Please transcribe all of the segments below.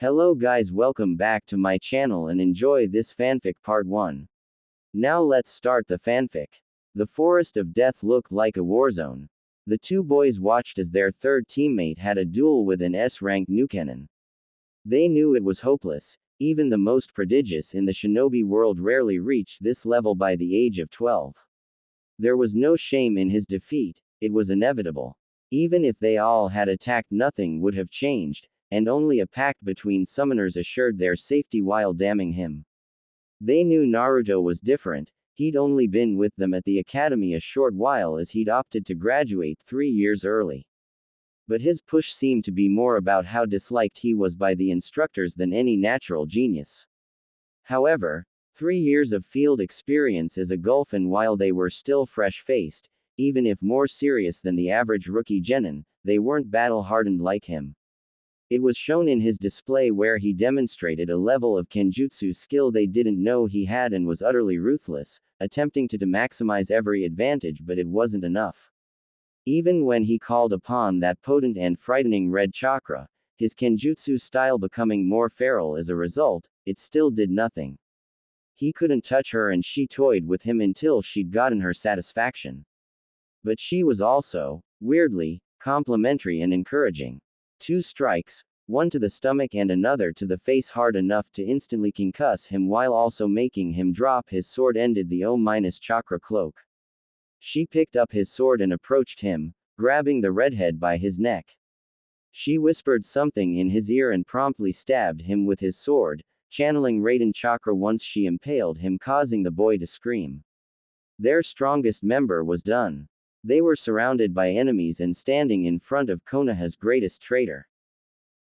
Hello guys, welcome back to my channel and enjoy this fanfic part 1. Now let's start the fanfic. The forest of death looked like a war zone. The two boys watched as their third teammate had a duel with an S-rank Nukenin. They knew it was hopeless. Even the most prodigious in the shinobi world rarely reached this level by the age of 12. There was no shame in his defeat, it was inevitable. Even if they all had attacked, nothing would have changed, and only a pact between summoners assured their safety while damning him. They knew Naruto was different. He'd only been with them at the academy a short while as he'd opted to graduate 3 years early. But his push seemed to be more about how disliked he was by the instructors than any natural genius. However, 3 years of field experience is a gulf, and while they were still fresh-faced, even if more serious than the average rookie genin, they weren't battle-hardened like him. It was shown in his display where he demonstrated a level of kenjutsu skill they didn't know he had and was utterly ruthless, attempting to maximize every advantage, but it wasn't enough. Even when he called upon that potent and frightening red chakra, his kenjutsu style becoming more feral as a result, it still did nothing. He couldn't touch her and she toyed with him until she'd gotten her satisfaction. But she was also, weirdly, complimentary and encouraging. 2 strikes, one to the stomach and another to the face, hard enough to instantly concuss him while also making him drop his sword, ended the O-chakra cloak. She picked up his sword and approached him, grabbing the redhead by his neck. She whispered something in his ear and promptly stabbed him with his sword, channeling Raiden chakra once she impaled him, causing the boy to scream. Their strongest member was done. They were surrounded by enemies and standing in front of Konoha's greatest traitor.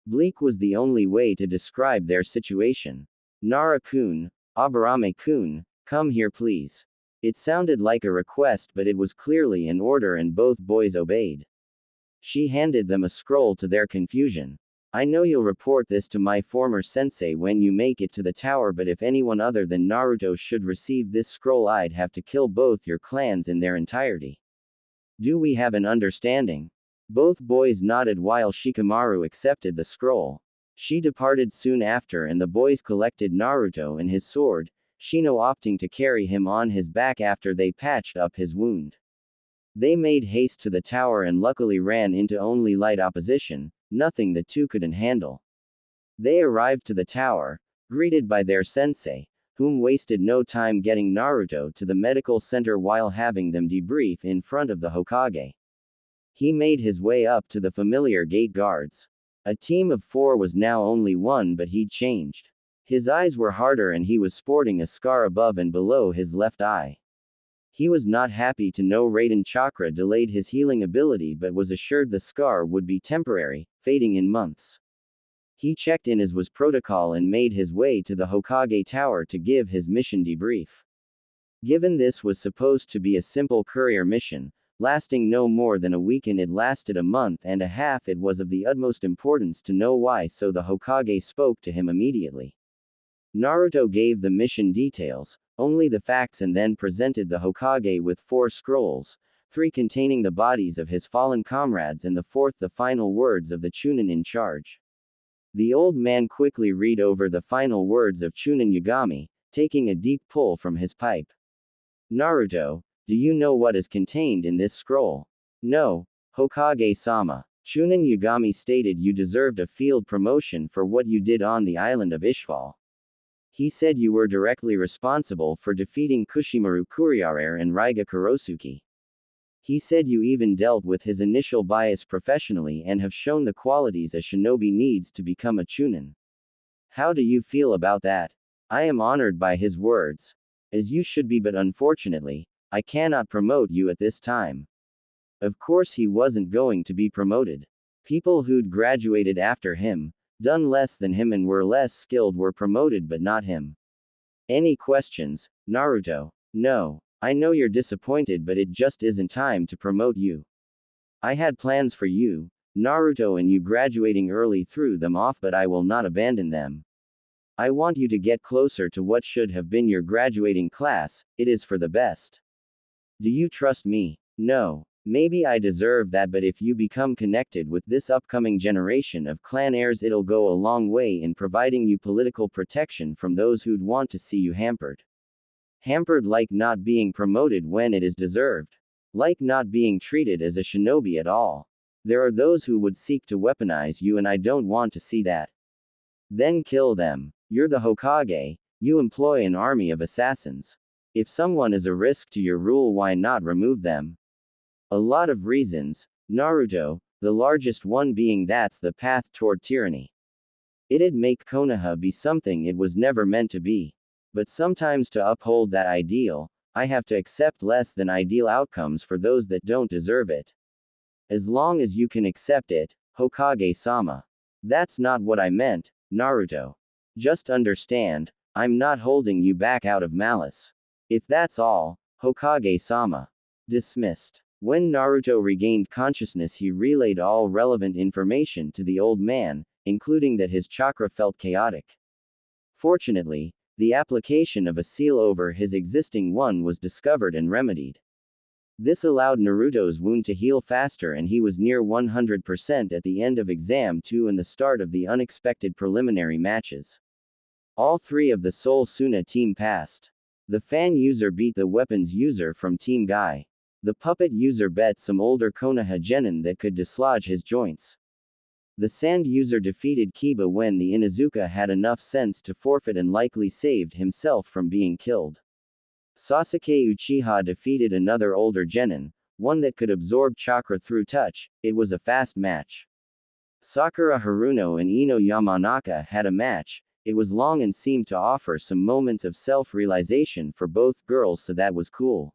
Bleak was the only way to describe their situation. Nara-kun, Aburame-kun, come here please. It sounded like a request, but it was clearly an order and both boys obeyed. She handed them a scroll to their confusion. I know you'll report this to my former sensei when you make it to the tower, but if anyone other than Naruto should receive this scroll, I'd have to kill both your clans in their entirety. Do we have an understanding? Both boys nodded while Shikamaru accepted the scroll. She departed soon after and the boys collected Naruto and his sword, Shino opting to carry him on his back after they patched up his wound. They made haste to the tower and luckily ran into only light opposition, nothing the two couldn't handle. They arrived to the tower, greeted by their sensei, whom wasted no time getting Naruto to the medical center while having them debrief in front of the Hokage. He made his way up to the familiar gate guards. A team of 4 was now only 1, but he'd changed. His eyes were harder and he was sporting a scar above and below his left eye. He was not happy to know Raiden chakra delayed his healing ability, but was assured the scar would be temporary, fading in months. He checked in as was protocol and made his way to the Hokage tower to give his mission debrief. Given this was supposed to be a simple courier mission, lasting no more than a week and it lasted a month and a half, it was of the utmost importance to know why, so the Hokage spoke to him immediately. Naruto gave the mission details, only the facts, and then presented the Hokage with 4 scrolls, 3 containing the bodies of his fallen comrades and the 4th the final words of the Chunin in charge. The old man quickly read over the final words of Chunin Yagami, taking a deep pull from his pipe. Naruto, do you know what is contained in this scroll? No, Hokage-sama. Chunin Yagami stated you deserved a field promotion for what you did on the island of Ishval. He said you were directly responsible for defeating Kushimaru Kuriarere and Raiga Kurosuke. He said you even dealt with his initial bias professionally and have shown the qualities a shinobi needs to become a chunin. How do you feel about that? I am honored by his words. As you should be, but unfortunately, I cannot promote you at this time. Of course he wasn't going to be promoted. People who'd graduated after him, done less than him and were less skilled were promoted, but not him. Any questions, Naruto? No. I know you're disappointed, but it just isn't time to promote you. I had plans for you, Naruto, and you graduating early threw them off, but I will not abandon them. I want you to get closer to what should have been your graduating class, it is for the best. Do you trust me? No. Maybe I deserve that, but if you become connected with this upcoming generation of clan heirs, it'll go a long way in providing you political protection from those who'd want to see you hampered. Hampered like not being promoted when it is deserved. Like not being treated as a shinobi at all. There are those who would seek to weaponize you, and I don't want to see that. Then kill them. You're the Hokage, you employ an army of assassins. If someone is a risk to your rule, why not remove them? A lot of reasons, Naruto, the largest one being that's the path toward tyranny. It'd make Konoha be something it was never meant to be. But sometimes to uphold that ideal, I have to accept less than ideal outcomes for those that don't deserve it. As long as you can accept it, Hokage-sama. That's not what I meant, Naruto. Just understand, I'm not holding you back out of malice. If that's all, Hokage-sama. Dismissed. When Naruto regained consciousness, he relayed all relevant information to the old man, including that his chakra felt chaotic. Fortunately, the application of a seal over his existing one was discovered and remedied. This allowed Naruto's wound to heal faster, and he was near 100% at the end of Exam 2 and the start of the unexpected preliminary matches. All three of the Soul Suna team passed. The fan user beat the weapons user from Team Guy. The puppet user bet some older Konoha genin that could dislodge his joints. The sand user defeated Kiba when the Inuzuka had enough sense to forfeit and likely saved himself from being killed. Sasuke Uchiha defeated another older genin, one that could absorb chakra through touch. It was a fast match. Sakura Haruno and Ino Yamanaka had a match. It was long and seemed to offer some moments of self-realization for both girls, so that was cool.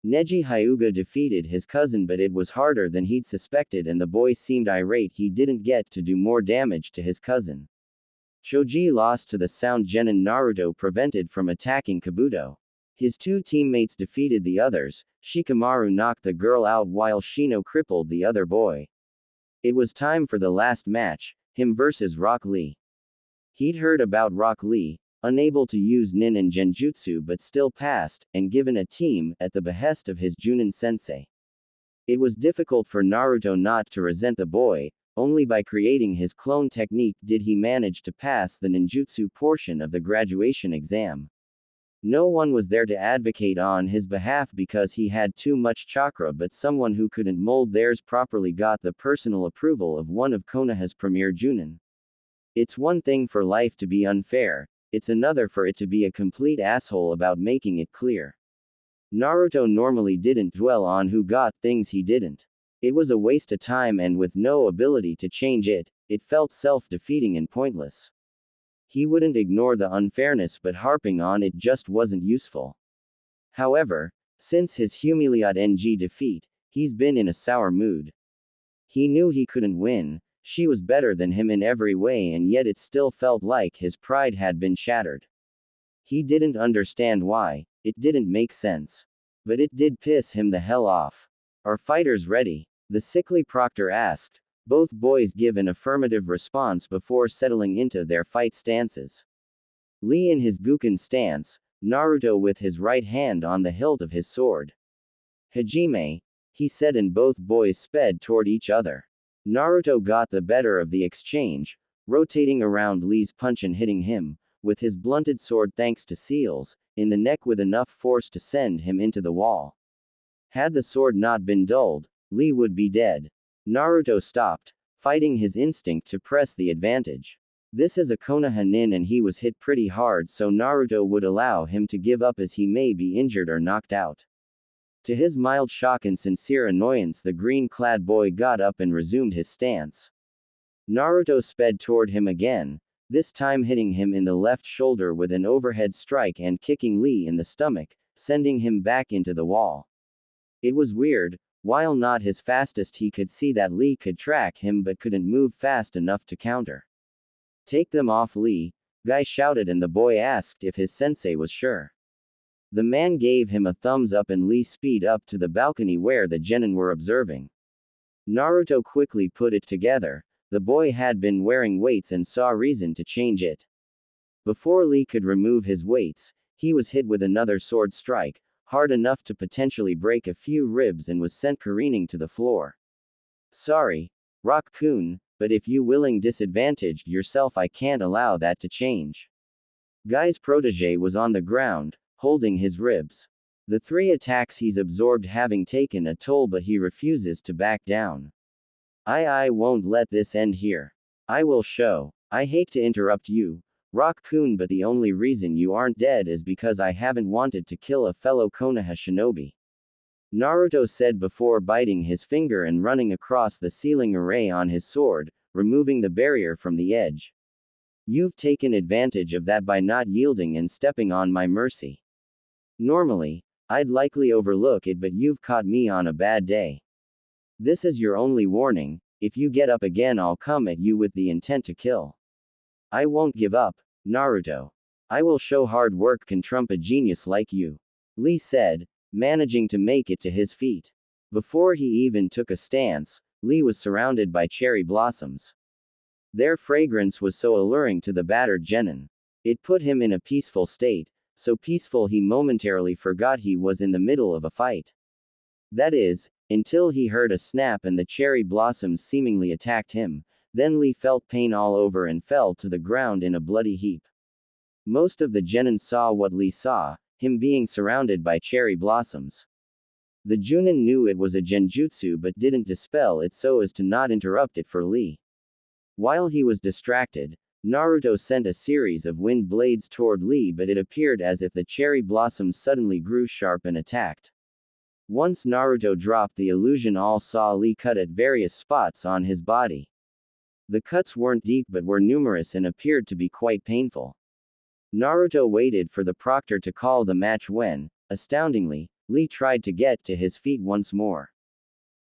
Neji Hyuga defeated his cousin, but it was harder than he'd suspected, and the boy seemed irate he didn't get to do more damage to his cousin. Choji lost to the sound genin Naruto prevented from attacking Kabuto. His two teammates defeated the others. Shikamaru knocked the girl out while Shino crippled the other boy. It was time for the last match, him versus Rock Lee. He'd heard about Rock Lee, unable to use nin and genjutsu but still passed, and given a team, at the behest of his Junin sensei. It was difficult for Naruto not to resent the boy. Only by creating his clone technique did he manage to pass the ninjutsu portion of the graduation exam. No one was there to advocate on his behalf because he had too much chakra, but someone who couldn't mold theirs properly got the personal approval of one of Konoha's premier Junin. It's one thing for life to be unfair, it's another for it to be a complete asshole about making it clear. Naruto normally didn't dwell on who got things he didn't. It was a waste of time, and with no ability to change it, it felt self-defeating and pointless. He wouldn't ignore the unfairness, but harping on it just wasn't useful. However, since his Humiliad NG defeat, he's been in a sour mood. He knew he couldn't win. She was better than him in every way, and yet it still felt like his pride had been shattered. He didn't understand why. It didn't make sense. But it did piss him the hell off. Are fighters ready? The sickly proctor asked. Both boys give an affirmative response before settling into their fight stances. Lee in his Guken stance, Naruto with his right hand on the hilt of his sword. Hajime, he said, and both boys sped toward each other. Naruto got the better of the exchange, rotating around Lee's punch and hitting him, with his blunted sword thanks to seals, in the neck with enough force to send him into the wall. Had the sword not been dulled, Lee would be dead. Naruto stopped, fighting his instinct to press the advantage. This is a Konoha nin and he was hit pretty hard, so Naruto would allow him to give up as he may be injured or knocked out. To his mild shock and sincere annoyance, the green-clad boy got up and resumed his stance. Naruto sped toward him again, this time hitting him in the left shoulder with an overhead strike and kicking Lee in the stomach, sending him back into the wall. It was weird. While not his fastest, he could see that Lee could track him but couldn't move fast enough to counter. Take them off, Lee, Guy shouted, and the boy asked if his sensei was sure. The man gave him a thumbs up and Lee speed up to the balcony where the genin were observing. Naruto quickly put it together. The boy had been wearing weights and saw reason to change it. Before Lee could remove his weights, he was hit with another sword strike, hard enough to potentially break a few ribs, and was sent careening to the floor. Sorry, Rock-kun, but if you willing disadvantaged yourself, I can't allow that to change. Guy's protege was on the ground, holding his ribs. The 3 attacks he's absorbed having taken a toll, but he refuses to back down. I won't let this end here. I will show. I hate to interrupt you, Rock-kun, but the only reason you aren't dead is because I haven't wanted to kill a fellow Konoha shinobi. Naruto said before biting his finger and running across the ceiling array on his sword, removing the barrier from the edge. You've taken advantage of that by not yielding and stepping on my mercy. Normally, I'd likely overlook it, but you've caught me on a bad day. This is your only warning. If you get up again, I'll come at you with the intent to kill. I won't give up, Naruto. I will show hard work can trump a genius like you. Lee said, managing to make it to his feet. Before he even took a stance, Lee was surrounded by cherry blossoms. Their fragrance was so alluring to the battered genin. It put him in a peaceful state, so peaceful he momentarily forgot he was in the middle of a fight. That is, until he heard a snap and the cherry blossoms seemingly attacked him. Then Lee felt pain all over and fell to the ground in a bloody heap. Most of the genin saw what Lee saw, him being surrounded by cherry blossoms. The Junin knew it was a genjutsu but didn't dispel it so as to not interrupt it for Lee. While he was distracted, Naruto sent a series of wind blades toward Lee, but it appeared as if the cherry blossoms suddenly grew sharp and attacked. Once Naruto dropped the illusion, all saw Lee cut at various spots on his body. The cuts weren't deep but were numerous and appeared to be quite painful. Naruto waited for the proctor to call the match when, astoundingly, Lee tried to get to his feet once more.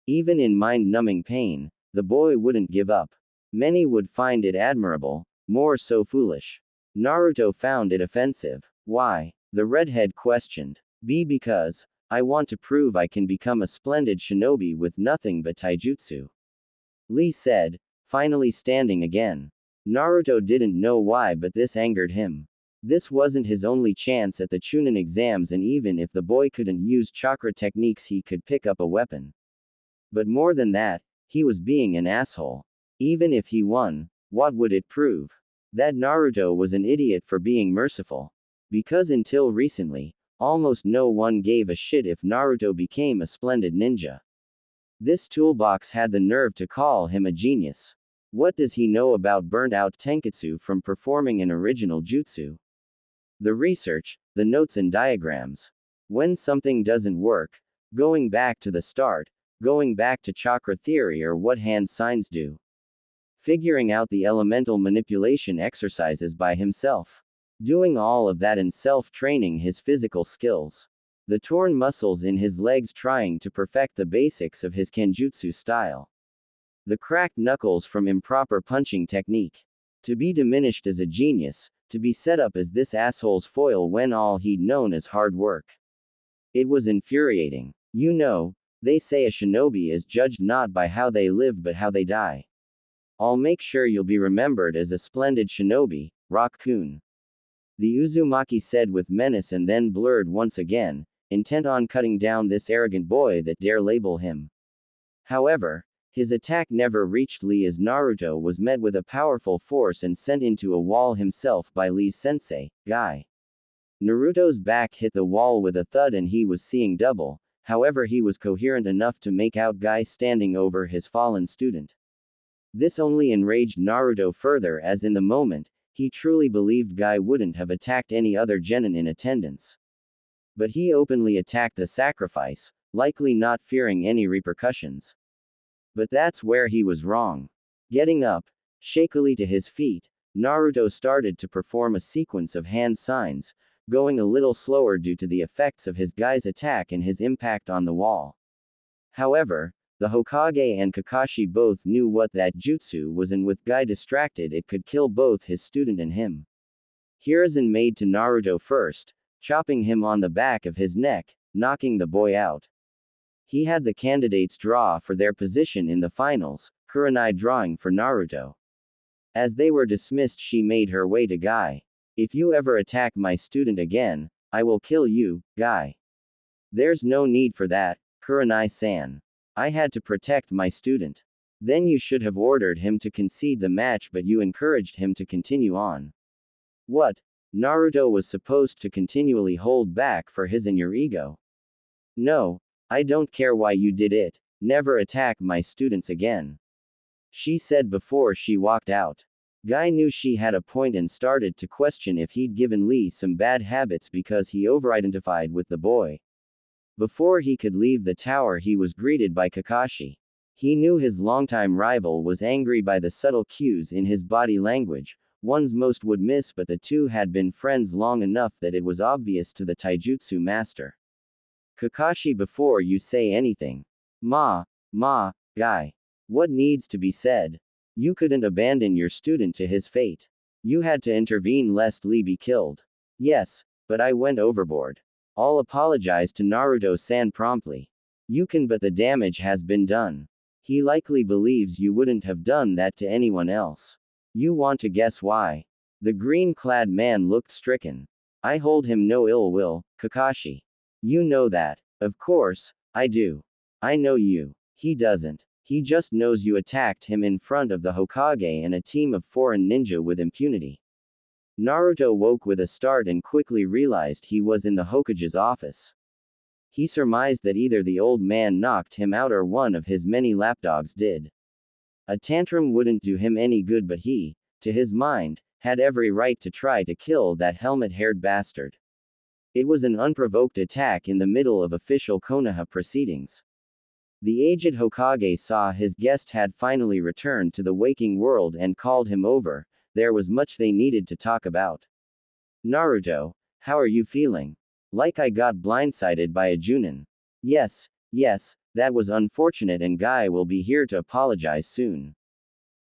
Even in mind-numbing pain, the boy wouldn't give up. Many would find it admirable, more so foolish. Naruto found it offensive. Why? The redhead questioned. Because I want to prove I can become a splendid shinobi with nothing but taijutsu. Lee said, finally standing again. Naruto didn't know why, but this angered him. This wasn't his only chance at the Chunin exams, and even if the boy couldn't use chakra techniques, he could pick up a weapon. But more than that, he was being an asshole. Even if he won, what would it prove? That Naruto was an idiot for being merciful. Because until recently, almost no one gave a shit if Naruto became a splendid ninja. This toolbox had the nerve to call him a genius. What does he know about burnt-out tenketsu from performing an original jutsu? The research, the notes and diagrams. When something doesn't work, going back to the start, going back to chakra theory or what hand signs do. Figuring out the elemental manipulation exercises by himself. Doing all of that and self-training his physical skills. The torn muscles in his legs trying to perfect the basics of his kenjutsu style. The cracked knuckles from improper punching technique. To be diminished as a genius, to be set up as this asshole's foil when all he'd known is hard work. It was infuriating. You know, they say a shinobi is judged not by how they live but how they die. I'll make sure you'll be remembered as a splendid shinobi, Rock-kun. The Uzumaki said with menace and then blurred once again, intent on cutting down this arrogant boy that dare label him. However, his attack never reached Lee as Naruto was met with a powerful force and sent into a wall himself by Lee's sensei, Guy. Naruto's back hit the wall with a thud and he was seeing double, however he was coherent enough to make out Guy standing over his fallen student. This only enraged Naruto further as in the moment, he truly believed Guy wouldn't have attacked any other genin in attendance. But he openly attacked the sacrifice, likely not fearing any repercussions. But that's where he was wrong. Getting up, shakily to his feet, Naruto started to perform a sequence of hand signs, going a little slower due to the effects of his Guy's attack and his impact on the wall. However, the Hokage and Kakashi both knew what that jutsu was, and with Guy distracted it could kill both his student and him. Hiruzen made to Naruto first, chopping him on the back of his neck, knocking the boy out. He had the candidates draw for their position in the finals, Kurenai drawing for Naruto. As they were dismissed, she made her way to Guy. If you ever attack my student again, I will kill you, Guy. There's no need for that, Kurenai-san. I had to protect my student. Then you should have ordered him to concede the match, but you encouraged him to continue on. What? Naruto was supposed to continually hold back for his and your ego. No, I don't care why you did it. Never attack my students again, she said before she walked out. Guy knew she had a point and started to question if he'd given Lee some bad habits because he over-identified with the boy. Before he could leave the tower, he was greeted by Kakashi. He knew his longtime rival was angry by the subtle cues in his body language. Ones most would miss, but the two had been friends long enough that it was obvious to the taijutsu master. Kakashi, before you say anything. Guy. What needs to be said? You couldn't abandon your student to his fate. You had to intervene lest Lee be killed. Yes, but I went overboard. I'll apologize to Naruto-san promptly. You can, but the damage has been done. He likely believes you wouldn't have done that to anyone else. You want to guess why? The green-clad man looked stricken. I hold him no ill will, Kakashi. You know that. Of course, I do. I know you. He doesn't. He just knows you attacked him in front of the Hokage and a team of foreign ninja with impunity. Naruto woke with a start and quickly realized he was in the Hokage's office. He surmised that either the old man knocked him out or one of his many lapdogs did. A tantrum wouldn't do him any good, but he, to his mind, had every right to try to kill that helmet-haired bastard. It was an unprovoked attack in the middle of official Konoha proceedings. The aged Hokage saw his guest had finally returned to the waking world and called him over. There was much they needed to talk about. Naruto, how are you feeling? Like I got blindsided by a Junin. Yes, that was unfortunate, and Guy will be here to apologize soon.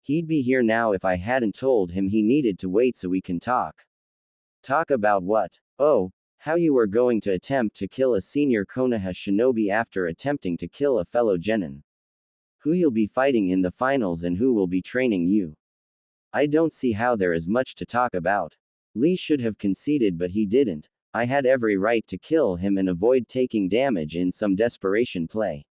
He'd be here now if I hadn't told him he needed to wait so we can talk. Talk about what? Oh, how you were going to attempt to kill a senior Konoha shinobi after attempting to kill a fellow genin. Who you'll be fighting in the finals and who will be training you. I don't see how there is much to talk about. Lee should have conceded, but he didn't. I had every right to kill him and avoid taking damage in some desperation play.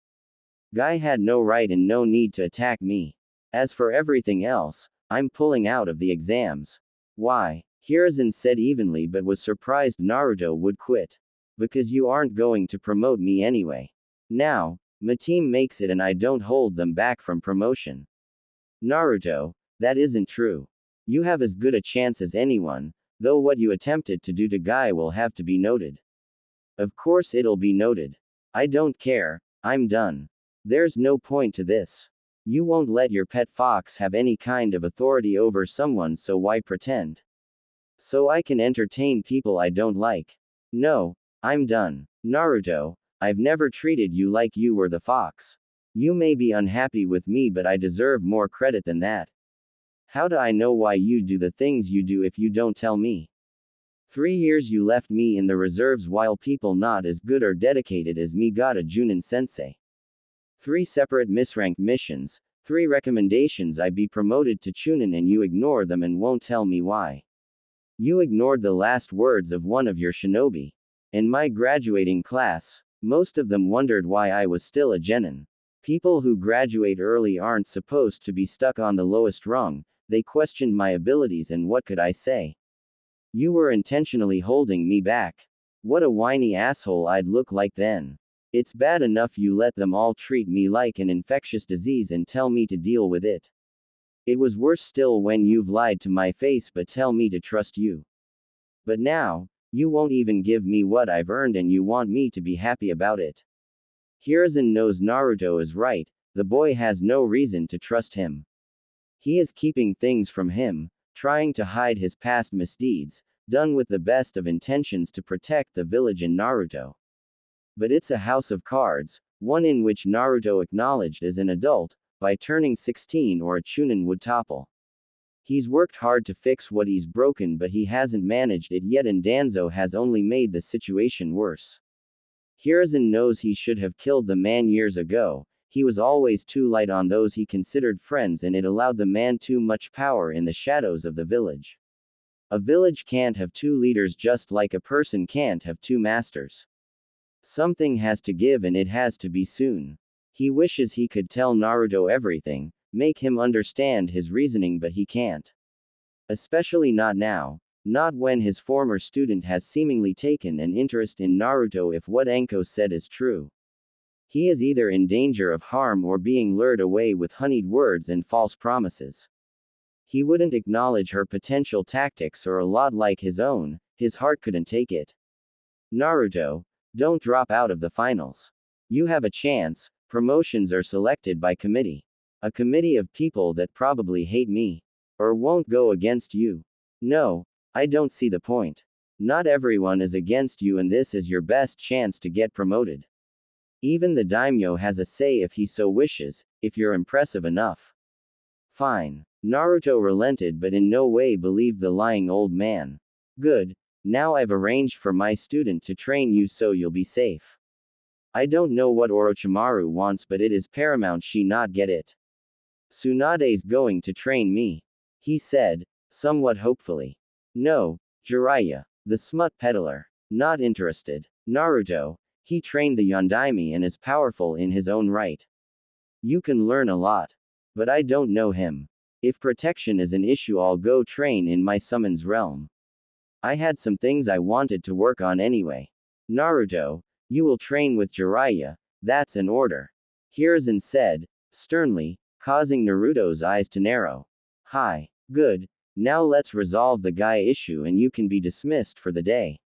Guy had no right and no need to attack me. As for everything else, I'm pulling out of the exams. Why? Hiruzen said evenly, but was surprised Naruto would quit. Because you aren't going to promote me anyway. Now, my team makes it and I don't hold them back from promotion. Naruto, that isn't true. You have as good a chance as anyone, though what you attempted to do to Guy will have to be noted. Of course it'll be noted. I don't care, I'm done. There's no point to this. You won't let your pet fox have any kind of authority over someone, so why pretend? So I can entertain people I don't like. No, I'm done. Naruto, I've never treated you like you were the fox. You may be unhappy with me, but I deserve more credit than that. How do I know why you do the things you do if you don't tell me? 3 years you left me in the reserves while people not as good or dedicated as me got a Junin sensei. 3 separate misranked missions, 3 recommendations I be promoted to Chunin, and you ignore them and won't tell me why. You ignored the last words of one of your shinobi. In my graduating class, most of them wondered why I was still a genin. People who graduate early aren't supposed to be stuck on the lowest rung. They questioned my abilities, and what could I say? You were intentionally holding me back. What a whiny asshole I'd look like then. It's bad enough you let them all treat me like an infectious disease and tell me to deal with it. It was worse still when you've lied to my face but tell me to trust you. But now, you won't even give me what I've earned and you want me to be happy about it. Hiruzen knows Naruto is right, the boy has no reason to trust him. He is keeping things from him, trying to hide his past misdeeds, done with the best of intentions to protect the village and Naruto. But it's a house of cards, one in which Naruto, acknowledged as an adult, by turning 16 or a Chunin, would topple. He's worked hard to fix what he's broken, but he hasn't managed it yet, and Danzo has only made the situation worse. Hiruzen knows he should have killed the man years ago. He was always too light on those he considered friends, and it allowed the man too much power in the shadows of the village. A village can't have 2 leaders, just like a person can't have 2 masters. Something has to give and it has to be soon. He wishes he could tell Naruto everything, make him understand his reasoning, but he can't. Especially not now. Not when his former student has seemingly taken an interest in Naruto. If what Enko said is true, he is either in danger of harm or being lured away with honeyed words and false promises. He wouldn't acknowledge her potential tactics, or a lot like his own, his heart couldn't take it. Naruto, don't drop out of the finals. You have a chance. Promotions are selected by committee. A committee of people that probably hate me. Or won't go against you. No, I don't see the point. Not everyone is against you, and this is your best chance to get promoted. Even the daimyo has a say if he so wishes, if you're impressive enough. Fine. Naruto relented but in no way believed the lying old man. Good. Now I've arranged for my student to train you so you'll be safe. I don't know what Orochimaru wants, but it is paramount she not get it. Tsunade's going to train me, he said, somewhat hopefully. No, Jiraiya, the smut peddler, not interested. Naruto, he trained the Yondaime and is powerful in his own right. You can learn a lot. But I don't know him. If protection is an issue, I'll go train in my summon's realm. I had some things I wanted to work on anyway. Naruto, you will train with Jiraiya, that's an order. Hiruzen said, sternly, causing Naruto's eyes to narrow. Hi. Good. Now let's resolve the guy issue and you can be dismissed for the day.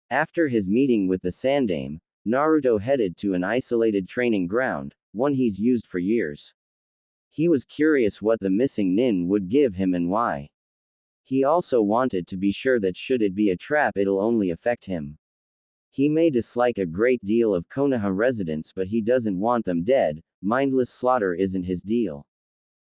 After his meeting with the Sandaime, Naruto headed to an isolated training ground, one he's used for years. He was curious what the missing nin would give him and why. He also wanted to be sure that should it be a trap, it'll only affect him. He may dislike a great deal of Konoha residents, but he doesn't want them dead. Mindless slaughter isn't his deal.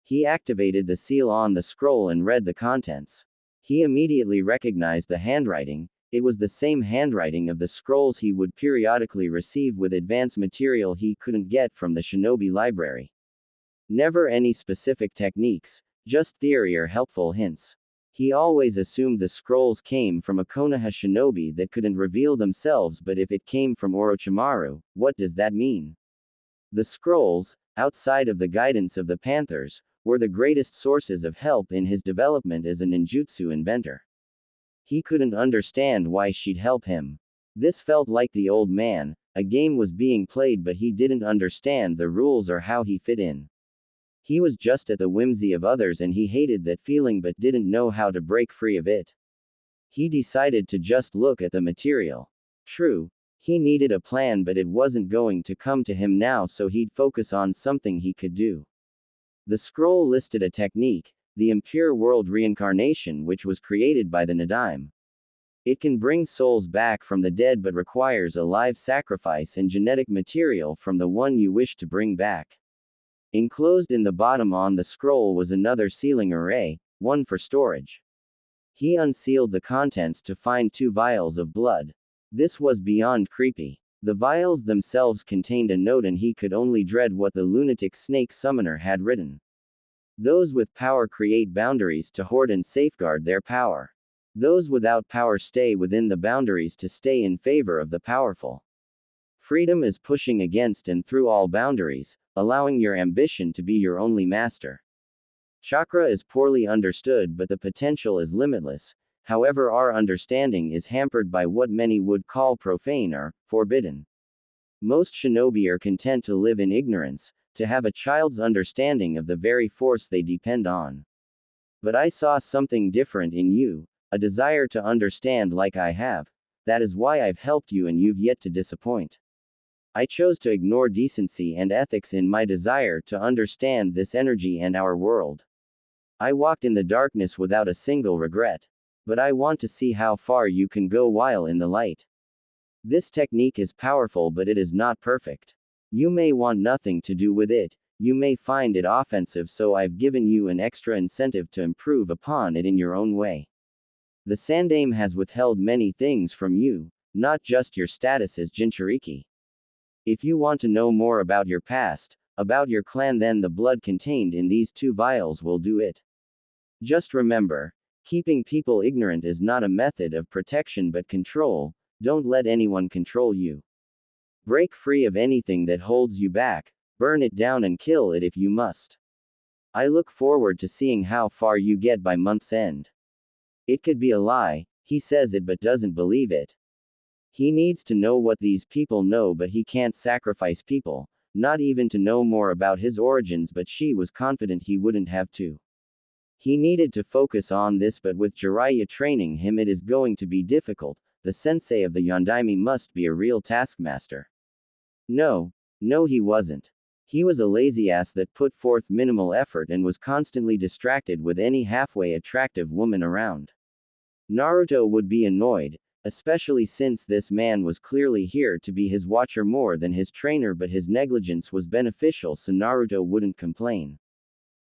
He activated the seal on the scroll and read the contents. He immediately recognized the handwriting. It was the same handwriting of the scrolls he would periodically receive with advanced material he couldn't get from the shinobi library. Never any specific techniques, just theory or helpful hints. He always assumed the scrolls came from a Konoha shinobi that couldn't reveal themselves, but if it came from Orochimaru, what does that mean? The scrolls, outside of the guidance of the Panthers, were the greatest sources of help in his development as a ninjutsu inventor. He couldn't understand why she'd help him. This felt like the old man, a game was being played but he didn't understand the rules or how he fit in. He was just at the whimsy of others and he hated that feeling but didn't know how to break free of it. He decided to just look at the material. True, he needed a plan but it wasn't going to come to him now, so he'd focus on something he could do. The scroll listed a technique, the impure world reincarnation, which was created by the Nadaime. It can bring souls back from the dead but requires a live sacrifice and genetic material from the one you wish to bring back. Enclosed in the bottom on the scroll was another sealing array, one for storage. He unsealed the contents to find 2 vials of blood. This was beyond creepy. The vials themselves contained a note and he could only dread what the lunatic snake summoner had written. Those with power create boundaries to hoard and safeguard their power. Those without power stay within the boundaries to stay in favor of the powerful. Freedom is pushing against and through all boundaries, allowing your ambition to be your only master. Chakra is poorly understood but the potential is limitless, however our understanding is hampered by what many would call profane or forbidden. Most shinobi are content to live in ignorance, to have a child's understanding of the very force they depend on. But I saw something different in you, a desire to understand like I have. That is why I've helped you and you've yet to disappoint. I chose to ignore decency and ethics in my desire to understand this energy and our world. I walked in the darkness without a single regret. But I want to see how far you can go while in the light. This technique is powerful but it is not perfect. You may want nothing to do with it, you may find it offensive, so I've given you an extra incentive to improve upon it in your own way. The Sandaime has withheld many things from you, not just your status as Jinchuriki. If you want to know more about your past, about your clan, then the blood contained in these 2 vials will do it. Just remember, keeping people ignorant is not a method of protection but control. Don't let anyone control you. Break free of anything that holds you back, burn it down and kill it if you must. I look forward to seeing how far you get by month's end. It could be a lie, he says it but doesn't believe it. He needs to know what these people know, but he can't sacrifice people, not even to know more about his origins, but she was confident he wouldn't have to. He needed to focus on this, but with Jiraiya training him it is going to be difficult. The sensei of the Yondaime must be a real taskmaster. No, he wasn't. He was a lazy ass that put forth minimal effort and was constantly distracted with any halfway attractive woman around. Naruto would be annoyed, especially since this man was clearly here to be his watcher more than his trainer, but his negligence was beneficial so Naruto wouldn't complain.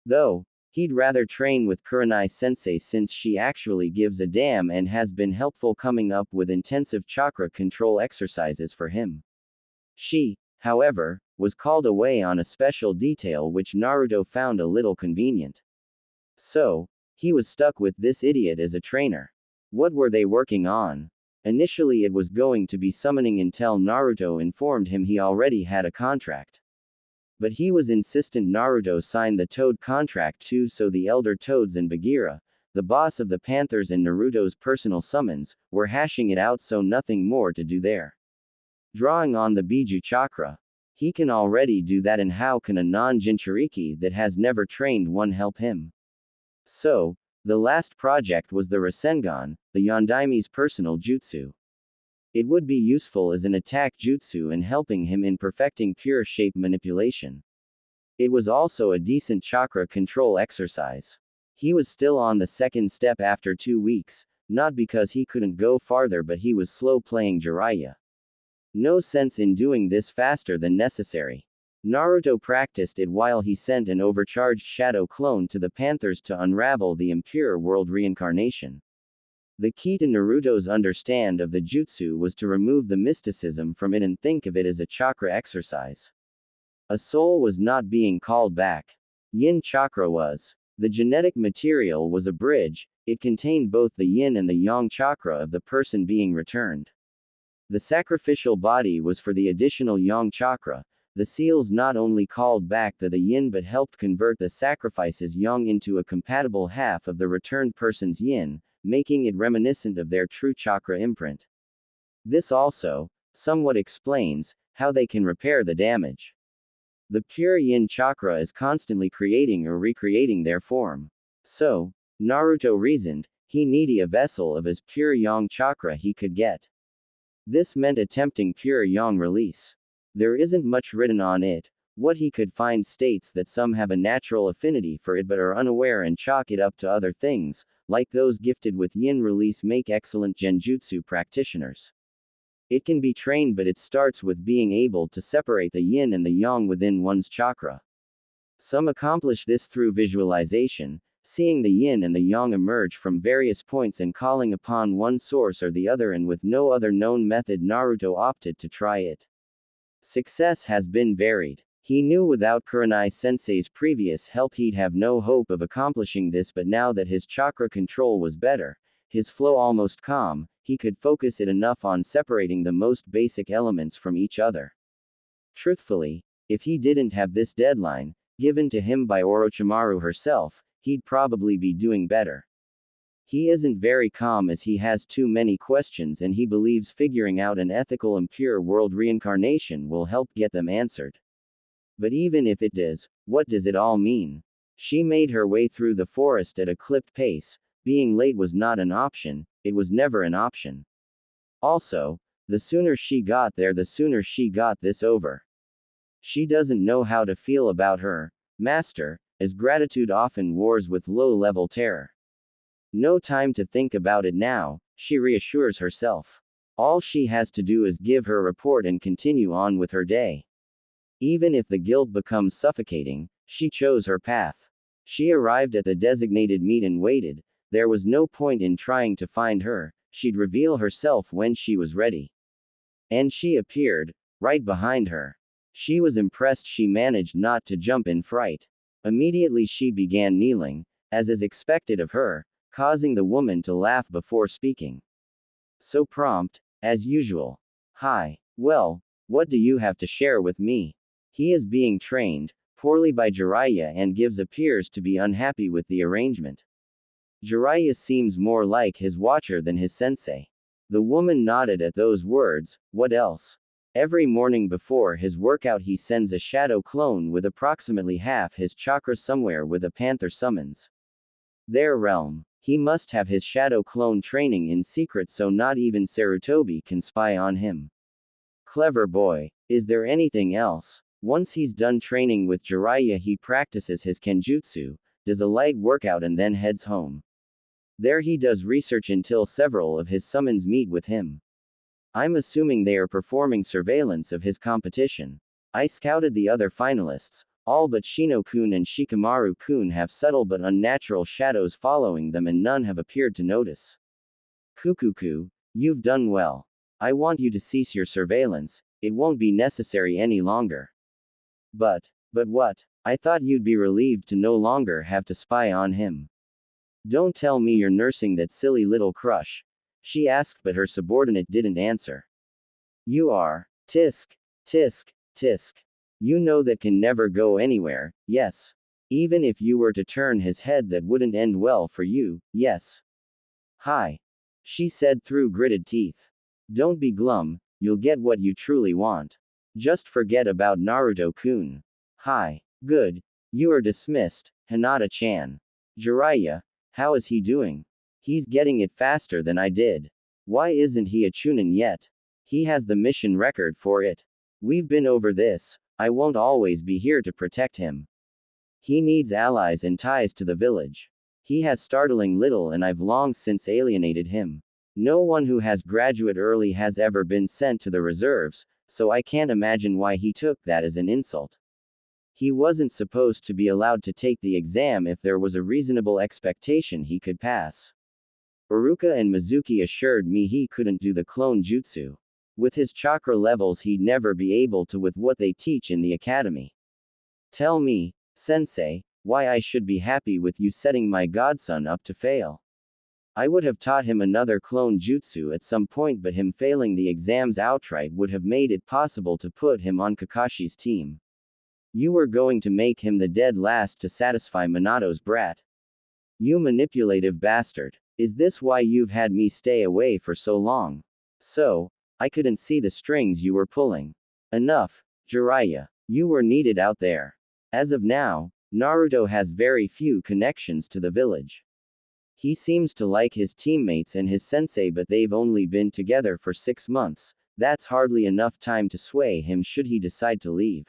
Though, he'd rather train with Kurenai-sensei since she actually gives a damn and has been helpful coming up with intensive chakra control exercises for him. She, however, was called away on a special detail which Naruto found a little convenient. So, he was stuck with this idiot as a trainer. What were they working on? Initially it was going to be summoning until Naruto informed him he already had a contract. But he was insistent Naruto sign the Toad contract too, so the Elder Toads and Bagheera, the boss of the Panthers and Naruto's personal summons, were hashing it out, so nothing more to do there. Drawing on the Biju chakra. He can already do that, and how can a non-Jinchuriki that has never trained one help him? So, the last project was the Rasengan, the Yondaime's personal jutsu. It would be useful as an attack jutsu and helping him in perfecting pure shape manipulation. It was also a decent chakra control exercise. He was still on the second step after 2 weeks, not because he couldn't go farther, but he was slow playing Jiraiya. No sense in doing this faster than necessary. Naruto practiced it while he sent an overcharged shadow clone to the Panthers to unravel the impure world reincarnation. The key to Naruto's understand of the jutsu was to remove the mysticism from it and think of it as a chakra exercise. A soul was not being called back. Yin chakra was. The genetic material was a bridge, it contained both the yin and the yang chakra of the person being returned. The sacrificial body was for the additional yang chakra. The seals not only called back the yin but helped convert the sacrifice's yang into a compatible half of the returned person's yin, making it reminiscent of their true chakra imprint. This also, somewhat explains, how they can repair the damage. The pure yin chakra is constantly creating or recreating their form. So, Naruto reasoned, he needed a vessel of as pure yang chakra he could get. This meant attempting pure yang release. There isn't much written on it. What he could find states that some have a natural affinity for it but are unaware and chalk it up to other things, like those gifted with yin release make excellent genjutsu practitioners. It can be trained, but it starts with being able to separate the yin and the yang within one's chakra. Some accomplish this through visualization, seeing the yin and the yang emerge from various points and calling upon one source or the other, and with no other known method Naruto opted to try it. Success has been varied. He knew without Kurenai-sensei's previous help he'd have no hope of accomplishing this, but now that his chakra control was better, his flow almost calm, he could focus it enough on separating the most basic elements from each other. Truthfully, if he didn't have this deadline, given to him by Orochimaru herself, he'd probably be doing better. He isn't very calm as he has too many questions, and he believes figuring out an ethical and pure world reincarnation will help get them answered. But even if it does, what does it all mean? She made her way through the forest at a clipped pace. Being late was not an option, it was never an option. Also, the sooner she got there, the sooner she got this over. She doesn't know how to feel about her master, as gratitude often wars with low-level terror. No time to think about it now, she reassures herself. All she has to do is give her report and continue on with her day. Even if the guilt becomes suffocating, she chose her path. She arrived at the designated meet and waited. There was no point in trying to find her, she'd reveal herself when she was ready. And she appeared, right behind her. She was impressed she managed not to jump in fright. Immediately she began kneeling, as is expected of her, causing the woman to laugh before speaking. So prompt, as usual. Hi. Well, What do you have to share with me? He is being trained, poorly by Jiraiya and appears to be unhappy with the arrangement. Jiraiya seems more like his watcher than his sensei. The woman nodded at those words. What else? Every morning before his workout he sends a shadow clone with approximately half his chakra somewhere with a panther summons. Their realm. He must have his shadow clone training in secret so not even Sarutobi can spy on him. Clever boy. Is there anything else? Once he's done training with Jiraiya he practices his kenjutsu, does a light workout and then heads home. There he does research until several of his summons meet with him. I'm assuming they are performing surveillance of his competition. I scouted the other finalists, all but Shino-kun and Shikamaru-kun have subtle but unnatural shadows following them and none have appeared to notice. Kukuku, you've done well. I want you to cease your surveillance, it won't be necessary any longer. But what? I thought you'd be relieved to no longer have to spy on him. Don't tell me you're nursing that silly little crush. She asked but her subordinate didn't answer. You are. Tisk, tisk, tisk. You know that can never go anywhere, yes. Even if you were to turn his head that wouldn't end well for you, yes. Hi. She said through gritted teeth. Don't be glum, you'll get what you truly want. Just forget about Naruto-kun. Hi. Good. You are dismissed, Hinata-chan. Jiraiya, how is he doing? He's getting it faster than I did. Why isn't he a Chunin yet? He has the mission record for it. We've been over this, I won't always be here to protect him. He needs allies and ties to the village. He has startling little and I've long since alienated him. No one who has graduate early has ever been sent to the reserves, so I can't imagine why he took that as an insult. He wasn't supposed to be allowed to take the exam if there was a reasonable expectation he could pass. Uruka and Mizuki assured me he couldn't do the clone jutsu. With his chakra levels he'd never be able to with what they teach in the academy. Tell me, sensei, why I should be happy with you setting my godson up to fail. I would have taught him another clone jutsu at some point but him failing the exams outright would have made it possible to put him on Kakashi's team. You were going to make him the dead last to satisfy Minato's brat. You manipulative bastard. Is this why you've had me stay away for so long? So, I couldn't see the strings you were pulling. Enough, Jiraiya. You were needed out there. As of now, Naruto has very few connections to the village. He seems to like his teammates and his sensei but they've only been together for 6 months, that's hardly enough time to sway him should he decide to leave.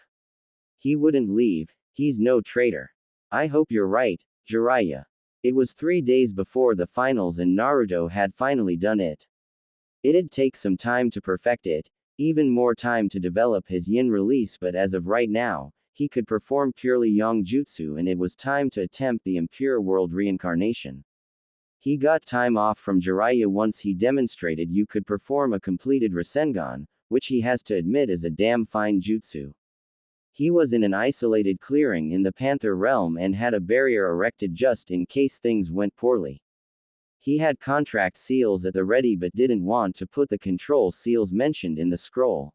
He wouldn't leave, he's no traitor. I hope you're right, Jiraiya. It was 3 days before the finals and Naruto had finally done it. It'd take some time to perfect it, even more time to develop his yin release but as of right now, he could perform purely yang jutsu and it was time to attempt the impure world reincarnation. He got time off from Jiraiya once he demonstrated you could perform a completed Rasengan, which he has to admit is a damn fine jutsu. He was in an isolated clearing in the Panther realm and had a barrier erected just in case things went poorly. He had contract seals at the ready but didn't want to put the control seals mentioned in the scroll.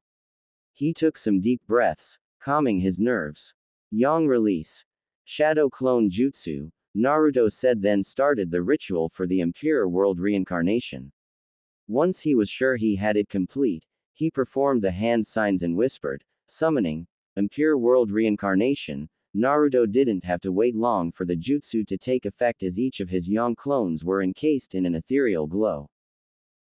He took some deep breaths, calming his nerves. Yang release. Shadow clone jutsu, Naruto said then started the ritual for the impure world reincarnation. Once he was sure he had it complete, he performed the hand signs and whispered, summoning, impure world reincarnation. Naruto didn't have to wait long for the jutsu to take effect as each of his yang clones were encased in an ethereal glow.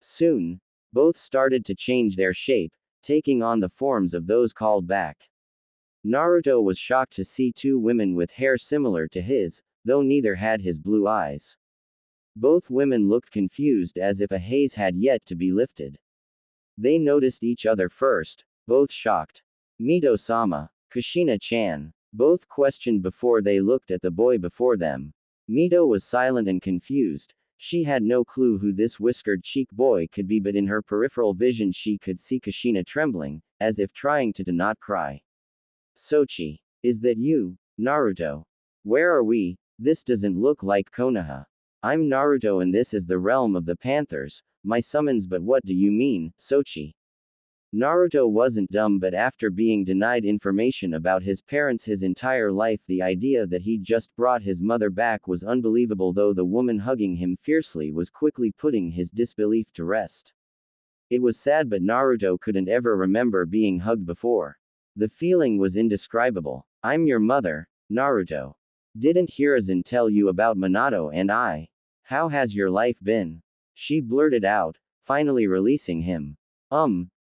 Soon, both started to change their shape, taking on the forms of those called back. Naruto was shocked to see 2 women with hair similar to his, though neither had his blue eyes. Both women looked confused as if a haze had yet to be lifted. They noticed each other first, both shocked. Mito-sama, Kushina-chan. Both questioned before they looked at the boy before them. Mito was silent and confused. She had no clue who this whiskered cheek boy could be but in her peripheral vision she could see Kushina trembling, as if trying to not cry. Sochi. Is that you, Naruto? Where are we? This doesn't look like Konoha. I'm Naruto and this is the realm of the Panthers, my summons but what do you mean, Sochi? Naruto wasn't dumb, but after being denied information about his parents his entire life, the idea that he'd just brought his mother back was unbelievable, though the woman hugging him fiercely was quickly putting his disbelief to rest. It was sad, but Naruto couldn't ever remember being hugged before. The feeling was indescribable. "I'm your mother, Naruto. Didn't Hiruzen tell you about Minato and I? How has your life been?" She blurted out, finally releasing him.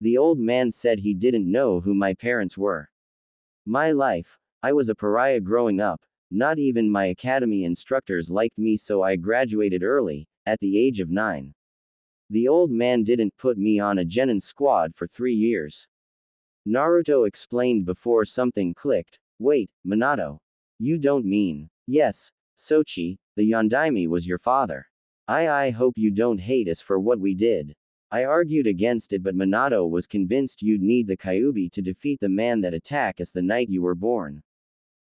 The old man said he didn't know who my parents were. "My life. I was a pariah growing up. Not even my academy instructors liked me, so I graduated early, at the age of 9. The old man didn't put me on a genin squad for 3 years." Naruto explained before something clicked. "Wait, Minato. You don't mean..." "Yes, Sochi, the Yondaime was your father. I hope you don't hate us for what we did. I argued against it, but Minato was convinced you'd need the Kyuubi to defeat the man that attacked us the night you were born.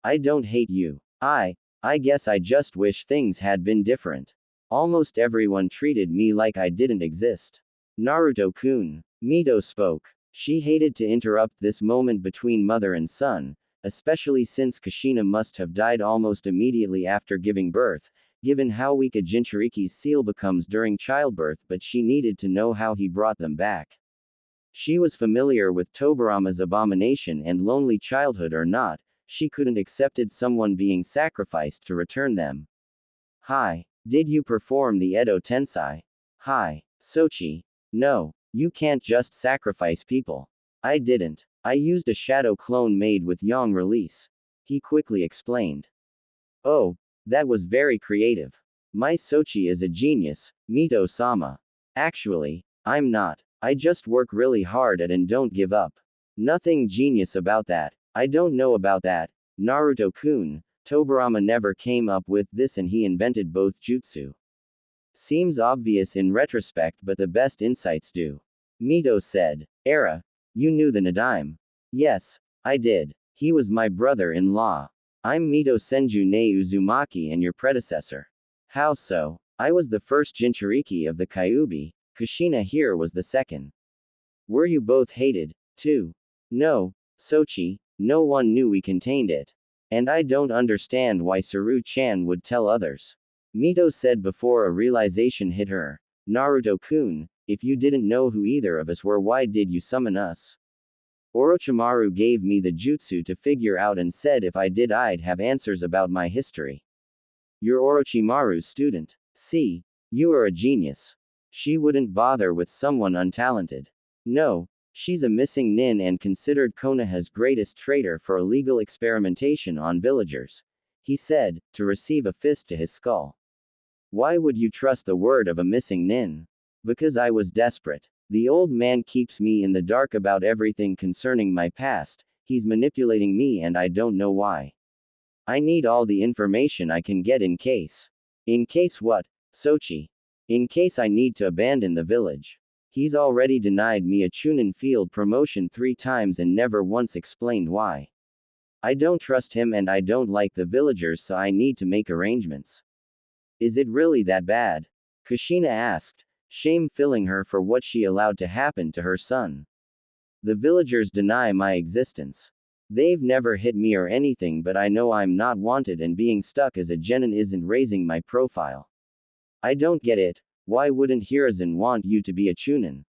I don't hate you. I guess I just wish things had been different. Almost everyone treated me like I didn't exist." "Naruto-kun." Mito spoke. She hated to interrupt this moment between mother and son, especially since Kushina must have died almost immediately after giving birth, given how weak a Jinchuriki's seal becomes during childbirth, but she needed to know how he brought them back. She was familiar with Tobirama's abomination and lonely childhood or not, she couldn't accepted someone being sacrificed to return them. "Hi. Did you perform the Edo Tensei?" "Hi, Sochi. No, you can't just sacrifice people." "I didn't. I used a shadow clone made with Yang release," he quickly explained. "Oh, that was very creative. My Sochi is a genius, Mito-sama. Actually, I'm not. I just work really hard at and don't give up. Nothing genius about that. I don't know about that, Naruto-kun. Tobirama never came up with this and he invented both jutsu. Seems obvious in retrospect, but the best insights do." Mito said. "Era, you knew the Nadaime?" "Yes, I did. He was my brother-in-law. I'm Mito Senju ne Uzumaki and your predecessor." "How so?" "I was the first Jinchuriki of the Kyuubi, Kushina here was the second." "Were you both hated, too?" "No, Sochi, no one knew we contained it. And I don't understand why Saru-chan would tell others." Mito said before a realization hit her. "Naruto-kun, if you didn't know who either of us were, why did you summon us?" "Orochimaru gave me the jutsu to figure out and said if I did I'd have answers about my history." "You're Orochimaru's student. See, you are a genius." "She wouldn't bother with someone untalented." "No, she's a missing nin and considered Konoha's greatest traitor for illegal experimentation on villagers," he said, to receive a fist to his skull. "Why would you trust the word of a missing nin?" "Because I was desperate. The old man keeps me in the dark about everything concerning my past, he's manipulating me and I don't know why. I need all the information I can get in case." "In case what, Sochi?" "In case I need to abandon the village. He's already denied me a Chunin field promotion 3 times and never once explained why. I don't trust him and I don't like the villagers, so I need to make arrangements." "Is it really that bad?" Kushina asked, shame filling her for what she allowed to happen to her son. "The villagers deny my existence. They've never hit me or anything, but I know I'm not wanted and being stuck as a genin isn't raising my profile. I don't get it. Why wouldn't Hiruzen want you to be a Chunin?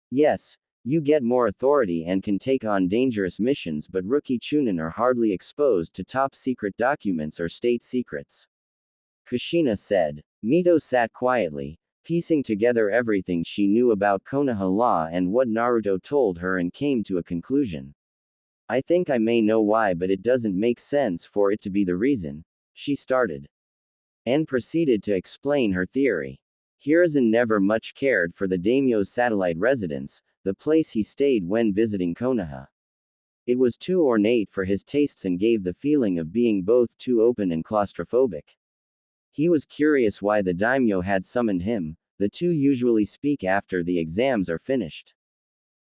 Yes, you get more authority and can take on dangerous missions, but rookie Chunin are hardly exposed to top secret documents or state secrets," Kushina said. Mito sat quietly, piecing together everything she knew about Konoha law and what Naruto told her and came to a conclusion. "I think I may know why, but it doesn't make sense for it to be the reason," she started. And proceeded to explain her theory. Hiruzen never much cared for the daimyo's satellite residence, the place he stayed when visiting Konoha. It was too ornate for his tastes and gave the feeling of being both too open and claustrophobic. He was curious why the daimyo had summoned him. The two usually speak after the exams are finished.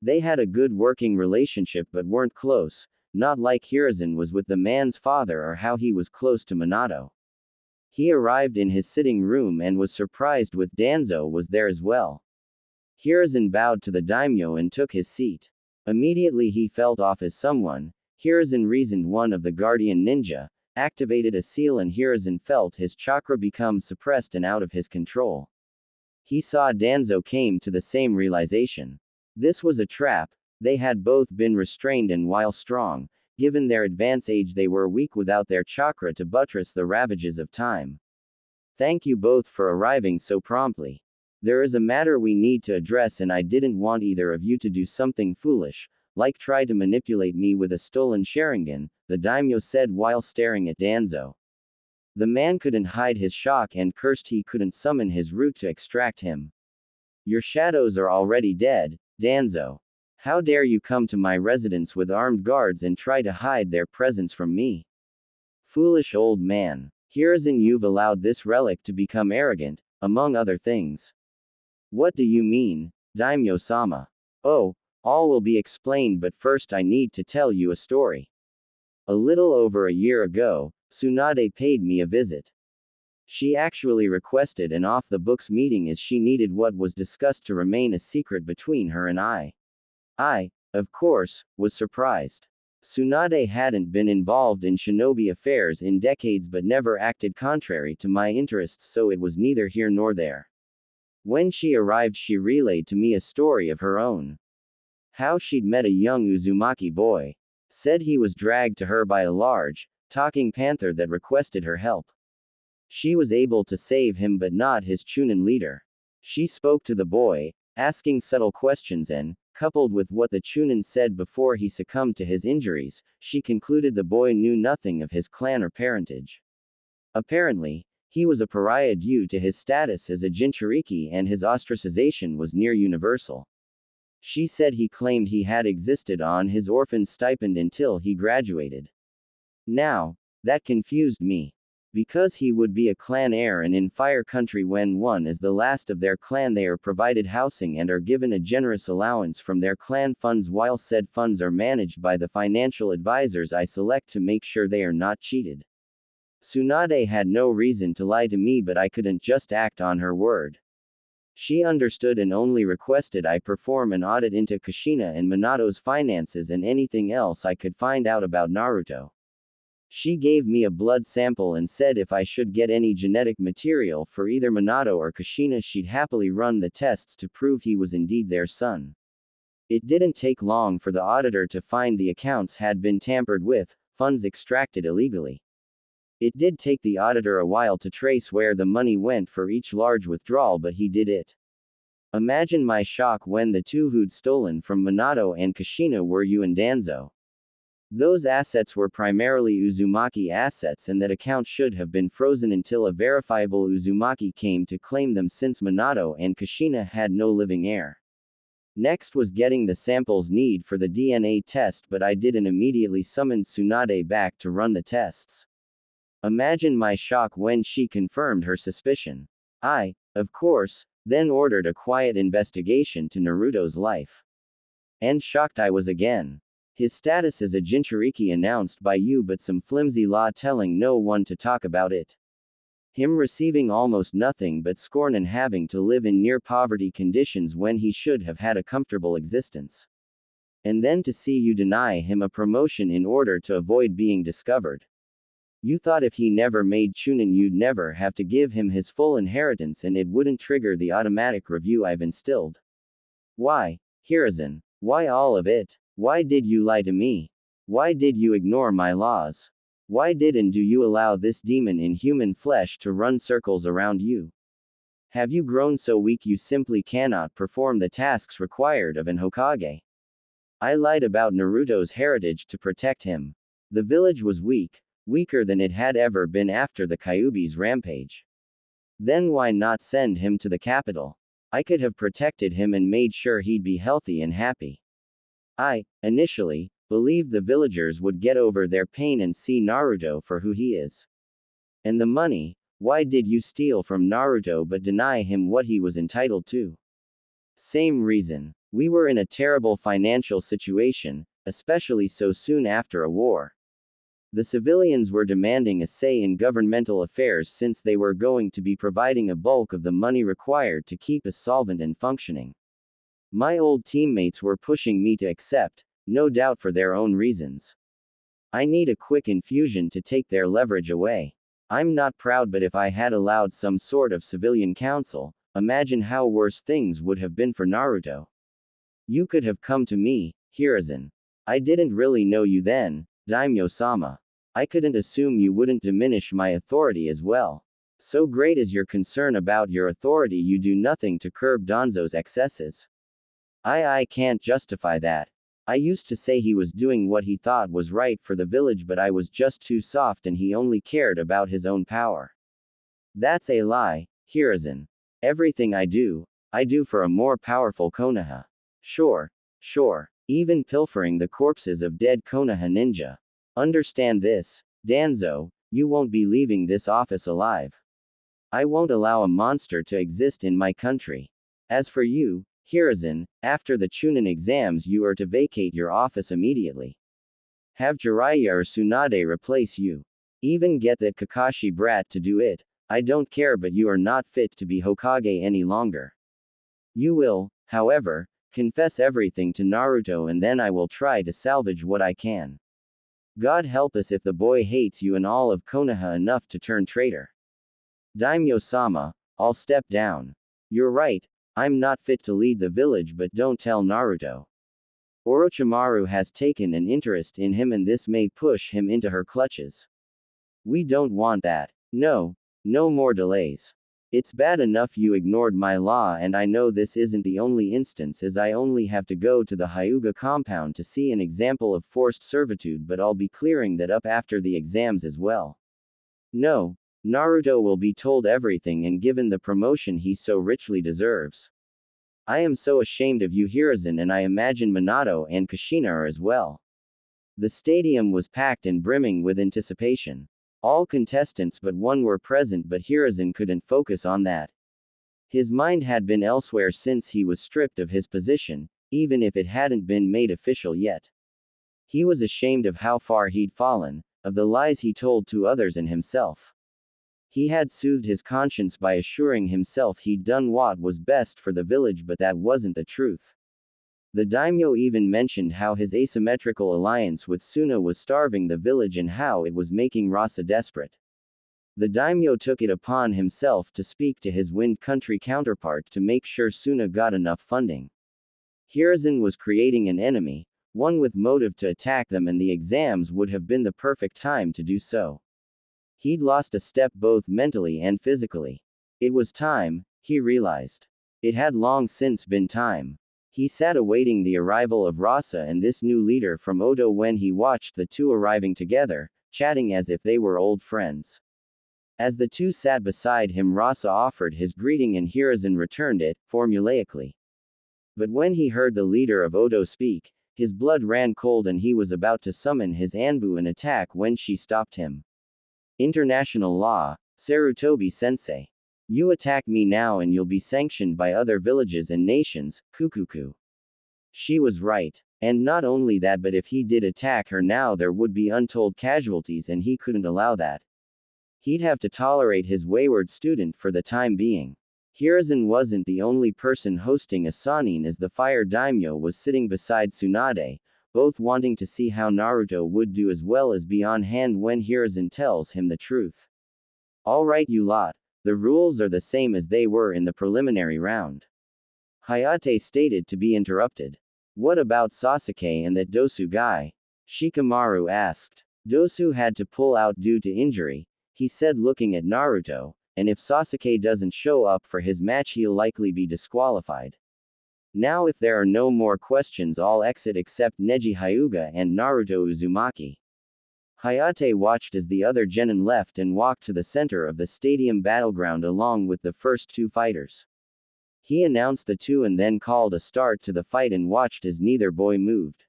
They had a good working relationship but weren't close, not like Hiruzen was with the man's father or how he was close to Minato. He arrived in his sitting room and was surprised with Danzo was there as well. Hiruzen bowed to the daimyo and took his seat. Immediately he felt off as someone. Hiruzen reasoned one of the guardian ninja, activated a seal, and Hiruzen felt his chakra become suppressed and out of his control. He saw Danzo came to the same realization. This was a trap. They had both been restrained, and while strong, given their advanced age, they were weak without their chakra to buttress the ravages of time. Thank you both for arriving so promptly. There is a matter we need to address, and I didn't want either of you to do something foolish, like try to manipulate me with a stolen Sharingan, the daimyo said while staring at Danzo. The man couldn't hide his shock and cursed he couldn't summon his root to extract him. Your shadows are already dead, Danzo. How dare you come to my residence with armed guards and try to hide their presence from me? Foolish old man. Hiruzen, you've allowed this relic to become arrogant, among other things. What do you mean, Daimyo-sama? Oh, all will be explained, but first I need to tell you a story. A little over a year ago, Tsunade paid me a visit. She actually requested an off-the-books meeting as she needed what was discussed to remain a secret between her and I. I, of course, was surprised. Tsunade hadn't been involved in shinobi affairs in decades but never acted contrary to my interests, so it was neither here nor there. When she arrived, she relayed to me a story of her own. How she'd met a young Uzumaki boy. Said he was dragged to her by a large, talking panther that requested her help. She was able to save him but not his Chunin leader. She spoke to the boy, asking subtle questions, and, coupled with what the Chunin said before he succumbed to his injuries, she concluded the boy knew nothing of his clan or parentage. Apparently, he was a pariah due to his status as a Jinchuriki, and his ostracization was near universal. She said he claimed he had existed on his orphan stipend until he graduated. Now, that confused me. Because he would be a clan heir, and in Fire Country when one is the last of their clan they are provided housing and are given a generous allowance from their clan funds, while said funds are managed by the financial advisors I select to make sure they are not cheated. Tsunade had no reason to lie to me, but I couldn't just act on her word. She understood and only requested I perform an audit into Kushina and Minato's finances and anything else I could find out about Naruto. She gave me a blood sample and said if I should get any genetic material for either Minato or Kushina, she'd happily run the tests to prove he was indeed their son. It didn't take long for the auditor to find the accounts had been tampered with, funds extracted illegally. It did take the auditor a while to trace where the money went for each large withdrawal, but he did it. Imagine my shock when the two who'd stolen from Minato and Kushina were you and Danzo. Those assets were primarily Uzumaki assets, and that account should have been frozen until a verifiable Uzumaki came to claim them, since Minato and Kushina had no living heir. Next was getting the samples needed for the DNA test, but I didn't immediately summon Tsunade back to run the tests. Imagine my shock when she confirmed her suspicion. I, of course, then ordered a quiet investigation to Naruto's life. And shocked I was again. His status as a Jinchuriki announced by you, but some flimsy law telling no one to talk about it. Him receiving almost nothing but scorn and having to live in near poverty conditions when he should have had a comfortable existence. And then to see you deny him a promotion in order to avoid being discovered. You thought if he never made Chunin you'd never have to give him his full inheritance and it wouldn't trigger the automatic review I've instilled. Why, Hiruzen? Why all of it? Why did you lie to me? Why did you ignore my laws? Why did and do you allow this demon in human flesh to run circles around you? Have you grown so weak you simply cannot perform the tasks required of an Hokage? I lied about Naruto's heritage to protect him. The village was weak, weaker than it had ever been after the Kyuubi's rampage. Then why not send him to the capital? I could have protected him and made sure he'd be healthy and happy. I, initially, believed the villagers would get over their pain and see Naruto for who he is. And the money, why did you steal from Naruto but deny him what he was entitled to? Same reason. We were in a terrible financial situation, especially so soon after a war. The civilians were demanding a say in governmental affairs since they were going to be providing a bulk of the money required to keep us solvent and functioning. My old teammates were pushing me to accept, no doubt for their own reasons. I need a quick infusion to take their leverage away. I'm not proud, but if I had allowed some sort of civilian council, imagine how worse things would have been for Naruto. You could have come to me, Hiruzen. I didn't really know you then, Daimyo-sama. I couldn't assume you wouldn't diminish my authority as well. So great is your concern about your authority, you do nothing to curb Danzo's excesses. I can't justify that. I used to say he was doing what he thought was right for the village, but I was just too soft and he only cared about his own power. That's a lie, Hiruzen. Everything I do for a more powerful Konoha. Sure. Even pilfering the corpses of dead Konoha ninja. Understand this, Danzo, you won't be leaving this office alive. I won't allow a monster to exist in my country. As for you, Hiruzen, after the Chunin exams you are to vacate your office immediately. Have Jiraiya or Tsunade replace you. Even get that Kakashi brat to do it. I don't care, but you are not fit to be Hokage any longer. You will, however, confess everything to Naruto and then I will try to salvage what I can. God help us if the boy hates you and all of Konoha enough to turn traitor. Daimyo-sama, I'll step down. You're right, I'm not fit to lead the village, but don't tell Naruto. Orochimaru has taken an interest in him and this may push him into her clutches. We don't want that. No more delays. It's bad enough you ignored my law, and I know this isn't the only instance, as I only have to go to the Hyuga compound to see an example of forced servitude, but I'll be clearing that up after the exams as well. No, Naruto will be told everything and given the promotion he so richly deserves. I am so ashamed of you, Hiruzen, and I imagine Minato and Kushina are as well. The stadium was packed and brimming with anticipation. All contestants but one were present, but Hiruzen couldn't focus on that. His mind had been elsewhere since he was stripped of his position, even if it hadn't been made official yet. He was ashamed of how far he'd fallen, of the lies he told to others and himself. He had soothed his conscience by assuring himself he'd done what was best for the village, but that wasn't the truth. The daimyo even mentioned how his asymmetrical alliance with Suna was starving the village and how it was making Rasa desperate. The daimyo took it upon himself to speak to his Wind Country counterpart to make sure Suna got enough funding. Hiruzen was creating an enemy, one with motive to attack them, and the exams would have been the perfect time to do so. He'd lost a step both mentally and physically. It was time, he realized. It had long since been time. He sat awaiting the arrival of Rasa and this new leader from Odo when he watched the two arriving together, chatting as if they were old friends. As the two sat beside him, Rasa offered his greeting and Hiruzen returned it, formulaically. But when he heard the leader of Odo speak, his blood ran cold and he was about to summon his Anbu and attack when she stopped him. International law, Sarutobi-sensei. You attack me now and you'll be sanctioned by other villages and nations, Kukuku. She was right. And not only that, but if he did attack her now there would be untold casualties and he couldn't allow that. He'd have to tolerate his wayward student for the time being. Hiruzen wasn't the only person hosting a Sanin, as the fire daimyo was sitting beside Tsunade, both wanting to see how Naruto would do as well as be on hand when Hiruzen tells him the truth. Alright you lot. The rules are the same as they were in the preliminary round. Hayate stated to be interrupted. What about Sasuke and that Dosu guy? Shikamaru asked. Dosu had to pull out due to injury, he said looking at Naruto, and if Sasuke doesn't show up for his match he'll likely be disqualified. Now if there are no more questions I'll exit except Neji Hyuga and Naruto Uzumaki. Hayate watched as the other genin left and walked to the center of the stadium battleground along with the first two fighters. He announced the two and then called a start to the fight and watched as neither boy moved.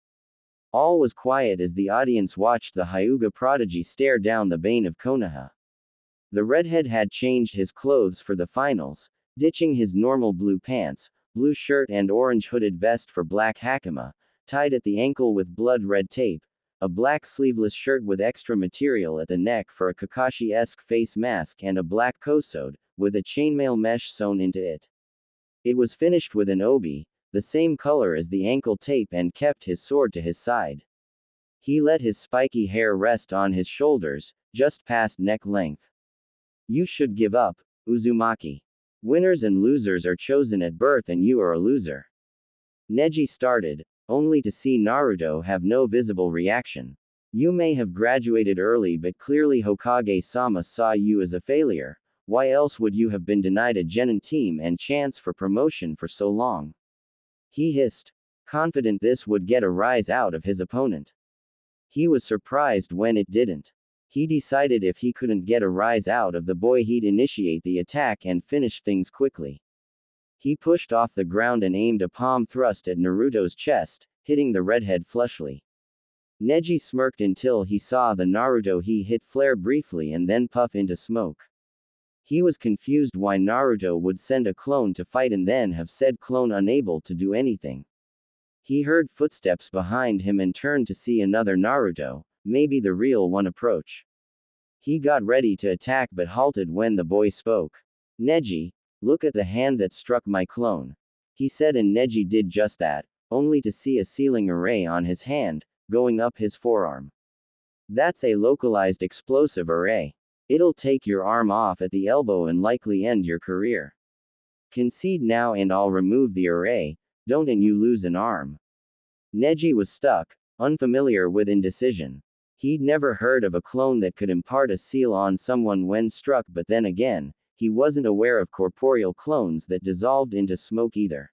All was quiet as the audience watched the Hyuga prodigy stare down the bane of Konoha. The redhead had changed his clothes for the finals, ditching his normal blue pants, blue shirt and orange hooded vest for black hakama, tied at the ankle with blood red tape, a black sleeveless shirt with extra material at the neck for a Kakashi-esque face mask and a black kosode, with a chainmail mesh sewn into it. It was finished with an obi, the same color as the ankle tape, and kept his sword to his side. He let his spiky hair rest on his shoulders, just past neck length. You should give up, Uzumaki. Winners and losers are chosen at birth, and you are a loser. Neji started, only to see Naruto have no visible reaction. You may have graduated early, but clearly Hokage-sama saw you as a failure. Why else would you have been denied a genin team and chance for promotion for so long? He hissed, confident this would get a rise out of his opponent. He was surprised when it didn't. He decided if he couldn't get a rise out of the boy, he'd initiate the attack and finish things quickly. He pushed off the ground and aimed a palm thrust at Naruto's chest, hitting the redhead flushly. Neji smirked until he saw the Naruto he hit flare briefly and then puff into smoke. He was confused why Naruto would send a clone to fight and then have said clone unable to do anything. He heard footsteps behind him and turned to see another Naruto, maybe the real one, approach. He got ready to attack but halted when the boy spoke. Neji, look at the hand that struck my clone. He said, and Neji did just that, only to see a sealing array on his hand, going up his forearm. That's a localized explosive array. It'll take your arm off at the elbow and likely end your career. Concede now and I'll remove the array, don't and you lose an arm. Neji was stuck, unfamiliar with indecision. He'd never heard of a clone that could impart a seal on someone when struck, but then again, he wasn't aware of corporeal clones that dissolved into smoke either.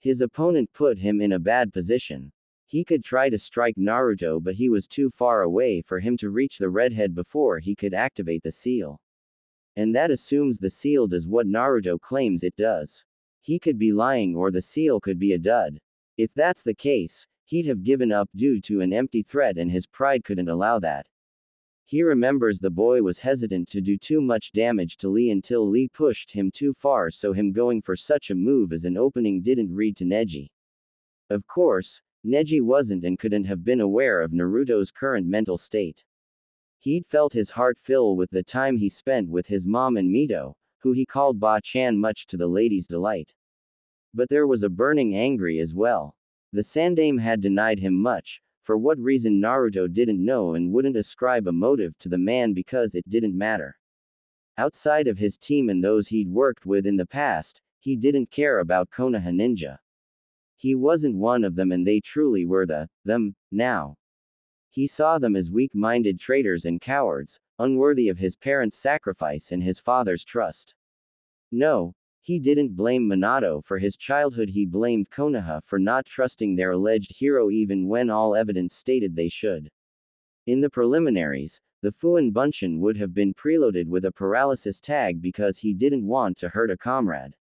His opponent put him in a bad position. He could try to strike Naruto, but he was too far away for him to reach the redhead before he could activate the seal. And that assumes the seal does what Naruto claims it does. He could be lying, or the seal could be a dud. If that's the case, he'd have given up due to an empty threat, and his pride couldn't allow that. He remembers the boy was hesitant to do too much damage to Lee until Lee pushed him too far, so him going for such a move as an opening didn't read to Neji. Of course, Neji wasn't and couldn't have been aware of Naruto's current mental state. He'd felt his heart fill with the time he spent with his mom and Mito, who he called Ba-chan much to the lady's delight. But there was a burning anger as well. The Sandaime had denied him much, for what reason Naruto didn't know, and wouldn't ascribe a motive to the man because it didn't matter. Outside of his team and those he'd worked with in the past, he didn't care about Konoha Ninja. He wasn't one of them, and they truly were them, now. He saw them as weak-minded traitors and cowards, unworthy of his parents' sacrifice and his father's trust. No, he didn't blame Minato for his childhood, he blamed Konoha for not trusting their alleged hero even when all evidence stated they should. In the preliminaries, the Fuin Bunshin would have been preloaded with a paralysis tag because he didn't want to hurt a comrade.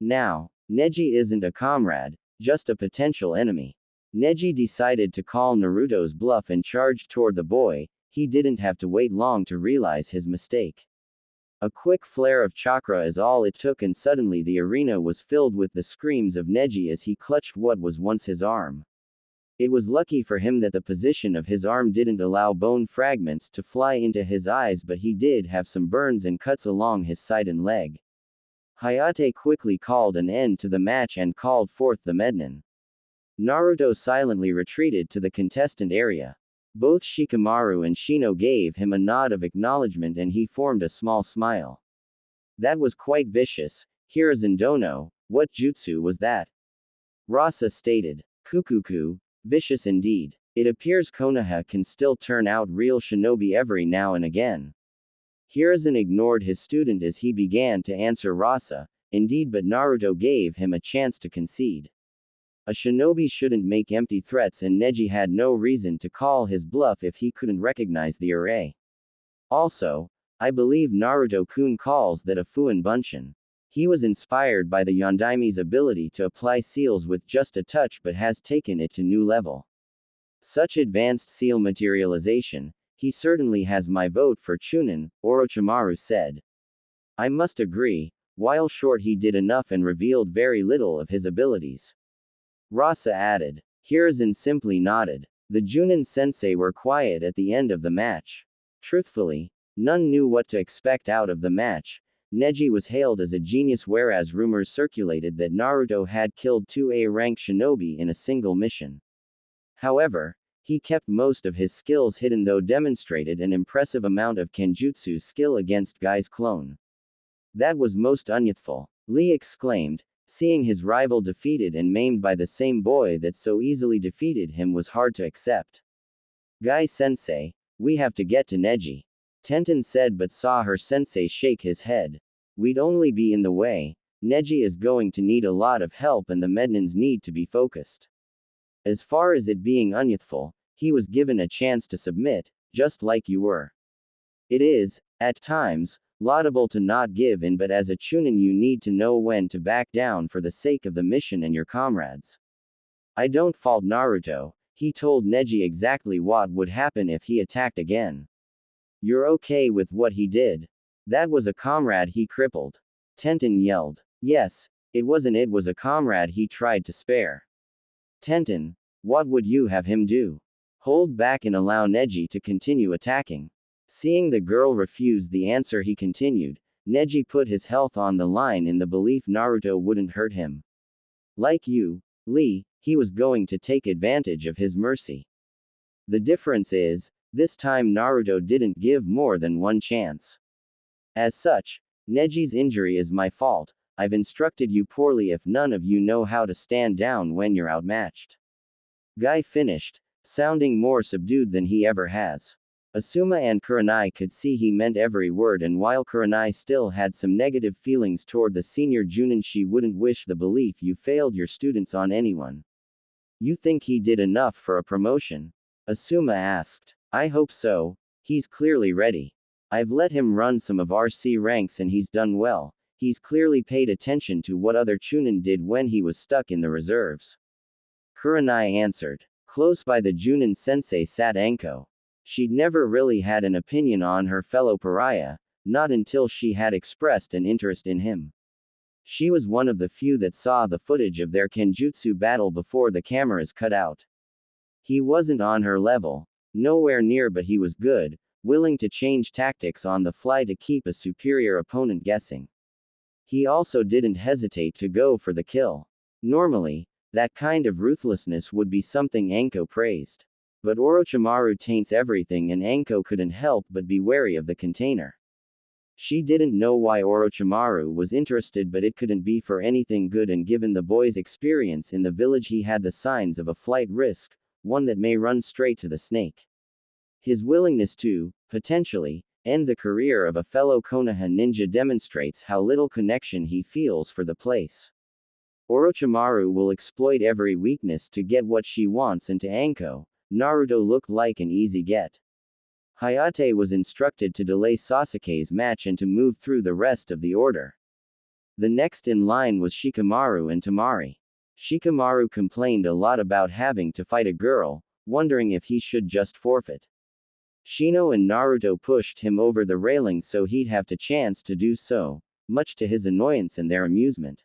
Now, Neji isn't a comrade, just a potential enemy. Neji decided to call Naruto's bluff and charged toward the boy. He didn't have to wait long to realize his mistake. A quick flare of chakra is all it took, and suddenly the arena was filled with the screams of Neji as he clutched what was once his arm. It was lucky for him that the position of his arm didn't allow bone fragments to fly into his eyes, but he did have some burns and cuts along his side and leg. Hayate quickly called an end to the match and called forth the Mednin. Naruto silently retreated to the contestant area. Both Shikamaru and Shino gave him a nod of acknowledgement, and he formed a small smile. That was quite vicious. Hiruzen Dono, what jutsu was that? Rasa stated. Kukuku, vicious indeed. It appears Konoha can still turn out real shinobi every now and again. Hiruzen ignored his student as he began to answer Rasa, indeed, but Naruto gave him a chance to concede. A shinobi shouldn't make empty threats, and Neji had no reason to call his bluff if he couldn't recognize the array. Also, I believe Naruto-kun calls that a Fuin Bunshin. He was inspired by the Yondaime's ability to apply seals with just a touch, but has taken it to new level. Such advanced seal materialization, he certainly has my vote for Chunin, Orochimaru said. I must agree, while short he did enough and revealed very little of his abilities. Rasa added. Hiruzen simply nodded. The Junin sensei were quiet at the end of the match. Truthfully, none knew what to expect out of the match. Neji was hailed as a genius, whereas rumors circulated that Naruto had killed 2A-rank shinobi in a single mission. However, he kept most of his skills hidden, though demonstrated an impressive amount of kenjutsu skill against Guy's clone. That was most unyouthful, Lee exclaimed, seeing his rival defeated and maimed by the same boy that so easily defeated him was hard to accept. Guy-sensei, we have to get to Neji, Tenten said, but saw her sensei shake his head. We'd only be in the way. Neji is going to need a lot of help and the Mednans need to be focused. As far as it being unyouthful, he was given a chance to submit, just like you were. It is, at times, laudable to not give in, but as a Chunin you need to know when to back down for the sake of the mission and your comrades. I don't fault Naruto, he told Neji exactly what would happen if he attacked again. You're okay with what he did? That was a comrade he crippled. Tenten yelled. Yes, it was a comrade he tried to spare. Tenten, what would you have him do? Hold back and allow Neji to continue attacking. Seeing the girl refuse the answer, he continued. Neji put his health on the line in the belief Naruto wouldn't hurt him. Like you, Lee, he was going to take advantage of his mercy. The difference is, this time Naruto didn't give more than one chance. As such, Neji's injury is my fault. I've instructed you poorly if none of you know how to stand down when you're outmatched. Guy finished, sounding more subdued than he ever has. Asuma and Kurenai could see he meant every word, and while Kurenai still had some negative feelings toward the senior Junin, she wouldn't wish the belief you failed your students on anyone. You think he did enough for a promotion? Asuma asked. I hope so. He's clearly ready. I've let him run some of RC ranks and he's done well. He's clearly paid attention to what other Chunin did when he was stuck in the reserves. Kurenai answered. Close by the Junin sensei sat Anko. She'd never really had an opinion on her fellow pariah, not until she had expressed an interest in him. She was one of the few that saw the footage of their kenjutsu battle before the cameras cut out. He wasn't on her level. Nowhere near, but he was good, willing to change tactics on the fly to keep a superior opponent guessing. He also didn't hesitate to go for the kill. Normally, that kind of ruthlessness would be something Anko praised. But Orochimaru taints everything, and Anko couldn't help but be wary of the container. She didn't know why Orochimaru was interested, but it couldn't be for anything good, and given the boy's experience in the village, he had the signs of a flight risk, one that may run straight to the snake. His willingness to, potentially, end the career of a fellow Konoha ninja demonstrates how little connection he feels for the place. Orochimaru will exploit every weakness to get what she wants, and to Anko, Naruto looked like an easy get. Hayate was instructed to delay Sasuke's match and to move through the rest of the order. The next in line was Shikamaru and Temari. Shikamaru complained a lot about having to fight a girl, wondering if he should just forfeit. Shino and Naruto pushed him over the railing so he'd have the chance to do so, much to his annoyance and their amusement.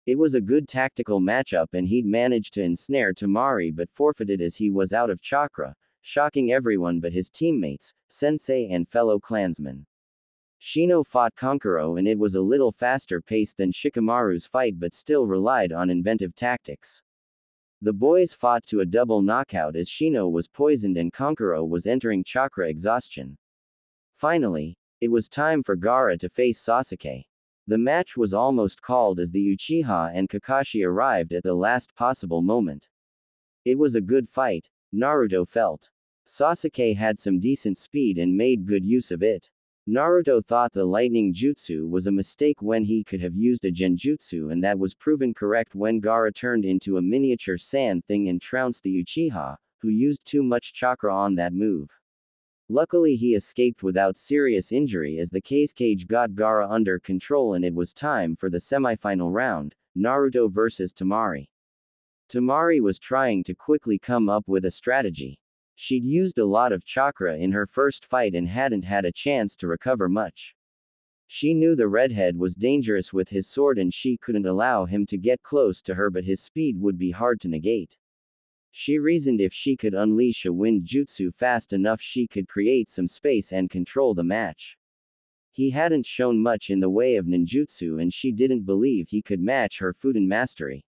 It was a good tactical matchup and he'd managed to ensnare Temari but forfeited as he was out of chakra, shocking everyone but his teammates, sensei and fellow clansmen. Shino fought Kankuro and it was a little faster paced than Shikamaru's fight but still relied on inventive tactics. The boys fought to a double knockout as Shino was poisoned and Kankuro was entering chakra exhaustion. Finally, it was time for Gaara to face Sasuke. The match was almost called as the Uchiha and Kakashi arrived at the last possible moment. It was a good fight, Naruto felt. Sasuke had some decent speed and made good use of it. Naruto thought the lightning jutsu was a mistake when he could have used a genjutsu, and that was proven correct when Gaara turned into a miniature sand thing and trounced the Uchiha, who used too much chakra on that move. Luckily he escaped without serious injury as the Cage got Gaara under control and it was time for the semifinal round, Naruto vs Temari. Temari was trying to quickly come up with a strategy. She'd used a lot of chakra in her first fight and hadn't had a chance to recover much. She knew the redhead was dangerous with his sword and she couldn't allow him to get close to her, but his speed would be hard to negate. She reasoned if she could unleash a wind jutsu fast enough she could create some space and control the match. He hadn't shown much in the way of ninjutsu and she didn't believe he could match her Fudan mastery.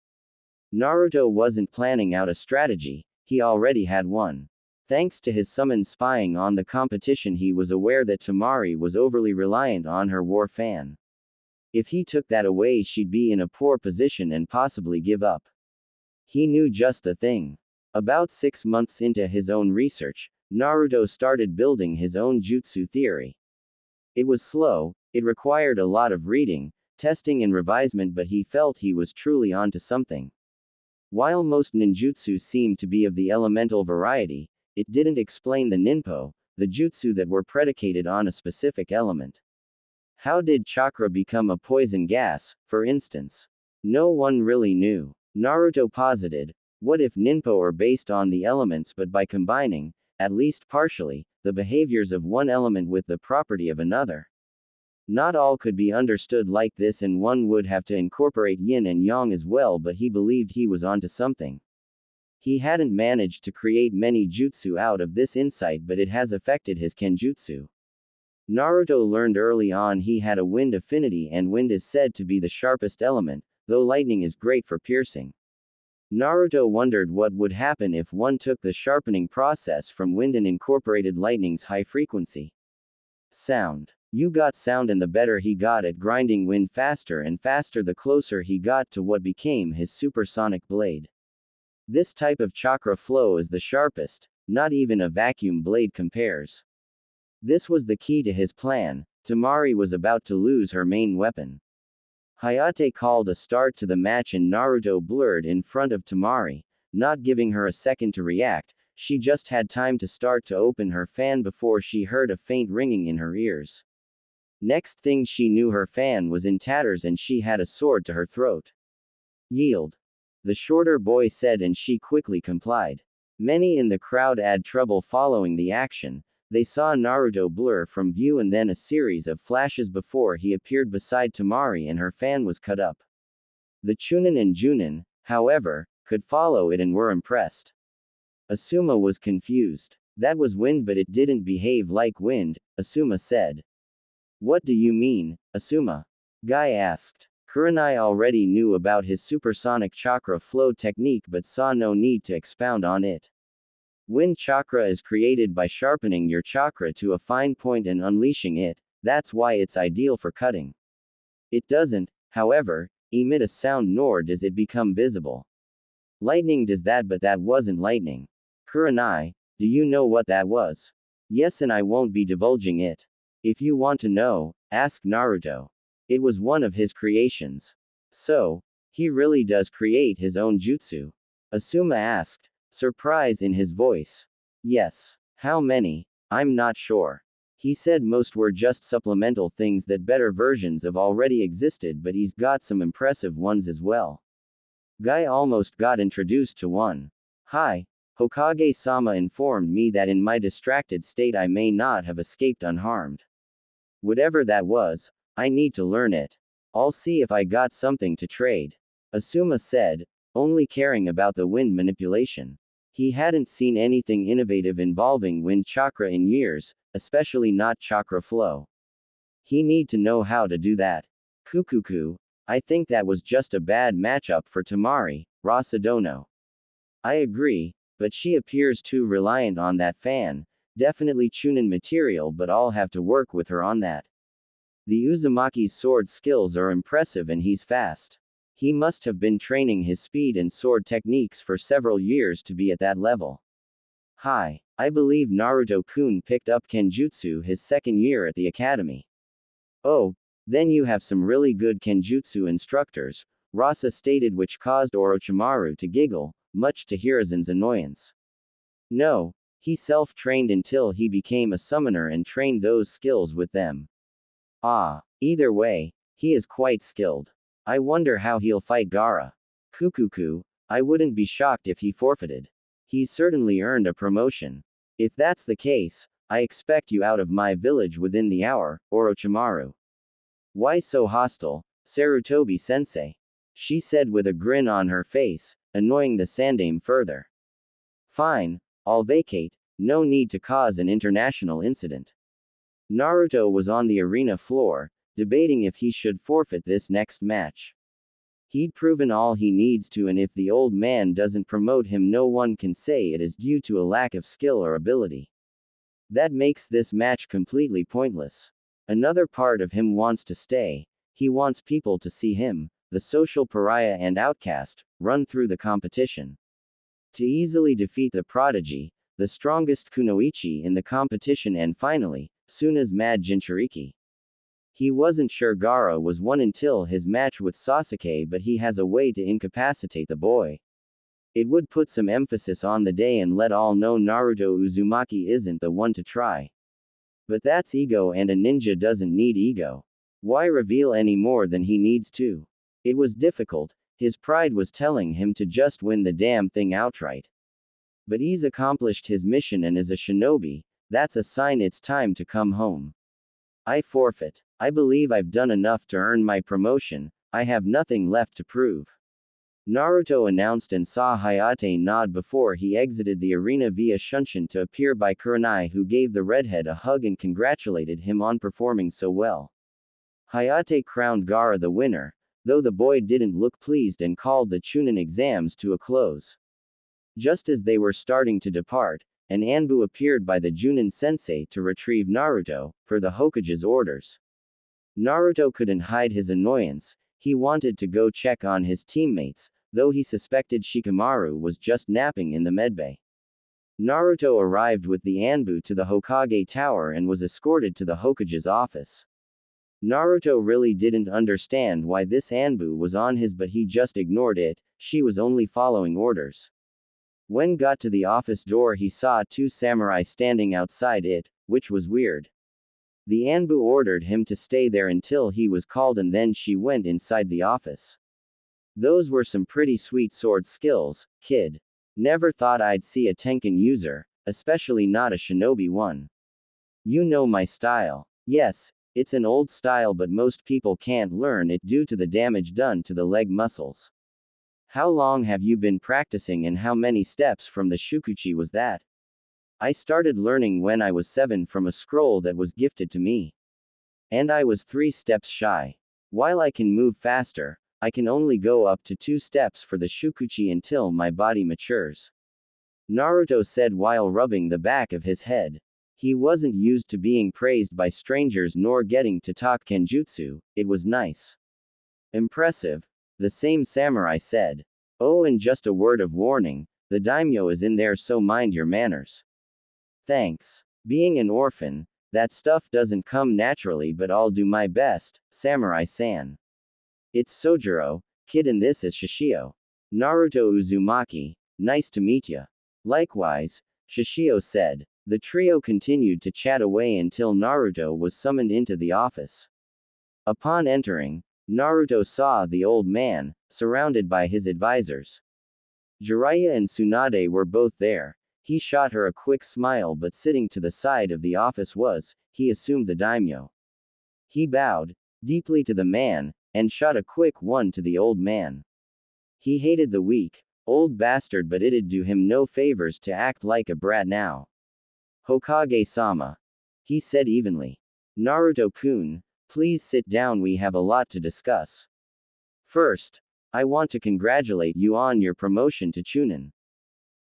Naruto wasn't planning out a strategy, he already had one. Thanks to his summon spying on the competition, he was aware that Temari was overly reliant on her war fan. If he took that away, she'd be in a poor position and possibly give up. He knew just the thing. About 6 months into his own research, Naruto started building his own jutsu theory. It was slow, it required a lot of reading, testing and revisement, but he felt he was truly onto something. While most ninjutsu seemed to be of the elemental variety, it didn't explain the ninpo, the jutsu that were predicated on a specific element. How did chakra become a poison gas, for instance? No one really knew. Naruto posited, what if ninpo are based on the elements but by combining, at least partially, the behaviors of one element with the property of another? Not all could be understood like this and one would have to incorporate yin and yang as well, but he believed he was onto something. He hadn't managed to create many jutsu out of this insight, but it has affected his kenjutsu. Naruto learned early on he had a wind affinity and wind is said to be the sharpest element, though lightning is great for piercing. Naruto wondered what would happen if one took the sharpening process from wind and incorporated lightning's high frequency. Sound. You got sound, and the better he got at grinding wind faster and faster, the closer he got to what became his supersonic blade. This type of chakra flow is the sharpest, not even a vacuum blade compares. This was the key to his plan. Temari was about to lose her main weapon. Hayate called a start to the match and Naruto blurred in front of Temari, not giving her a second to react. She just had time to start to open her fan before she heard a faint ringing in her ears. Next thing she knew, her fan was in tatters and she had a sword to her throat. Yield. The shorter boy said, and she quickly complied. Many in the crowd had trouble following the action. They saw Naruto blur from view and then a series of flashes before he appeared beside Temari and her fan was cut up. The Chunin and Junin, however, could follow it and were impressed. Asuma was confused. That was wind, but it didn't behave like wind, Asuma said. What do you mean, Asuma? Guy asked. Kurenai already knew about his supersonic chakra flow technique but saw no need to expound on it. Wind chakra is created by sharpening your chakra to a fine point and unleashing it, that's why it's ideal for cutting. It doesn't, however, emit a sound nor does it become visible. Lightning does that, but that wasn't lightning. Kurenai, do you know what that was? Yes, and I won't be divulging it. If you want to know, ask Naruto. It was one of his creations. So, he really does create his own jutsu? Asuma asked, surprise in his voice. Yes. How many? I'm not sure. He said most were just supplemental things that better versions of already existed, but he's got some impressive ones as well. Guy almost got introduced to one. Hi. Hokage-sama informed me that in my distracted state I may not have escaped unharmed. Whatever that was, I need to learn it. I'll see if I got something to trade. Asuma said, only caring about the wind manipulation. He hadn't seen anything innovative involving wind chakra in years, especially not chakra flow. He need to know how to do that. Kukuku, I think that was just a bad matchup for Temari, Rasadono. I agree, but she appears too reliant on that fan, definitely Chunin material, but I'll have to work with her on that. The Uzumaki's sword skills are impressive and he's fast. He must have been training his speed and sword techniques for several years to be at that level. Hi, I believe Naruto-kun picked up Kenjutsu his second year at the academy. Oh, then you have some really good Kenjutsu instructors, Rasa stated, which caused Orochimaru to giggle, much to Hiruzen's annoyance. No, he self-trained until he became a summoner and trained those skills with them. Ah, either way, he is quite skilled. I wonder how he'll fight Gaara. Kukuku, I wouldn't be shocked if he forfeited. He's certainly earned a promotion. If that's the case, I expect you out of my village within the hour, Orochimaru. Why so hostile, Sarutobi-sensei? She said with a grin on her face, annoying the Sandaime further. Fine, I'll vacate, no need to cause an international incident. Naruto was on the arena floor, debating if he should forfeit this next match. He'd proven all he needs to, and if the old man doesn't promote him, no one can say it is due to a lack of skill or ability. That makes this match completely pointless. Another part of him wants to stay. He wants people to see him, the social pariah and outcast, run through the competition. To easily defeat the prodigy, the strongest kunoichi in the competition, and finally, Suna's mad Jinchuriki. He wasn't sure Gaara was one until his match with Sasuke, but he has a way to incapacitate the boy. It would put some emphasis on the day and let all know Naruto Uzumaki isn't the one to try. But that's ego, and a ninja doesn't need ego. Why reveal any more than he needs to? It was difficult, his pride was telling him to just win the damn thing outright. But he's accomplished his mission and is a shinobi, that's a sign it's time to come home. I forfeit. I believe I've done enough to earn my promotion, I have nothing left to prove. Naruto announced and saw Hayate nod before he exited the arena via Shunshin to appear by Kurenai, who gave the redhead a hug and congratulated him on performing so well. Hayate crowned Gaara the winner, though the boy didn't look pleased and called the Chunin exams to a close. Just as they were starting to depart, an Anbu appeared by the Junin sensei to retrieve Naruto, per the Hokage's orders. Naruto couldn't hide his annoyance, he wanted to go check on his teammates, though he suspected Shikamaru was just napping in the medbay. Naruto arrived with the Anbu to the Hokage tower and was escorted to the Hokage's office. Naruto really didn't understand why this Anbu was on his, but he just ignored it, she was only following orders. When got to the office door, he saw two samurai standing outside it, which was weird. The Anbu ordered him to stay there until he was called, and then she went inside the office. Those were some pretty sweet sword skills, kid. Never thought I'd see a Tenkan user, especially not a shinobi one. You know my style. Yes, it's an old style, but most people can't learn it due to the damage done to the leg muscles. How long have you been practicing, and how many steps from the Shukuchi was that? I started learning when I was 7 from a scroll that was gifted to me. And I was 3 steps shy. While I can move faster, I can only go up to 2 steps for the Shukuchi until my body matures. Naruto said while rubbing the back of his head. He wasn't used to being praised by strangers nor getting to talk Kenjutsu, it was nice. Impressive. The same samurai said. Oh, and just a word of warning, the daimyo is in there, so mind your manners. Thanks. Being an orphan, that stuff doesn't come naturally, but I'll do my best, Samurai-san. It's Sojiro, kid, and this is Shishio. Naruto Uzumaki, nice to meet ya. Likewise, Shishio said. The trio continued to chat away until Naruto was summoned into the office. Upon entering, Naruto saw the old man, surrounded by his advisors. Jiraiya and Tsunade were both there. He shot her a quick smile, but sitting to the side of the office was, he assumed, the daimyo. He bowed deeply to the man, and shot a quick one to the old man. He hated the weak, old bastard, but it'd do him no favors to act like a brat now. Hokage-sama. He said evenly. Naruto-kun, please sit down, we have a lot to discuss. First, I want to congratulate you on your promotion to Chunin.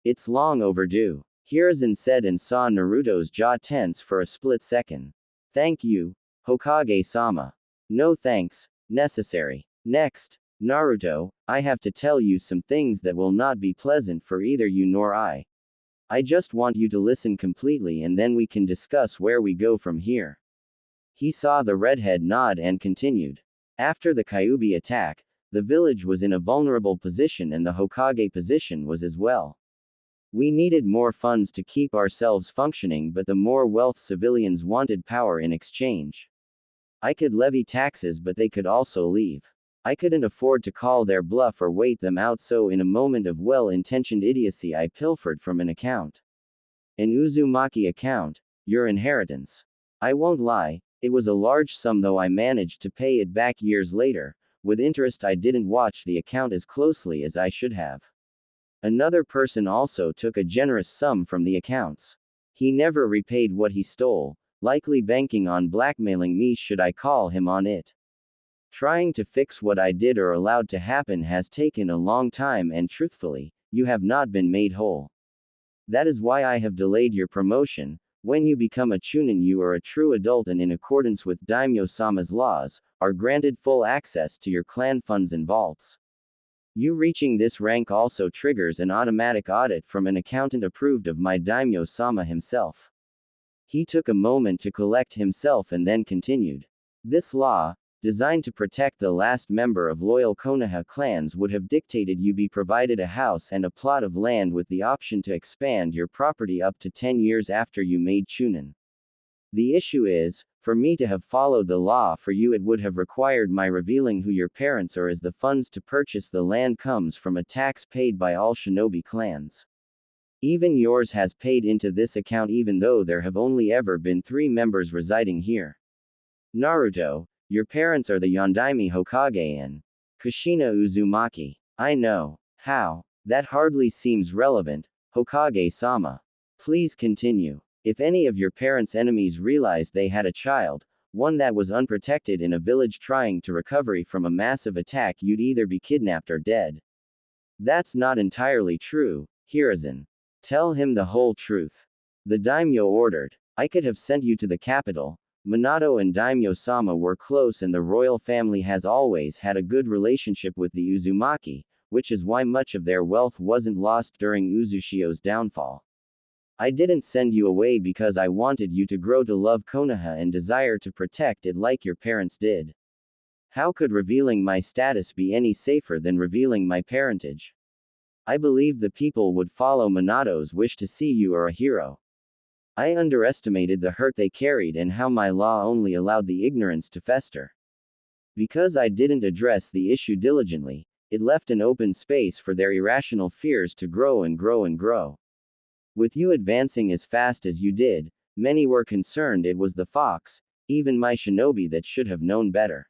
It's long overdue. Hiruzen said and saw Naruto's jaw tense for a split second. Thank you, Hokage-sama. No thanks necessary. Next, Naruto, I have to tell you some things that will not be pleasant for either you nor I. I just want you to listen completely, and then we can discuss where we go from here. He saw the redhead nod and continued. After the Kyuubi attack, the village was in a vulnerable position, and the Hokage position was as well. We needed more funds to keep ourselves functioning, but the more wealth civilians wanted power in exchange. I could levy taxes, but they could also leave. I couldn't afford to call their bluff or wait them out, so in a moment of well-intentioned idiocy I pilfered from an account. An Uzumaki account, your inheritance. I won't lie, it was a large sum, though I managed to pay it back years later, with interest. I didn't watch the account as closely as I should have. Another person also took a generous sum from the accounts. He never repaid what he stole, likely banking on blackmailing me should I call him on it. Trying to fix what I did or allowed to happen has taken a long time, and truthfully, you have not been made whole. That is why I have delayed your promotion. When you become a chunin, you are a true adult and, in accordance with Daimyo-sama's laws, are granted full access to your clan funds and vaults. You reaching this rank also triggers an automatic audit from an accountant approved of my Daimyo-sama himself. He took a moment to collect himself and then continued. This law, designed to protect the last member of loyal Konoha clans, would have dictated you be provided a house and a plot of land with the option to expand your property up to 10 years after you made chunin. The issue is, for me to have followed the law for you, it would have required my revealing who your parents are, as the funds to purchase the land comes from a tax paid by all shinobi clans. Even yours has paid into this account, even though there have only ever been 3 members residing here. Naruto, your parents are the Yondaime Hokage and Kushina Uzumaki. I know. How? That hardly seems relevant, Hokage-sama. Please continue. If any of your parents' enemies realized they had a child, one that was unprotected in a village trying to recover from a massive attack, you'd either be kidnapped or dead. That's not entirely true, Hiruzen. Tell him the whole truth. The daimyo ordered. I could have sent you to the capital. Minato and Daimyo-sama were close, and the royal family has always had a good relationship with the Uzumaki, which is why much of their wealth wasn't lost during Uzushio's downfall. I didn't send you away because I wanted you to grow to love Konoha and desire to protect it like your parents did. How could revealing my status be any safer than revealing my parentage? I believe the people would follow Minato's wish to see you are a hero. I underestimated the hurt they carried and how my law only allowed the ignorance to fester. Because I didn't address the issue diligently, it left an open space for their irrational fears to grow and grow and grow. With you advancing as fast as you did, many were concerned it was the fox, even my shinobi, that should have known better.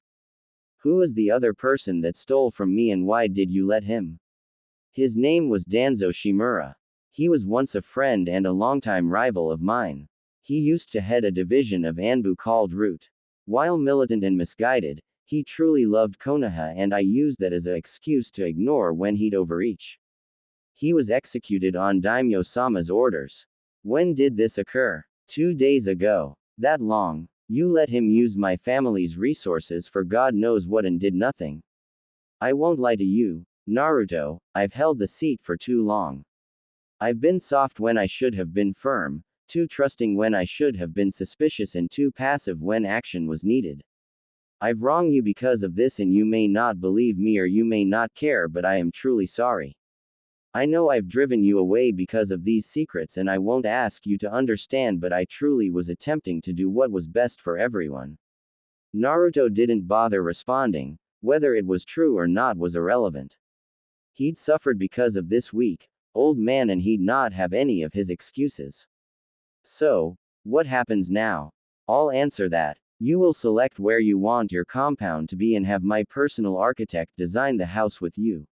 Who is the other person that stole from me, and why did you let him? His name was Danzo Shimura. He was once a friend and a longtime rival of mine. He used to head a division of Anbu called Root. While militant and misguided, he truly loved Konoha, and I used that as an excuse to ignore when he'd overreach. He was executed on Daimyo-sama's orders. When did this occur? 2 days ago. That long? You let him use my family's resources for God knows what and did nothing. I won't lie to you, Naruto, I've held the seat for too long. I've been soft when I should have been firm, too trusting when I should have been suspicious, and too passive when action was needed. I've wronged you because of this, and you may not believe me or you may not care, but I am truly sorry. I know I've driven you away because of these secrets, and I won't ask you to understand, but I truly was attempting to do what was best for everyone. Naruto didn't bother responding. Whether it was true or not was irrelevant. He'd suffered because of this weak, old man, and he'd not have any of his excuses. So, what happens now? I'll answer that. You will select where you want your compound to be and have my personal architect design the house with you.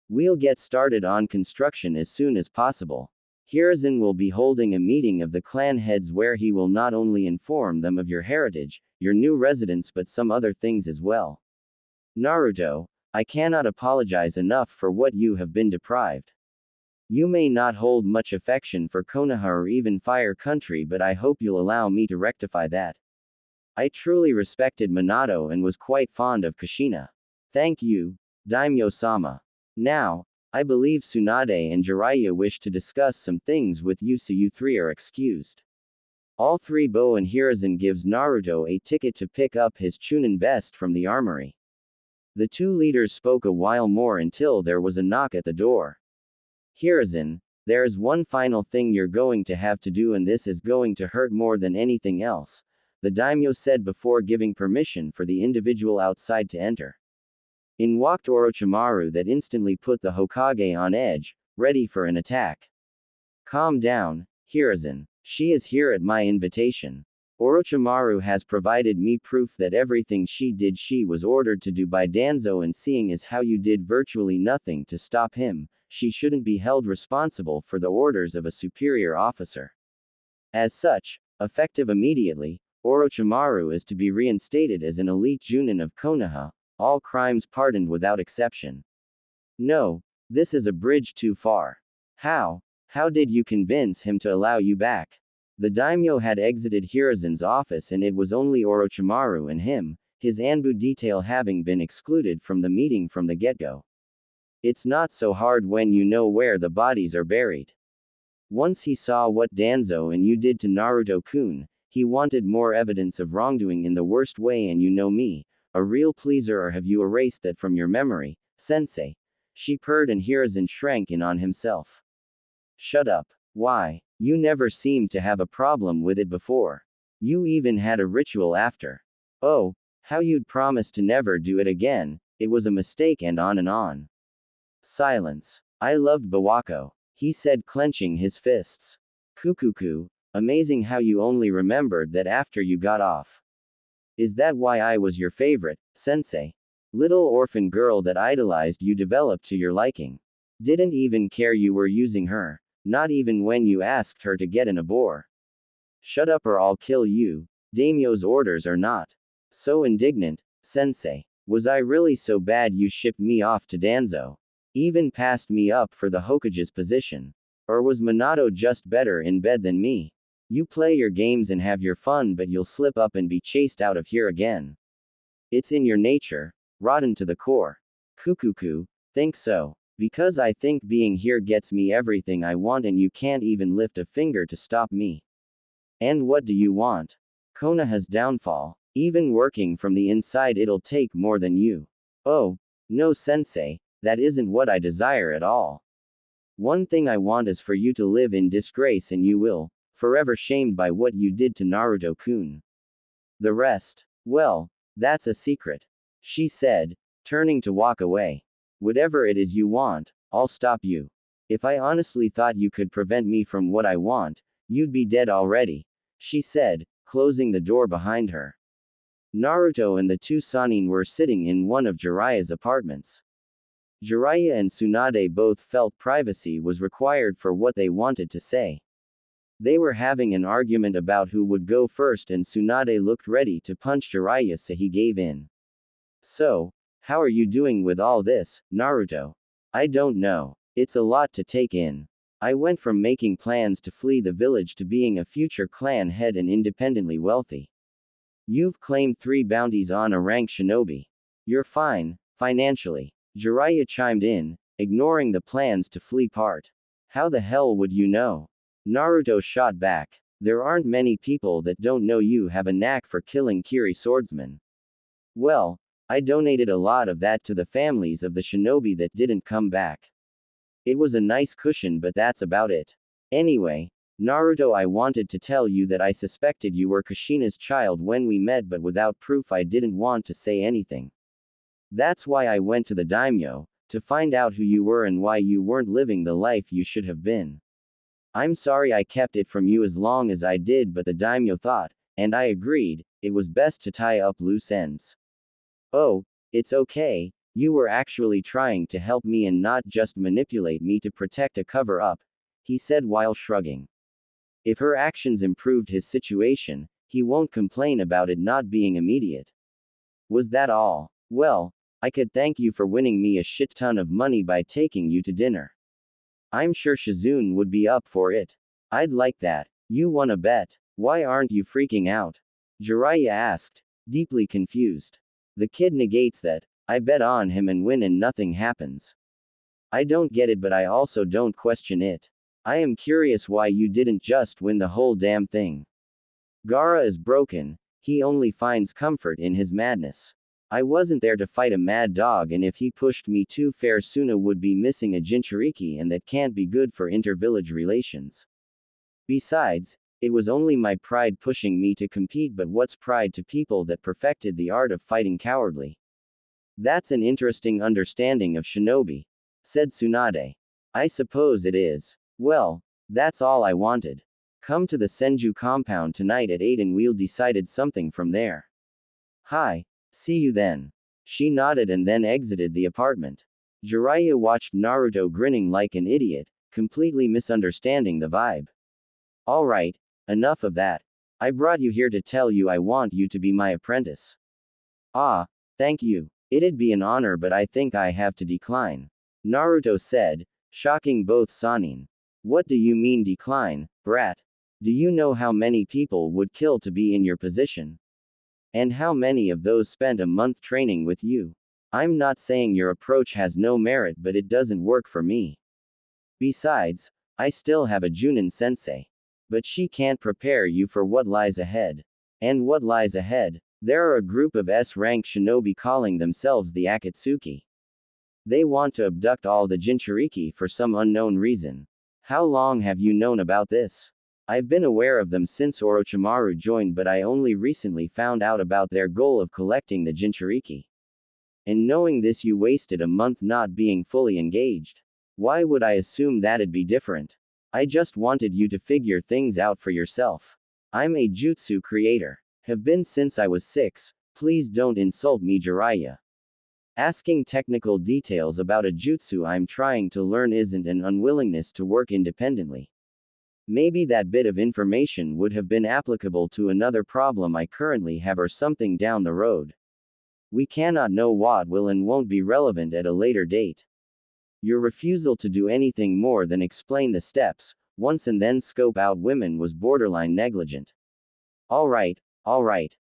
We'll get started on construction as soon as possible. Hiruzen will be holding a meeting of the clan heads where he will not only inform them of your heritage, your new residence, but some other things as well. Naruto, I cannot apologize enough for what you have been deprived. You may not hold much affection for Konoha or even Fire Country, but I hope you'll allow me to rectify that. I truly respected Minato and was quite fond of Kushina. Thank you, Daimyo-sama. Now, I believe Tsunade and Jiraiya wish to discuss some things with you, so you 3 are excused. All 3 Bo and Hiruzen gives Naruto a ticket to pick up his Chunin vest from the armory. The 2 leaders spoke a while more until there was a knock at the door. Hiruzen, there's one final thing you're going to have to do, and this is going to hurt more than anything else, the daimyo said before giving permission for the individual outside to enter. In walked Orochimaru, that instantly put the Hokage on edge, ready for an attack. Calm down, Hiruzen. She is here at my invitation. Orochimaru has provided me proof that everything she did she was ordered to do by Danzo, and seeing as how you did virtually nothing to stop him, she shouldn't be held responsible for the orders of a superior officer. As such, Effective immediately, Orochimaru is to be reinstated as an elite Junin of Konoha, all crimes pardoned without exception. No, this is a bridge too far. How? How did you convince him to allow you back? The daimyo had exited Hiruzen's office and it was only Orochimaru and him, his Anbu detail having been excluded from the meeting from the get-go. It's not so hard when you know where the bodies are buried. Once he saw what Danzo and you did to Naruto-kun, he wanted more evidence of wrongdoing in the worst way, and you know me, a real pleaser, or have you erased that from your memory, sensei? She purred and Hiruzen shrank in on himself. Shut up. Why? You never seemed to have a problem with it before. You even had a ritual after. Oh, how you'd promised to never do it again, it was a mistake, and on and on. Silence. I loved Bawako, he said, clenching his fists. Kukuku, amazing how you only remembered that after you got off. Is that why I was your favorite, sensei? Little orphan girl that idolized you developed to your liking. Didn't even care you were using her, not even when you asked her to get in a bore. Shut up or I'll kill you, daimyo's orders are not. So indignant, sensei. Was I really so bad you shipped me off to Danzo? Even passed me up for the Hokage's position? Or was Minato just better in bed than me? You play your games and have your fun, but you'll slip up and be chased out of here again. It's in your nature, rotten to the core. Kukuku, think so. Because I think being here gets me everything I want and you can't even lift a finger to stop me. And what do you want? Konoha's downfall. Even working from the inside it'll take more than you. Oh, no sensei, that isn't what I desire at all. One thing I want is for you to live in disgrace, and you will, forever shamed by what you did to Naruto-kun. The rest, well, that's a secret, she said, turning to walk away. Whatever it is you want, I'll stop you. If I honestly thought you could prevent me from what I want, you'd be dead already, she said, closing the door behind her. Naruto and the two Sannin were sitting in one of Jiraiya's apartments. Jiraiya and Tsunade both felt privacy was required for what they wanted to say. They were having an argument about who would go first, and Tsunade looked ready to punch Jiraiya, so he gave in. So, how are you doing with all this, Naruto? I don't know. It's a lot to take in. I went from making plans to flee the village to being a future clan head and independently wealthy. You've claimed 3 bounties on a rank shinobi. You're fine, financially. Jiraiya chimed in, ignoring the plans to flee part. How the hell would you know? Naruto shot back. There aren't many people that don't know you have a knack for killing Kiri swordsmen. Well, I donated a lot of that to the families of the shinobi that didn't come back. It was a nice cushion, but that's about it. Anyway, Naruto, I wanted to tell you that I suspected you were Kushina's child when we met, but without proof I didn't want to say anything. That's why I went to the daimyo, to find out who you were and why you weren't living the life you should have been. I'm sorry I kept it from you as long as I did, but the daimyo thought, and I agreed, it was best to tie up loose ends. Oh, it's okay, you were actually trying to help me and not just manipulate me to protect a cover-up, he said while shrugging. If her actions improved his situation, he won't complain about it not being immediate. Was that all? Well, I could thank you for winning me a shit ton of money by taking you to dinner. I'm sure Shizune would be up for it. I'd like that. You won a bet. Why aren't you freaking out? Jiraiya asked, deeply confused. The kid negates that. I bet on him and win and nothing happens. I don't get it, but I also don't question it. I am curious why you didn't just win the whole damn thing. Gaara is broken, he only finds comfort in his madness. I wasn't there to fight a mad dog, and if he pushed me too far, Suna would be missing a Jinchuriki, and that can't be good for inter-village relations. Besides, it was only my pride pushing me to compete, but what's pride to people that perfected the art of fighting cowardly? That's an interesting understanding of shinobi, said Tsunade. I suppose it is. Well, that's all I wanted. Come to the Senju compound tonight at 8 and we'll decide something from there. Hi. See you then. She nodded and then exited the apartment. Jiraiya watched Naruto grinning like an idiot, completely misunderstanding the vibe. Alright, enough of that. I brought you here to tell you I want you to be my apprentice. Ah, thank you. It'd be an honor, but I think I have to decline. Naruto said, shocking both Sanin. What do you mean decline, brat? Do you know how many people would kill to be in your position? And how many of those spent a month training with you? I'm not saying your approach has no merit, but it doesn't work for me. Besides, I still have a Junin sensei. But she can't prepare you for what lies ahead. And what lies ahead? There are a group of S-rank shinobi calling themselves the Akatsuki. They want to abduct all the Jinchuriki for some unknown reason. How long have you known about this? I've been aware of them since Orochimaru joined, but I only recently found out about their goal of collecting the Jinchuriki. And knowing this, you wasted a month not being fully engaged. Why would I assume that'd be different? I just wanted you to figure things out for yourself. I'm a jutsu creator. Have been since I was 6, please don't insult me, Jiraiya. Asking technical details about a jutsu I'm trying to learn isn't an unwillingness to work independently. Maybe that bit of information would have been applicable to another problem I currently have or something down the road. We cannot know what will and won't be relevant at a later date. Your refusal to do anything more than explain the steps, once and then scope out women was borderline negligent. Alright,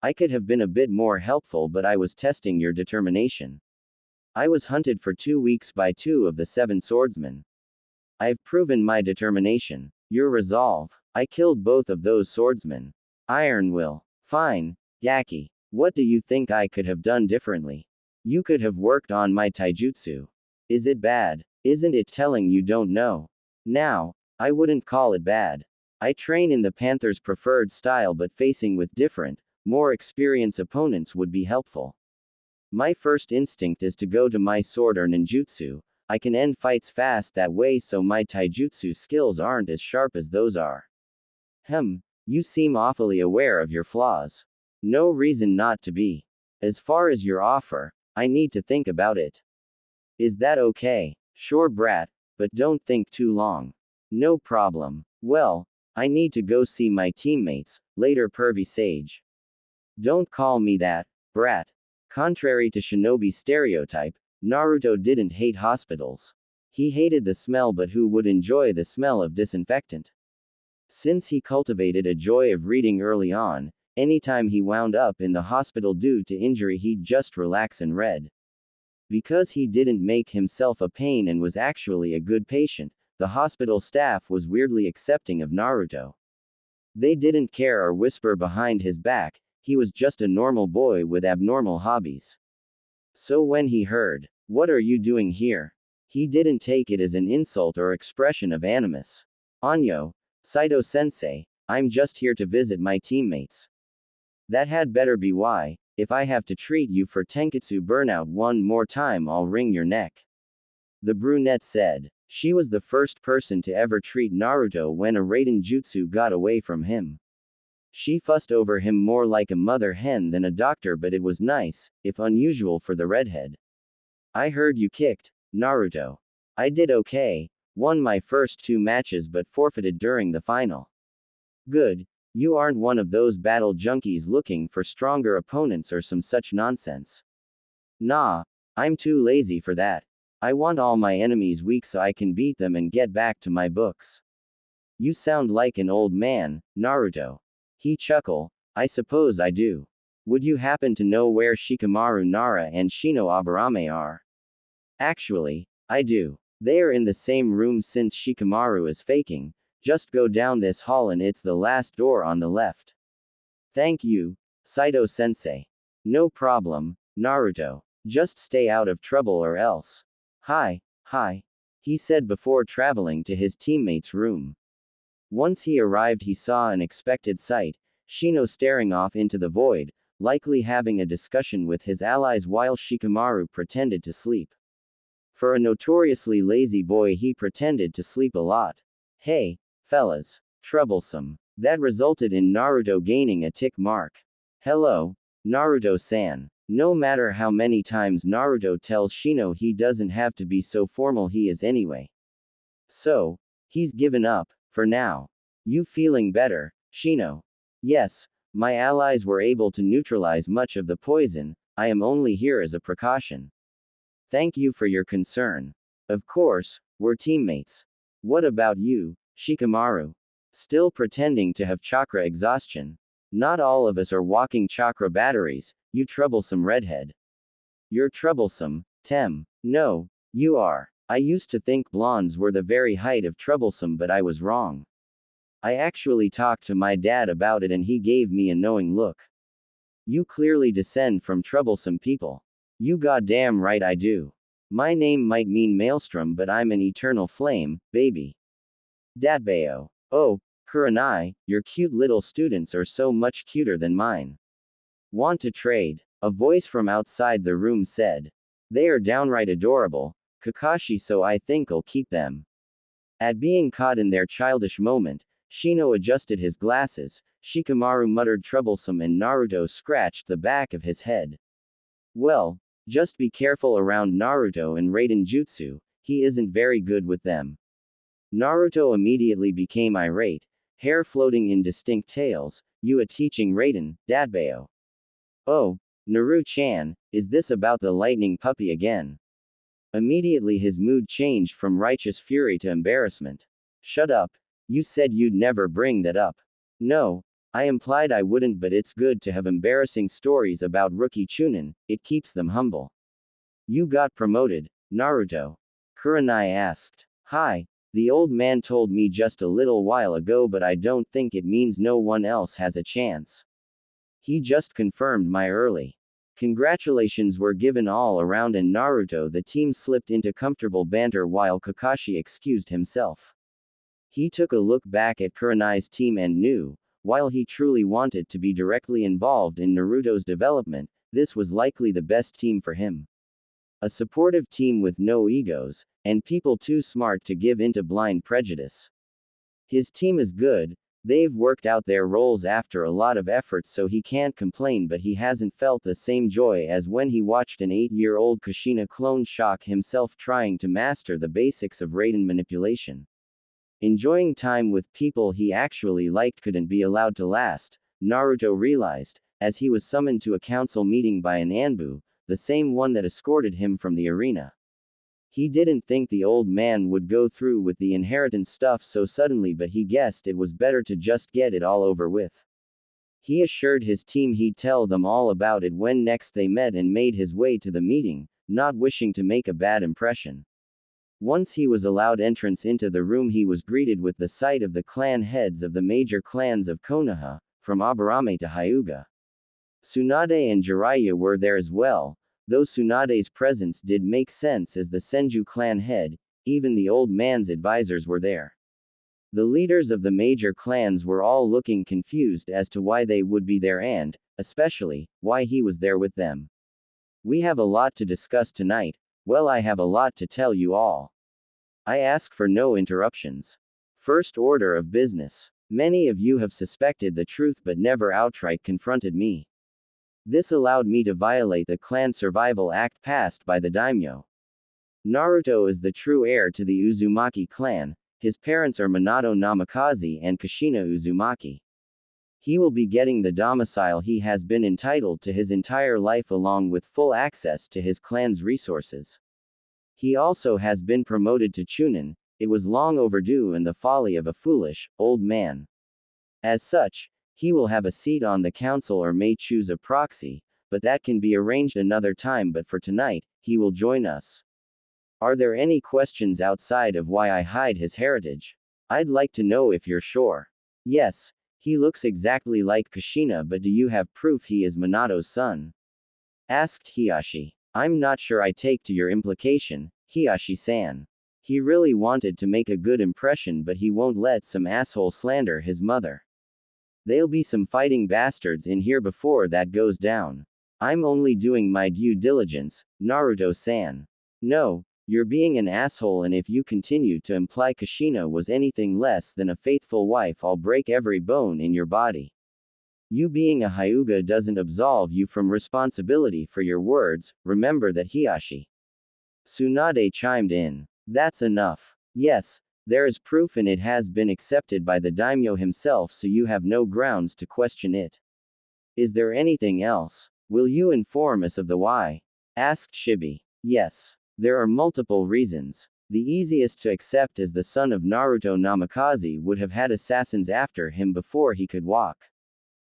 I could have been a bit more helpful, but I was testing your determination. I was hunted for 2 weeks by 2 of the 7 swordsmen. I've proven my determination. Your resolve. I killed both of those swordsmen. Iron will. Fine, Yaki. What do you think I could have done differently? You could have worked on my taijutsu. Is it bad? Isn't it telling you don't know? Now, I wouldn't call it bad. I train in the Panther's preferred style, but facing with different, more experienced opponents would be helpful. My first instinct is to go to my sword or ninjutsu. I can end fights fast that way, so my taijutsu skills aren't as sharp as those are. You seem awfully aware of your flaws. No reason not to be. As far as your offer, I need to think about it. Is that okay? Sure, brat, but don't think too long. No problem. Well, I need to go see my teammates, later pervy sage. Don't call me that, brat. Contrary to shinobi stereotype, Naruto didn't hate hospitals. He hated the smell, but who would enjoy the smell of disinfectant? Since he cultivated a joy of reading early on, anytime he wound up in the hospital due to injury, he'd just relax and read. Because he didn't make himself a pain and was actually a good patient, the hospital staff was weirdly accepting of Naruto. They didn't care or whisper behind his back, he was just a normal boy with abnormal hobbies. So when he heard, "What are you doing here?" he didn't take it as an insult or expression of animus. Anyo, Saito-sensei, I'm just here to visit my teammates. That had better be why. If I have to treat you for Tenketsu burnout one more time, I'll wring your neck. The brunette said. She was the first person to ever treat Naruto when a Raiden jutsu got away from him. She fussed over him more like a mother hen than a doctor, but it was nice, if unusual for the redhead. I heard you kicked, Naruto. I did okay, won my first 2 matches but forfeited during the final. Good. You aren't one of those battle junkies looking for stronger opponents or some such nonsense. Nah, I'm too lazy for that. I want all my enemies weak so I can beat them and get back to my books. You sound like an old man, Naruto. He chuckled. I suppose I do. Would you happen to know where Shikamaru Nara and Shino Aburame are? Actually, I do. They are in the same room since Shikamaru is faking. Just go down this hall and it's the last door on the left. Thank you, Saito-sensei. No problem, Naruto. Just stay out of trouble or else. Hi, he said before traveling to his teammate's room. Once he arrived, he saw an expected sight, Shino staring off into the void, likely having a discussion with his allies while Shikamaru pretended to sleep. For a notoriously lazy boy, he pretended to sleep a lot. Hey, fellas. Troublesome. That resulted in Naruto gaining a tick mark. Hello, Naruto-san. No matter how many times Naruto tells Shino he doesn't have to be so formal, he is anyway. So, he's given up, for now. You feeling better, Shino? Yes, my allies were able to neutralize much of the poison, I am only here as a precaution. Thank you for your concern. Of course, we're teammates. What about you, Shikamaru? Still pretending to have chakra exhaustion. Not all of us are walking chakra batteries, you troublesome redhead. You're troublesome, Tem. No, you are. I used to think blondes were the very height of troublesome, but I was wrong. I actually talked to my dad about it and he gave me a knowing look. You clearly descend from troublesome people. You goddamn right I do. My name might mean maelstrom, but I'm an eternal flame, baby. Datbeo. Oh, Kurenai, your cute little students are so much cuter than mine. Want to trade? A voice from outside the room said. They are downright adorable, Kakashi, so I think I'll keep them. At being caught in their childish moment, Shino adjusted his glasses, Shikamaru muttered troublesome, and Naruto scratched the back of his head. Well, just be careful around Naruto and Raiden Jutsu, he isn't very good with them. Naruto immediately became irate, hair floating in distinct tails. You are teaching Raiden, Datbeo. Oh, Naru-chan, is this about the lightning puppy again? Immediately his mood changed from righteous fury to embarrassment. Shut up. You said you'd never bring that up. No, I implied I wouldn't, but it's good to have embarrassing stories about rookie Chunin, it keeps them humble. You got promoted, Naruto? Kurenai asked. Hi, the old man told me just a little while ago, but I don't think it means no one else has a chance. He just confirmed my early. Congratulations were given all around, and Naruto the team slipped into comfortable banter while Kakashi excused himself. He took a look back at Kurenai's team and knew, while he truly wanted to be directly involved in Naruto's development, this was likely the best team for him. A supportive team with no egos, and people too smart to give into blind prejudice. His team is good, they've worked out their roles after a lot of effort, so he can't complain, but he hasn't felt the same joy as when he watched an 8-year-old Kushina clone shock himself trying to master the basics of Raiden manipulation. Enjoying time with people he actually liked couldn't be allowed to last, Naruto realized, as he was summoned to a council meeting by an Anbu, the same one that escorted him from the arena. He didn't think the old man would go through with the inheritance stuff so suddenly, but he guessed it was better to just get it all over with. He assured his team he'd tell them all about it when next they met and made his way to the meeting, not wishing to make a bad impression. Once he was allowed entrance into the room, he was greeted with the sight of the clan heads of the major clans of Konoha, from Aburame to Hyuga. Tsunade and Jiraiya were there as well, though Tsunade's presence did make sense as the Senju clan head. Even the old man's advisors were there. The leaders of the major clans were all looking confused as to why they would be there and, especially, why he was there with them. We have a lot to discuss tonight. Well, I have a lot to tell you all. I ask for no interruptions. First order of business. Many of you have suspected the truth but never outright confronted me. This allowed me to violate the Clan Survival Act passed by the daimyo. Naruto is the true heir to the Uzumaki clan, his parents are Minato Namikaze and Kushina Uzumaki. He will be getting the domicile he has been entitled to his entire life along with full access to his clan's resources. He also has been promoted to Chunin, it was long overdue and the folly of a foolish, old man. As such, he will have a seat on the council or may choose a proxy, but that can be arranged another time, but for tonight, he will join us. Are there any questions outside of why I hide his heritage? I'd like to know if you're sure. Yes, he looks exactly like Kushina, but do you have proof he is Minato's son? Asked Hiyashi. I'm not sure I take to your implication, Hiyashi-san. He really wanted to make a good impression, but he won't let some asshole slander his mother. There'll be some fighting bastards in here before that goes down. I'm only doing my due diligence, Naruto-san. No, you're being an asshole, and if you continue to imply Kushina was anything less than a faithful wife, I'll break every bone in your body. You being a Hyuga doesn't absolve you from responsibility for your words, remember that, Hiyashi. Tsunade chimed in. That's enough. Yes, There is proof and it has been accepted by the daimyo himself, so you have no grounds to question it. Is there anything else? Will you inform us of the why? Asked Shibi. Yes. There are multiple reasons. The easiest to accept is the son of Naruto Namikaze would have had assassins after him before he could walk.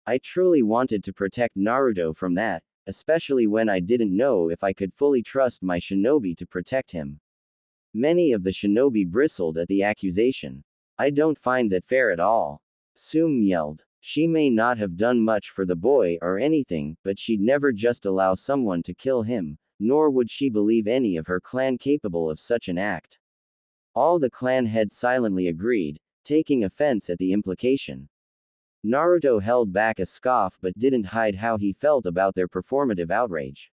I truly wanted to protect Naruto from that, especially when I didn't know if I could fully trust my shinobi to protect him. Many of the shinobi bristled at the accusation. I don't find that fair at all. Sum yelled. She may not have done much for the boy or anything, but she'd never just allow someone to kill him, nor would she believe any of her clan capable of such an act. All the clan heads silently agreed, taking offense at the implication. Naruto held back a scoff but didn't hide how he felt about their performative outrage.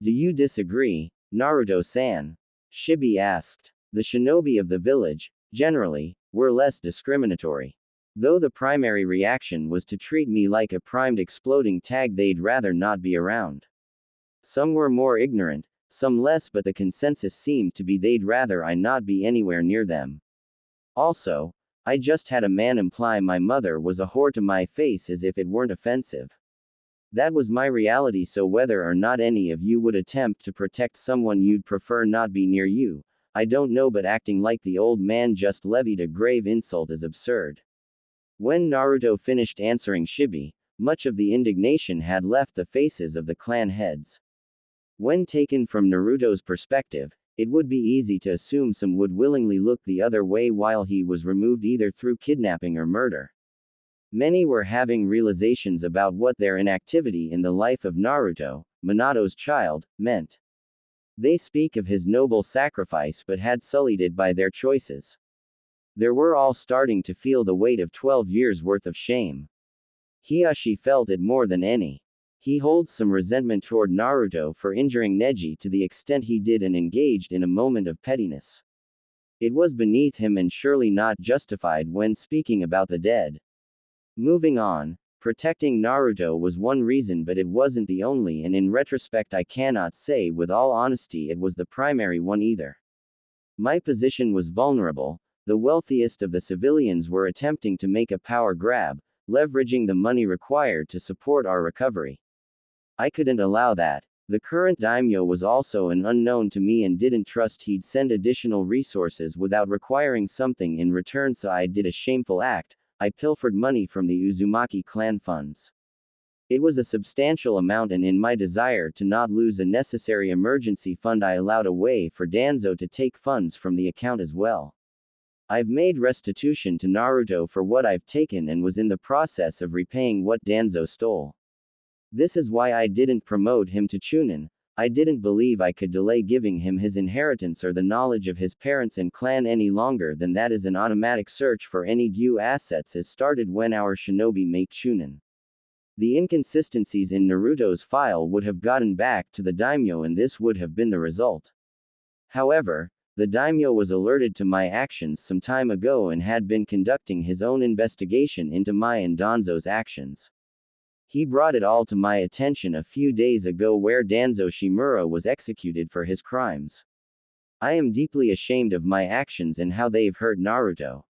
Do you disagree, Naruto-san? Shibi asked. The shinobi of the village, generally, were less discriminatory. Though the primary reaction was to treat me like a primed exploding tag they'd rather not be around. Some were more ignorant, some less, but the consensus seemed to be they'd rather I not be anywhere near them. Also, I just had a man imply my mother was a whore to my face as if it weren't offensive. That was my reality, so whether or not any of you would attempt to protect someone you'd prefer not be near you, I don't know, but acting like the old man just levied a grave insult is absurd. When Naruto finished answering Shibi, much of the indignation had left the faces of the clan heads. When taken from Naruto's perspective, it would be easy to assume some would willingly look the other way while he was removed either through kidnapping or murder. Many were having realizations about what their inactivity in the life of Naruto, Minato's child, meant. They speak of his noble sacrifice but had sullied it by their choices. They were all starting to feel the weight of 12 years' worth of shame. Hiashi felt it more than any. He holds some resentment toward Naruto for injuring Neji to the extent he did and engaged in a moment of pettiness. It was beneath him and surely not justified when speaking about the dead. Moving on, protecting Naruto was one reason, but it wasn't the only, and in retrospect I cannot say with all honesty it was the primary one either. My position was vulnerable. The wealthiest of the civilians were attempting to make a power grab, leveraging the money required to support our recovery. I couldn't allow that. The current daimyo was also an unknown to me and didn't trust he'd send additional resources without requiring something in return, so I did a shameful act. I pilfered money from the Uzumaki clan funds. It was a substantial amount, and in my desire to not lose a necessary emergency fund I allowed a way for Danzo to take funds from the account as well. I've made restitution to Naruto for what I've taken and was in the process of repaying what Danzo stole. This is why I didn't promote him to Chunin. I didn't believe I could delay giving him his inheritance or the knowledge of his parents and clan any longer than that. Is an automatic search for any due assets is started when our shinobi make Chunin. The inconsistencies in Naruto's file would have gotten back to the daimyo and this would have been the result. However, the daimyo was alerted to my actions some time ago and had been conducting his own investigation into my and Danzo's actions. He brought it all to my attention a few days ago, where Danzo Shimura was executed for his crimes. I am deeply ashamed of my actions and how they've hurt Naruto.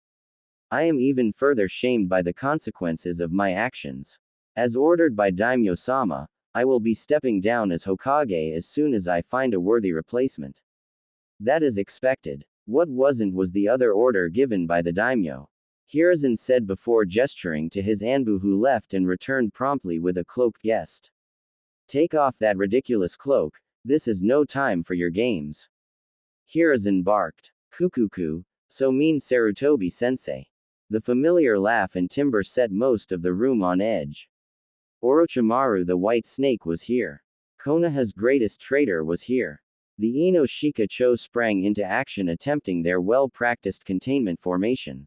I am even further shamed by the consequences of my actions. As ordered by Daimyo-sama, I will be stepping down as Hokage as soon as I find a worthy replacement. That is expected. What wasn't was the other order given by the daimyo. Hiruzen said before gesturing to his Anbu, who left and returned promptly with a cloaked guest. Take off that ridiculous cloak, this is no time for your games. Hiruzen barked. Kukuku, so mean Sarutobi-sensei. The familiar laugh and timbre set most of the room on edge. Orochimaru the White Snake was here. Konoha's greatest traitor was here. The Ino Shika-cho sprang into action, attempting their well-practiced containment formation.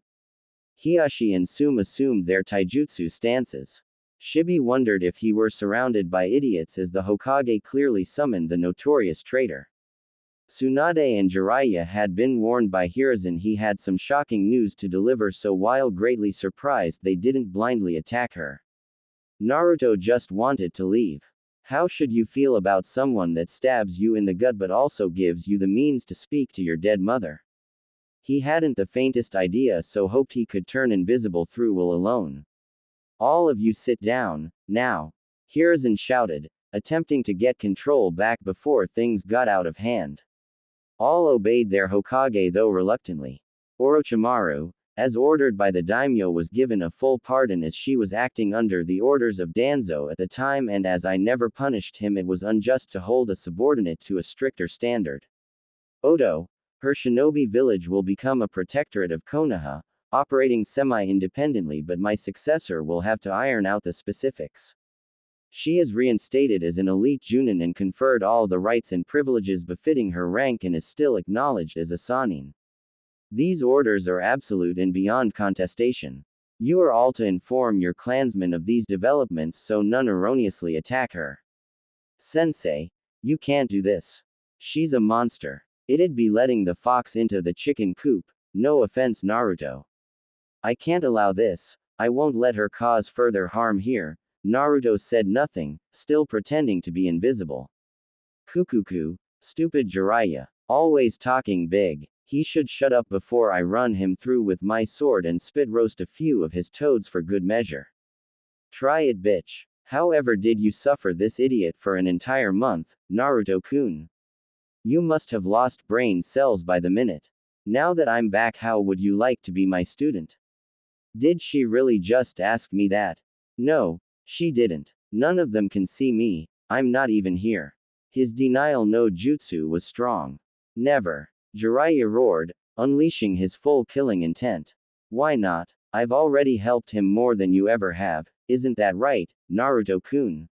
Hiashi and Sum assumed their taijutsu stances. Shibi wondered if he were surrounded by idiots, as the Hokage clearly summoned the notorious traitor. Tsunade and Jiraiya had been warned by Hiruzen he had some shocking news to deliver, so while greatly surprised they didn't blindly attack her. Naruto just wanted to leave. How should you feel about someone that stabs you in the gut but also gives you the means to speak to your dead mother? He hadn't the faintest idea, so hoped he could turn invisible through will alone. All of you sit down, now. Hiruzen shouted, attempting to get control back before things got out of hand. All obeyed their Hokage, though reluctantly. Orochimaru, as ordered by the daimyo, was given a full pardon as she was acting under the orders of Danzo at the time, and as I never punished him, it was unjust to hold a subordinate to a stricter standard. Odo, her shinobi village will become a protectorate of Konoha, operating semi-independently, but my successor will have to iron out the specifics. She is reinstated as an elite Junin and conferred all the rights and privileges befitting her rank, and is still acknowledged as a Sanin. These orders are absolute and beyond contestation. You are all to inform your clansmen of these developments so none erroneously attack her. Sensei, you can't do this. She's a monster. It'd be letting the fox into the chicken coop. No offense, Naruto. I can't allow this. I won't let her cause further harm here. Naruto said nothing, still pretending to be invisible. Kukuku, stupid Jiraiya. Always talking big. He should shut up before I run him through with my sword and spit roast a few of his toads for good measure. Try it, bitch. However did you suffer this idiot for an entire month, Naruto-kun? You must have lost brain cells by the minute. Now that I'm back, how would you like to be my student? Did she really just ask me that? No, she didn't. None of them can see me. I'm not even here. His denial no jutsu was strong. Never. Jiraiya roared, unleashing his full killing intent. Why not? I've already helped him more than you ever have, isn't that right, Naruto-kun?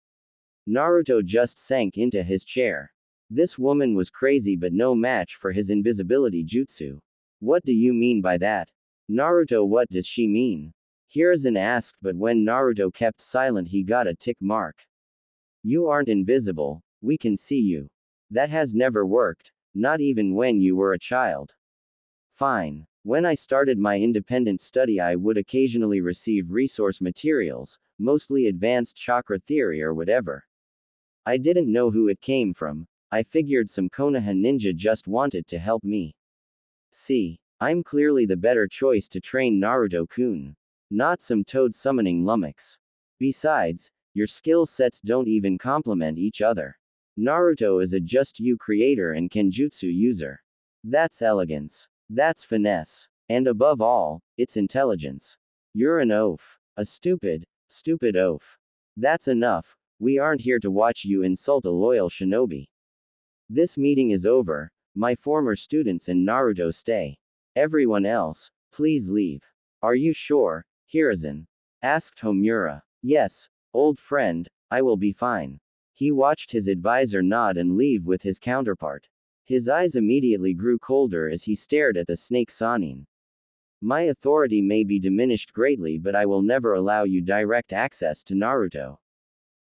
Naruto just sank into his chair. This woman was crazy but no match for his invisibility jutsu. What do you mean by that? Naruto, what does she mean? Hiruzen asked, but when Naruto kept silent he got a tick mark. You aren't invisible, we can see you. That has never worked. Not even when you were a child. Fine. When I started my independent study, I would occasionally receive resource materials, mostly advanced chakra theory or whatever. I didn't know who it came from. I figured some Konoha ninja just wanted to help me. See, I'm clearly the better choice to train Naruto-kun. Not some toad summoning lummox. Besides, your skill sets don't even complement each other. Naruto is a just you creator and kenjutsu user. That's elegance. That's finesse. And above all, it's intelligence. You're an oaf. A stupid oaf. That's enough. We aren't here to watch you insult a loyal shinobi. This meeting is over. My former students and Naruto stay. Everyone else, please leave. Are you sure, Hiruzen? Asked Homura. Yes, old friend, I will be fine. He watched his advisor nod and leave with his counterpart. His eyes immediately grew colder as he stared at the snake Sanin. My authority may be diminished greatly, but I will never allow you direct access to Naruto.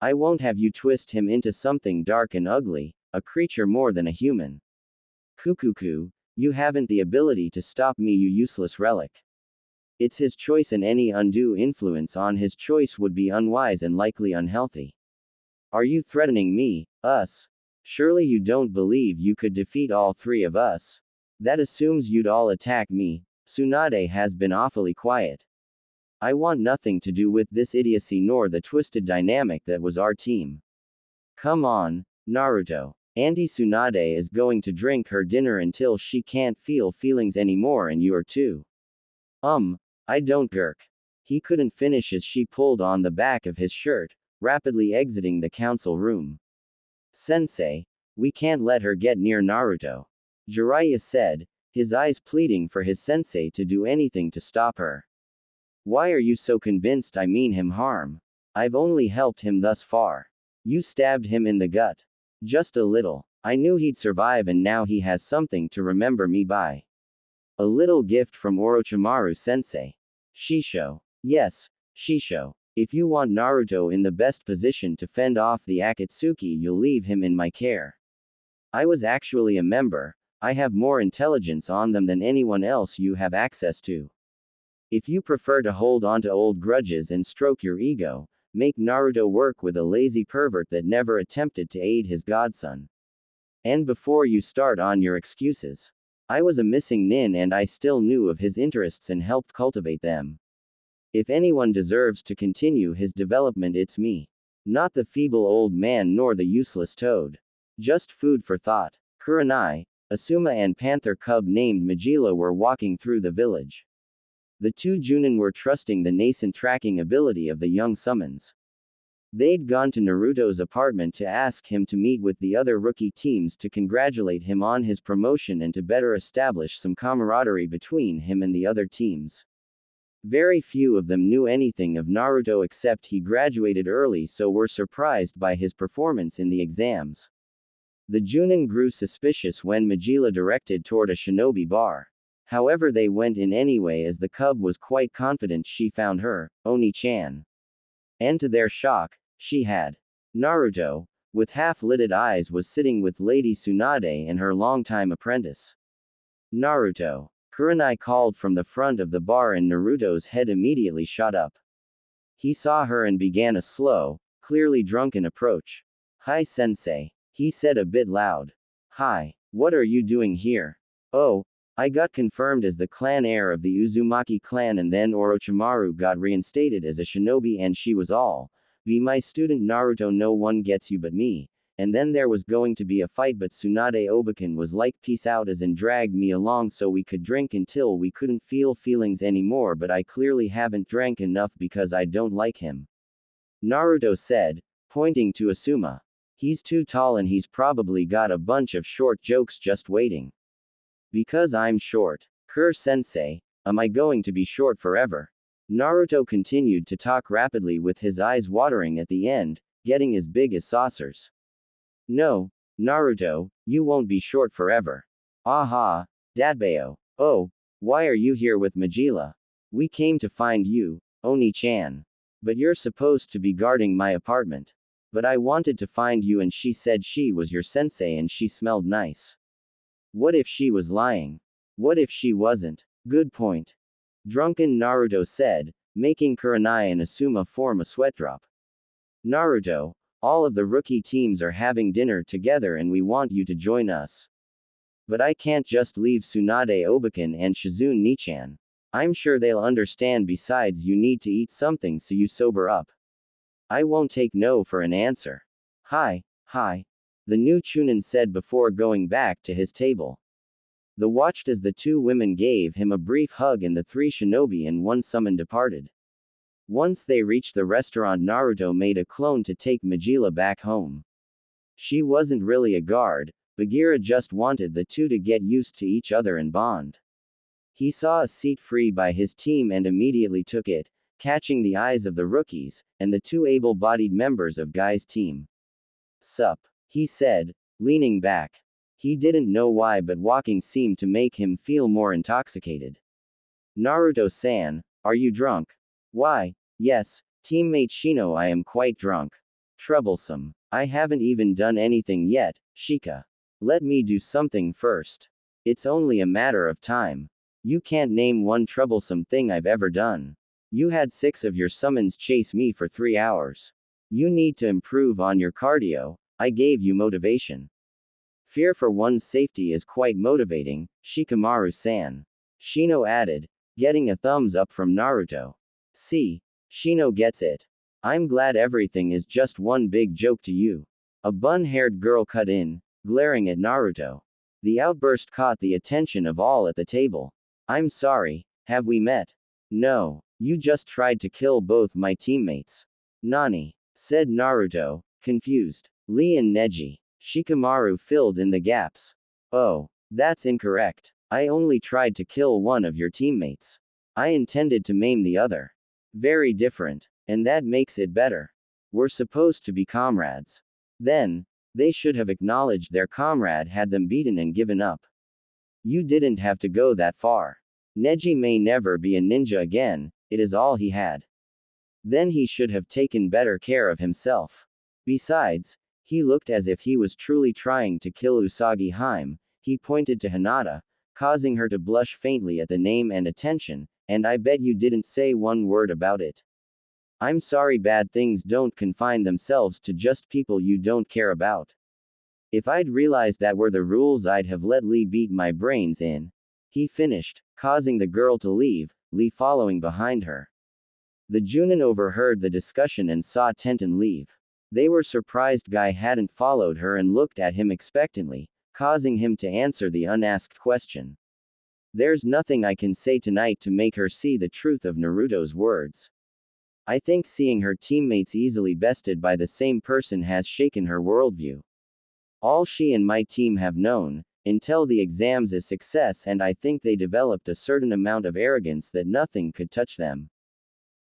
I won't have you twist him into something dark and ugly, a creature more than a human. Kukuku, you haven't the ability to stop me, you useless relic. It's his choice, and any undue influence on his choice would be unwise and likely unhealthy. Are you threatening me, us? Surely you don't believe you could defeat all three of us? That assumes you'd all attack me. Tsunade has been awfully quiet. I want nothing to do with this idiocy nor the twisted dynamic that was our team. Come on, Naruto. Auntie Tsunade is going to drink her dinner until she can't feel feelings anymore, and you're too. I don't Gurk. He couldn't finish as she pulled on the back of his shirt, rapidly exiting the council room. Sensei, we can't let her get near Naruto. Jiraiya said, his eyes pleading for his sensei to do anything to stop her. Why are you so convinced I mean him harm? I've only helped him thus far. You stabbed him in the gut. Just a little. I knew he'd survive, and now he has something to remember me by. A little gift from Orochimaru sensei. Shisho. Yes, Shisho. If you want Naruto in the best position to fend off the Akatsuki, you'll leave him in my care. I was actually a member. I have more intelligence on them than anyone else you have access to. If you prefer to hold on to old grudges and stroke your ego, make Naruto work with a lazy pervert that never attempted to aid his godson. And before you start on your excuses, I was a missing nin and I still knew of his interests and helped cultivate them. If anyone deserves to continue his development, it's me. Not the feeble old man nor the useless toad. Just food for thought. Kurenai, Asuma and panther cub named Majila were walking through the village. The two Junin were trusting the nascent tracking ability of the young summons. They'd gone to Naruto's apartment to ask him to meet with the other rookie teams to congratulate him on his promotion and to better establish some camaraderie between him and the other teams. Very few of them knew anything of Naruto except he graduated early, so were surprised by his performance in the exams. The Junin grew suspicious when Majila directed toward a shinobi bar. However, they went in anyway as the cub was quite confident she found her, Oni-chan. And to their shock, she had. Naruto, with half-lidded eyes, was sitting with Lady Tsunade and her longtime apprentice. Naruto. Kurenai called from the front of the bar and Naruto's head immediately shot up. He saw her and began a slow, clearly drunken approach. "Hi sensei," he said a bit loud. "Hi, what are you doing here?" "Oh, I got confirmed as the clan heir of the Uzumaki clan and then Orochimaru got reinstated as a shinobi and she was all, be my student Naruto, no one gets you but me. And then there was going to be a fight but Tsunade Obeken was like peace out as in dragged me along so we could drink until we couldn't feel feelings anymore, but I clearly haven't drank enough because I don't like him," Naruto said, pointing to Asuma. "He's too tall and he's probably got a bunch of short jokes just waiting." "Because I'm short. Sensei, am I going to be short forever?" Naruto continued to talk rapidly with his eyes watering at the end, getting as big as saucers. "No, Naruto, you won't be short forever." "Aha, Dadbao. Oh, why are you here with Majila?" "We came to find you, Oni-chan. But you're supposed to be guarding my apartment." "But I wanted to find you and she said she was your sensei and she smelled nice." "What if she was lying? What if she wasn't?" "Good point," drunken Naruto said, making Kurenai and Asuma form a sweat drop. "Naruto, all of the rookie teams are having dinner together and we want you to join us." "But I can't just leave Tsunade Obeken and Shizune Nichan. I'm sure they'll understand, besides you need to eat something so you sober up." "I won't take no for an answer." Hi, the new Chunin said before going back to his table. The watched as the two women gave him a brief hug and the three shinobi and one summon departed. Once they reached the restaurant, Naruto made a clone to take Majila back home. She wasn't really a guard, Bagheera just wanted the two to get used to each other and bond. He saw a seat free by his team and immediately took it, catching the eyes of the rookies, and the two able-bodied members of Guy's team. "Sup," he said, leaning back. He didn't know why, but walking seemed to make him feel more intoxicated. "Naruto-san, are you drunk?" "Why, yes, teammate Shino, I am quite drunk." "Troublesome. I haven't even done anything yet, Shika. Let me do something first. It's only a matter of time. You can't name one troublesome thing I've ever done. You had 6 of your summons chase me for 3 hours. You need to improve on your cardio, I gave you motivation. Fear for one's safety is quite motivating, Shikamaru-san." Shino added, getting a thumbs up from Naruto. "See, Shino gets it. I'm glad everything is just one big joke to you." A bun-haired girl cut in, glaring at Naruto. The outburst caught the attention of all at the table. "I'm sorry, have we met?" "No, you just tried to kill both my teammates." "Nani?" said Naruto, confused. "Lee and Neji." Shikamaru filled in the gaps. "Oh, that's incorrect. I only tried to kill one of your teammates. I intended to maim the other." "Very different. And that makes it better. We're supposed to be comrades." Then, they should have acknowledged their comrade had them beaten and given up. You didn't have to go that far. Neji may never be a ninja again, it is all he had. Then he should have taken better care of himself. Besides, he looked as if he was truly trying to kill Usagi Hime. He pointed to Hinata, causing her to blush faintly at the name and attention, and I bet you didn't say one word about it. "I'm sorry, bad things don't confine themselves to just people you don't care about." If I'd realized that were the rules, I'd have let Lee beat my brains in. He finished, causing the girl to leave, Lee following behind her. The Junin overheard the discussion and saw Tenten leave. They were surprised Guy hadn't followed her and looked at him expectantly, causing him to answer the unasked question. There's nothing I can say tonight to make her see the truth of Naruto's words. I think seeing her teammates easily bested by the same person has shaken her worldview. All she and my team have known, until the exams, is success, and I think they developed a certain amount of arrogance that nothing could touch them.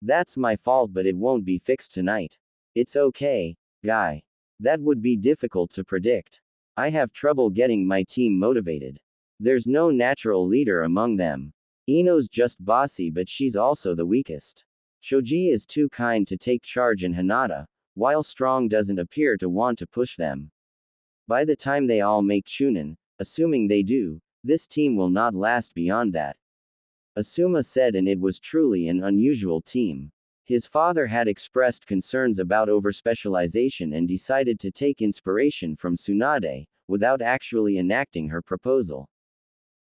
That's my fault, but it won't be fixed tonight. It's okay, Guy. That would be difficult to predict. I have trouble getting my team motivated. There's no natural leader among them. Ino's just bossy, but she's also the weakest. Shoji is too kind to take charge, and Hinata, while strong, doesn't appear to want to push them. By the time they all make Chunin, assuming they do, this team will not last beyond that. Asuma said, and it was truly an unusual team. His father had expressed concerns about overspecialization and decided to take inspiration from Tsunade, without actually enacting her proposal.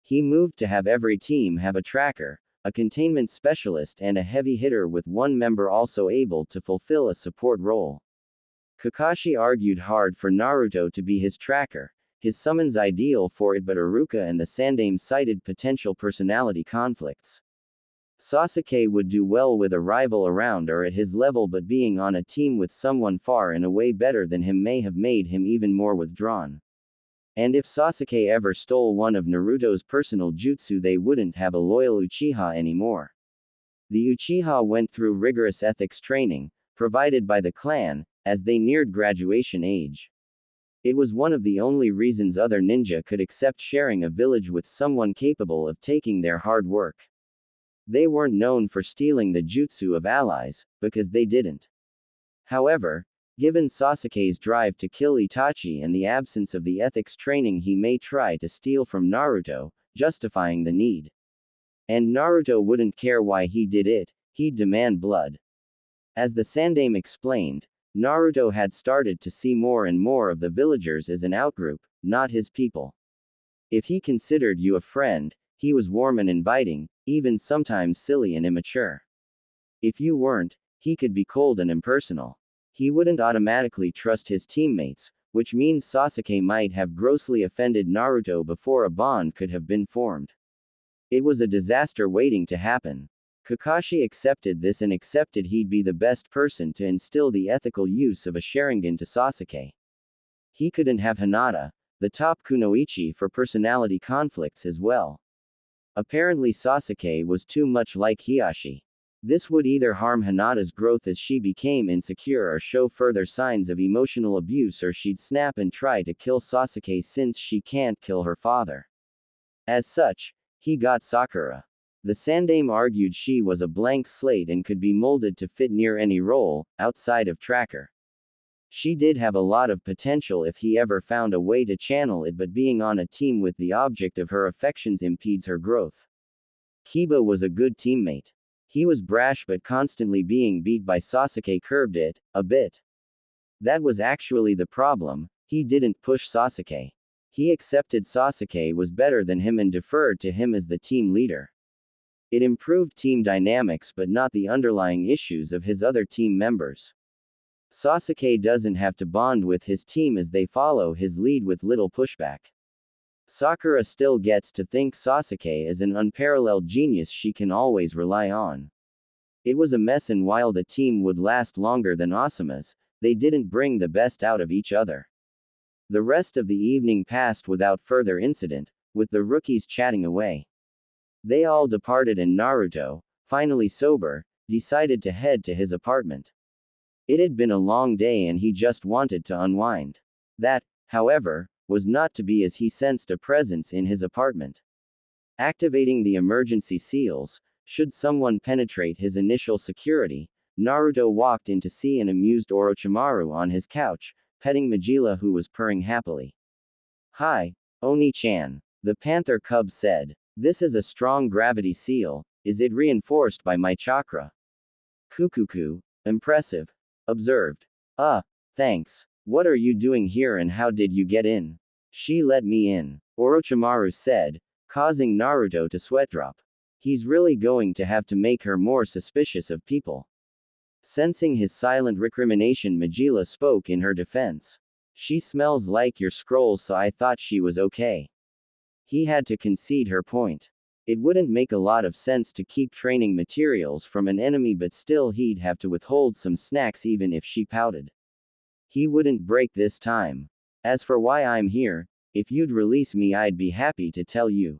He moved to have every team have a tracker, a containment specialist, and a heavy hitter, with one member also able to fulfill a support role. Kakashi argued hard for Naruto to be his tracker, his summons ideal for it, but Iruka and the Sandaime cited potential personality conflicts. Sasuke would do well with a rival around or at his level, but being on a team with someone far and away better than him may have made him even more withdrawn. And if Sasuke ever stole one of Naruto's personal jutsu, they wouldn't have a loyal Uchiha anymore. The Uchiha went through rigorous ethics training, provided by the clan, as they neared graduation age. It was one of the only reasons other ninja could accept sharing a village with someone capable of taking their hard work. They weren't known for stealing the jutsu of allies, because they didn't. However, given Sasuke's drive to kill Itachi and the absence of the ethics training, he may try to steal from Naruto, justifying the need. And Naruto wouldn't care why he did it, he'd demand blood. As the Sandaime explained, Naruto had started to see more and more of the villagers as an outgroup, not his people. If he considered you a friend, he was warm and inviting, even sometimes silly and immature. If you weren't, he could be cold and impersonal. He wouldn't automatically trust his teammates, which means Sasuke might have grossly offended Naruto before a bond could have been formed. It was a disaster waiting to happen. Kakashi accepted this and accepted he'd be the best person to instill the ethical use of a Sharingan to Sasuke. He couldn't have Hinata, the top kunoichi, for personality conflicts as well. Apparently Sasuke was too much like Hiashi. This would either harm Hinata's growth as she became insecure or show further signs of emotional abuse, or she'd snap and try to kill Sasuke since she can't kill her father. As such, he got Sakura. The Sandaime argued she was a blank slate and could be molded to fit near any role, outside of tracker. She did have a lot of potential if he ever found a way to channel it, but being on a team with the object of her affections impedes her growth. Kiba was a good teammate. He was brash, but constantly being beat by Sasuke curbed it, a bit. That was actually the problem, he didn't push Sasuke. He accepted Sasuke was better than him and deferred to him as the team leader. It improved team dynamics but not the underlying issues of his other team members. Sasuke doesn't have to bond with his team as they follow his lead with little pushback. Sakura still gets to think Sasuke is an unparalleled genius she can always rely on. It was a mess, and while the team would last longer than Asuma's, they didn't bring the best out of each other. The rest of the evening passed without further incident, with the rookies chatting away. They all departed and Naruto, finally sober, decided to head to his apartment. It had been a long day and he just wanted to unwind. That, however, was not to be, as he sensed a presence in his apartment. Activating the emergency seals, should someone penetrate his initial security, Naruto walked in to see an amused Orochimaru on his couch, petting Majila, who was purring happily. "Hi, Oni-chan," the panther cub said. "This is a strong gravity seal. Is it reinforced by my chakra?" "Kukuku, impressive," observed. Thanks." What are you doing here and how did you get in? She let me in, Orochimaru said, causing Naruto to sweat drop. He's really going to have to make her more suspicious of people. Sensing his silent recrimination, Majila spoke in her defense. She smells like your scrolls, so I thought she was okay. He had to concede her point. It wouldn't make a lot of sense to keep training materials from an enemy, but still he'd have to withhold some snacks even if she pouted. He wouldn't break this time. As for why I'm here, if you'd release me I'd be happy to tell you.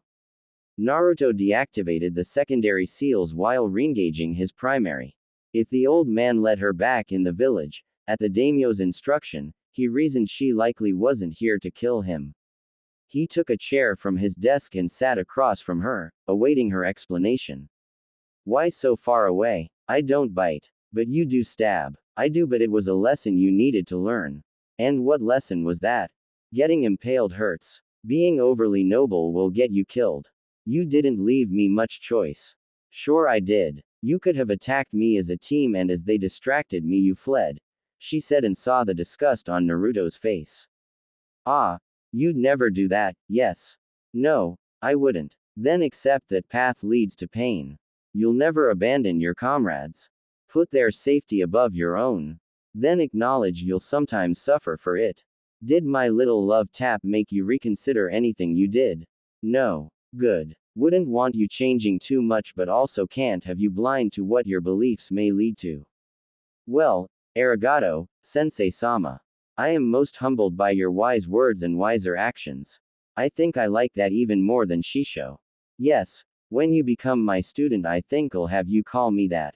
Naruto deactivated the secondary seals while reengaging his primary. If the old man let her back in the village, at the daimyo's instruction, he reasoned she likely wasn't here to kill him. He took a chair from his desk and sat across from her, awaiting her explanation. Why so far away? I don't bite. But you do stab. I do, but it was a lesson you needed to learn. And what lesson was that? Getting impaled hurts. Being overly noble will get you killed. You didn't leave me much choice. Sure I did. You could have attacked me as a team, and as they distracted me you fled. She said and saw the disgust on Naruto's face. Ah. You'd never do that, yes. No, I wouldn't. Then accept that path leads to pain. You'll never abandon your comrades. Put their safety above your own. Then acknowledge you'll sometimes suffer for it. Did my little love tap make you reconsider anything you did? No. Good. Wouldn't want you changing too much, but also can't have you blind to what your beliefs may lead to. Well, arigato, Sensei-sama. I am most humbled by your wise words and wiser actions. I think I like that even more than Shisho. Yes, when you become my student I think I'll have you call me that.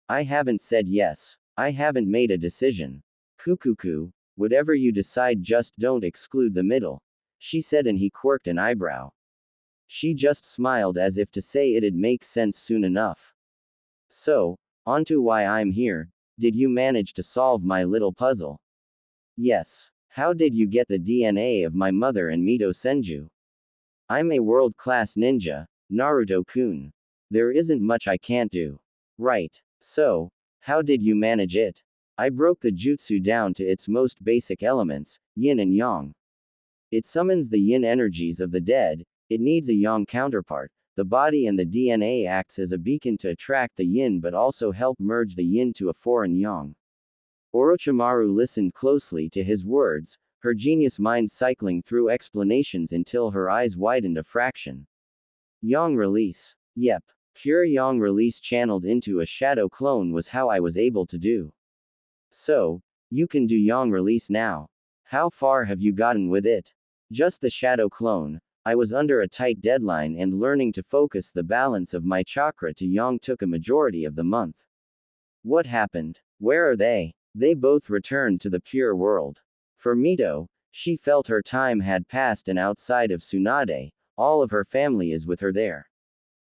I haven't said yes. I haven't made a decision. Kukuku, whatever you decide, just don't exclude the middle. She said, and he quirked an eyebrow. She just smiled as if to say it'd make sense soon enough. So, onto why I'm here. Did you manage to solve my little puzzle? Yes. How did you get the DNA of my mother and Mito Senju? I'm a world-class ninja, Naruto-kun. There isn't much I can't do. Right. So, how did you manage it? I broke the jutsu down to its most basic elements, yin and yang. It summons the yin energies of the dead, it needs a yang counterpart. The body and the DNA acts as a beacon to attract the yin but also help merge the yin to a foreign yang. Orochimaru listened closely to his words, her genius mind cycling through explanations until her eyes widened a fraction. Yang release. Yep. Pure yang release channeled into a shadow clone was how I was able to do. So, you can do yang release now. How far have you gotten with it? Just the shadow clone. I was under a tight deadline and learning to focus the balance of my chakra to yang took a majority of the month. What happened? Where are they? They both returned to the pure world. For Mito, she felt her time had passed, and outside of Tsunade, all of her family is with her there.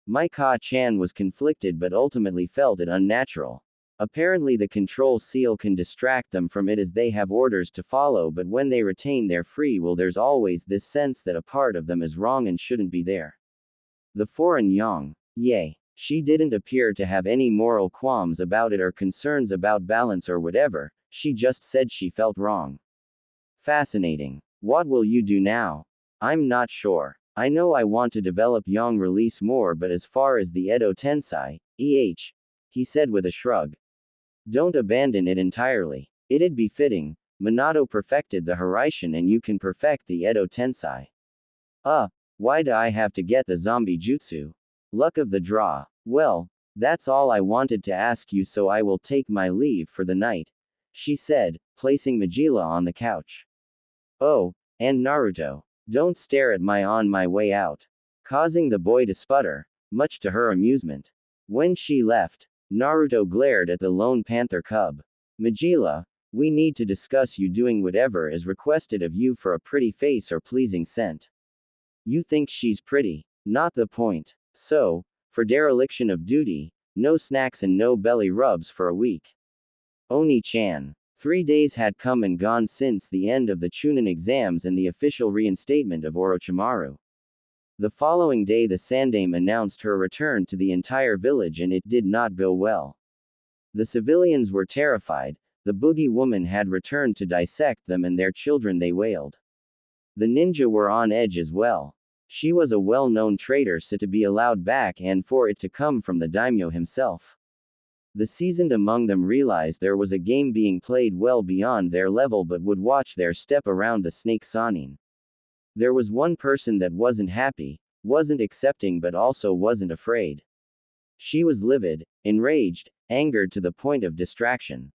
Maika-chan was conflicted but ultimately felt it unnatural. Apparently the control seal can distract them from it as they have orders to follow, but when they retain their free will there's always this sense that a part of them is wrong and shouldn't be there. The foreign yang. Yay. She didn't appear to have any moral qualms about it or concerns about balance or whatever, she just said she felt wrong. Fascinating. What will you do now? I'm not sure. I know I want to develop yang release more, but as far as the Edo Tensei, he said with a shrug. Don't abandon it entirely. It'd be fitting. Minato perfected the Hiraishin and you can perfect the Edo Tensei. Why do I have to get the zombie jutsu? Luck of the draw. Well, that's all I wanted to ask you, so I will take my leave for the night, she said, placing Majila on the couch. Oh, and Naruto. Don't stare at my on my way out. Causing the boy to sputter, much to her amusement. When she left, Naruto glared at the lone panther cub. Majila, we need to discuss you doing whatever is requested of you for a pretty face or pleasing scent. You think she's pretty? Not the point. So, for dereliction of duty, no snacks and no belly rubs for a week. Oni-chan. 3 days had come and gone since the end of the Chunin exams and the official reinstatement of Orochimaru. The following day the Sandaime announced her return to the entire village, and it did not go well. The civilians were terrified, the boogie woman had returned to dissect them and their children, they wailed. The ninja were on edge as well. She was a well-known traitor, so to be allowed back and for it to come from the daimyo himself. The seasoned among them realized there was a game being played well beyond their level but would watch their step around the snake Sanin. There was one person that wasn't happy, wasn't accepting but also wasn't afraid. She was livid, enraged, angered to the point of distraction.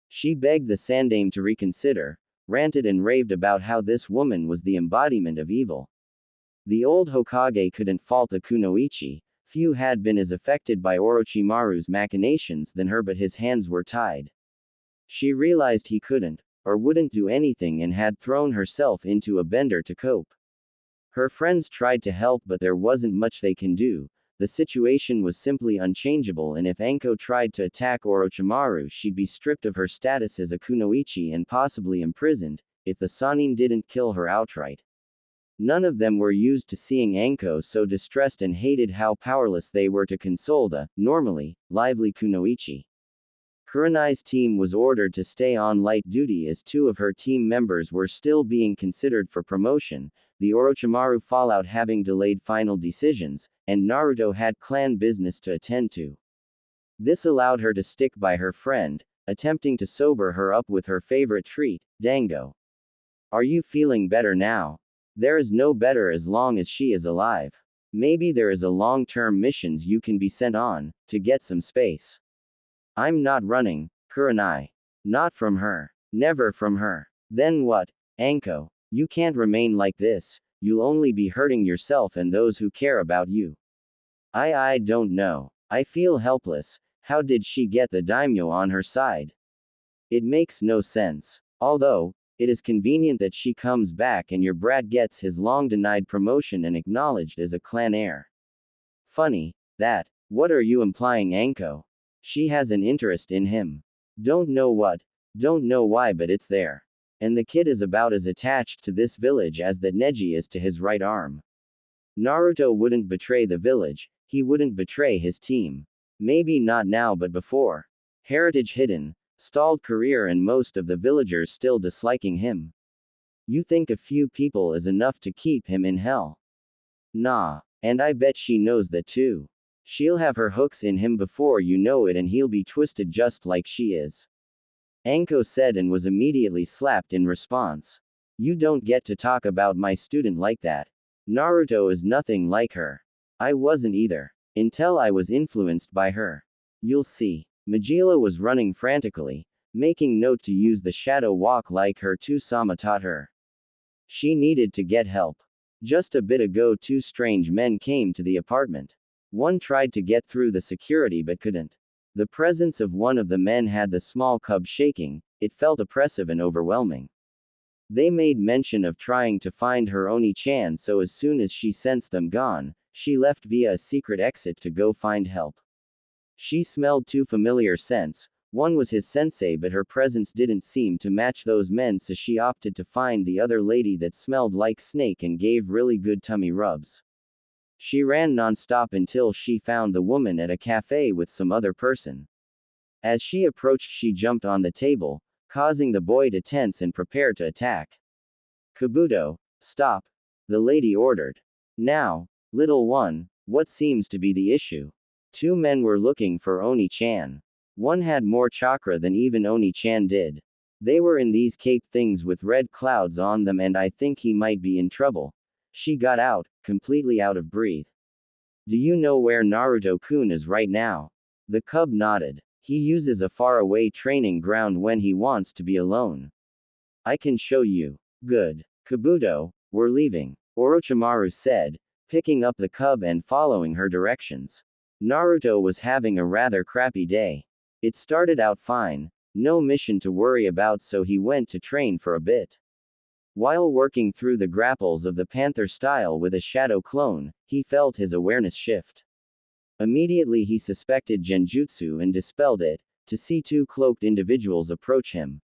She begged the Sandame to reconsider, ranted and raved about how this woman was the embodiment of evil. The old Hokage couldn't fault the kunoichi. Few had been as affected by Orochimaru's machinations than her, but his hands were tied. She realized he couldn't, or wouldn't do anything and had thrown herself into a bender to cope. Her friends tried to help but there wasn't much they can do. The situation was simply unchangeable, and if Anko tried to attack Orochimaru, she'd be stripped of her status as a kunoichi and possibly imprisoned, if the Sannin didn't kill her outright. None of them were used to seeing Anko so distressed and hated how powerless they were to console the, normally, lively kunoichi. Kurenai's team was ordered to stay on light duty as two of her team members were still being considered for promotion, the Orochimaru fallout having delayed final decisions, and Naruto had clan business to attend to. This allowed her to stick by her friend, attempting to sober her up with her favorite treat, dango. Are you feeling better now? There is no better as long as she is alive. Maybe there is a long-term missions you can be sent on, to get some space. I'm not running, Kurenai. Not from her. Never from her. Then what? Anko, you can't remain like this, you'll only be hurting yourself and those who care about you. I don't know. I feel helpless. How did she get the daimyo on her side? It makes no sense. Although, it is convenient that she comes back and your brat gets his long-denied promotion and acknowledged as a clan heir. Funny, that. What are you implying, Anko? She has an interest in him. Don't know what, don't know why, but it's there. And the kid is about as attached to this village as that Neji is to his right arm. Naruto wouldn't betray the village, he wouldn't betray his team. Maybe not now but before. Heritage hidden, stalled career and most of the villagers still disliking him. You think a few people is enough to keep him in hell? Nah, and I bet she knows that too. She'll have her hooks in him before you know it and he'll be twisted just like she is. Anko said and was immediately slapped in response. You don't get to talk about my student like that. Naruto is nothing like her. I wasn't either. Until I was influenced by her. You'll see. Majila was running frantically, making note to use the shadow walk like her two-sama taught her. She needed to get help. Just a bit ago 2 strange men came to the apartment. One tried to get through the security but couldn't. The presence of one of the men had the small cub shaking, it felt oppressive and overwhelming. They made mention of trying to find her Oni-chan, so as soon as she sensed them gone, she left via a secret exit to go find help. She smelled 2 familiar scents, one was his sensei but her presence didn't seem to match those men, so she opted to find the other lady that smelled like snake and gave really good tummy rubs. She ran non-stop until she found the woman at a cafe with some other person. As she approached she jumped on the table, causing the boy to tense and prepare to attack. Kabuto, stop, the lady ordered. Now, little one, what seems to be the issue? 2 men were looking for Oni-chan. One had more chakra than even Oni-chan did. They were in these cape things with red clouds on them and I think he might be in trouble. She got out, completely out of breath. Do you know where Naruto-kun is right now? The cub nodded. He uses a faraway training ground when he wants to be alone. I can show you. Good. Kabuto, we're leaving, Orochimaru said, picking up the cub and following her directions. Naruto was having a rather crappy day. It started out fine, no mission to worry about, so he went to train for a bit. While working through the grapples of the panther style with a shadow clone, he felt his awareness shift. Immediately he suspected genjutsu and dispelled it, to see 2 cloaked individuals approach him.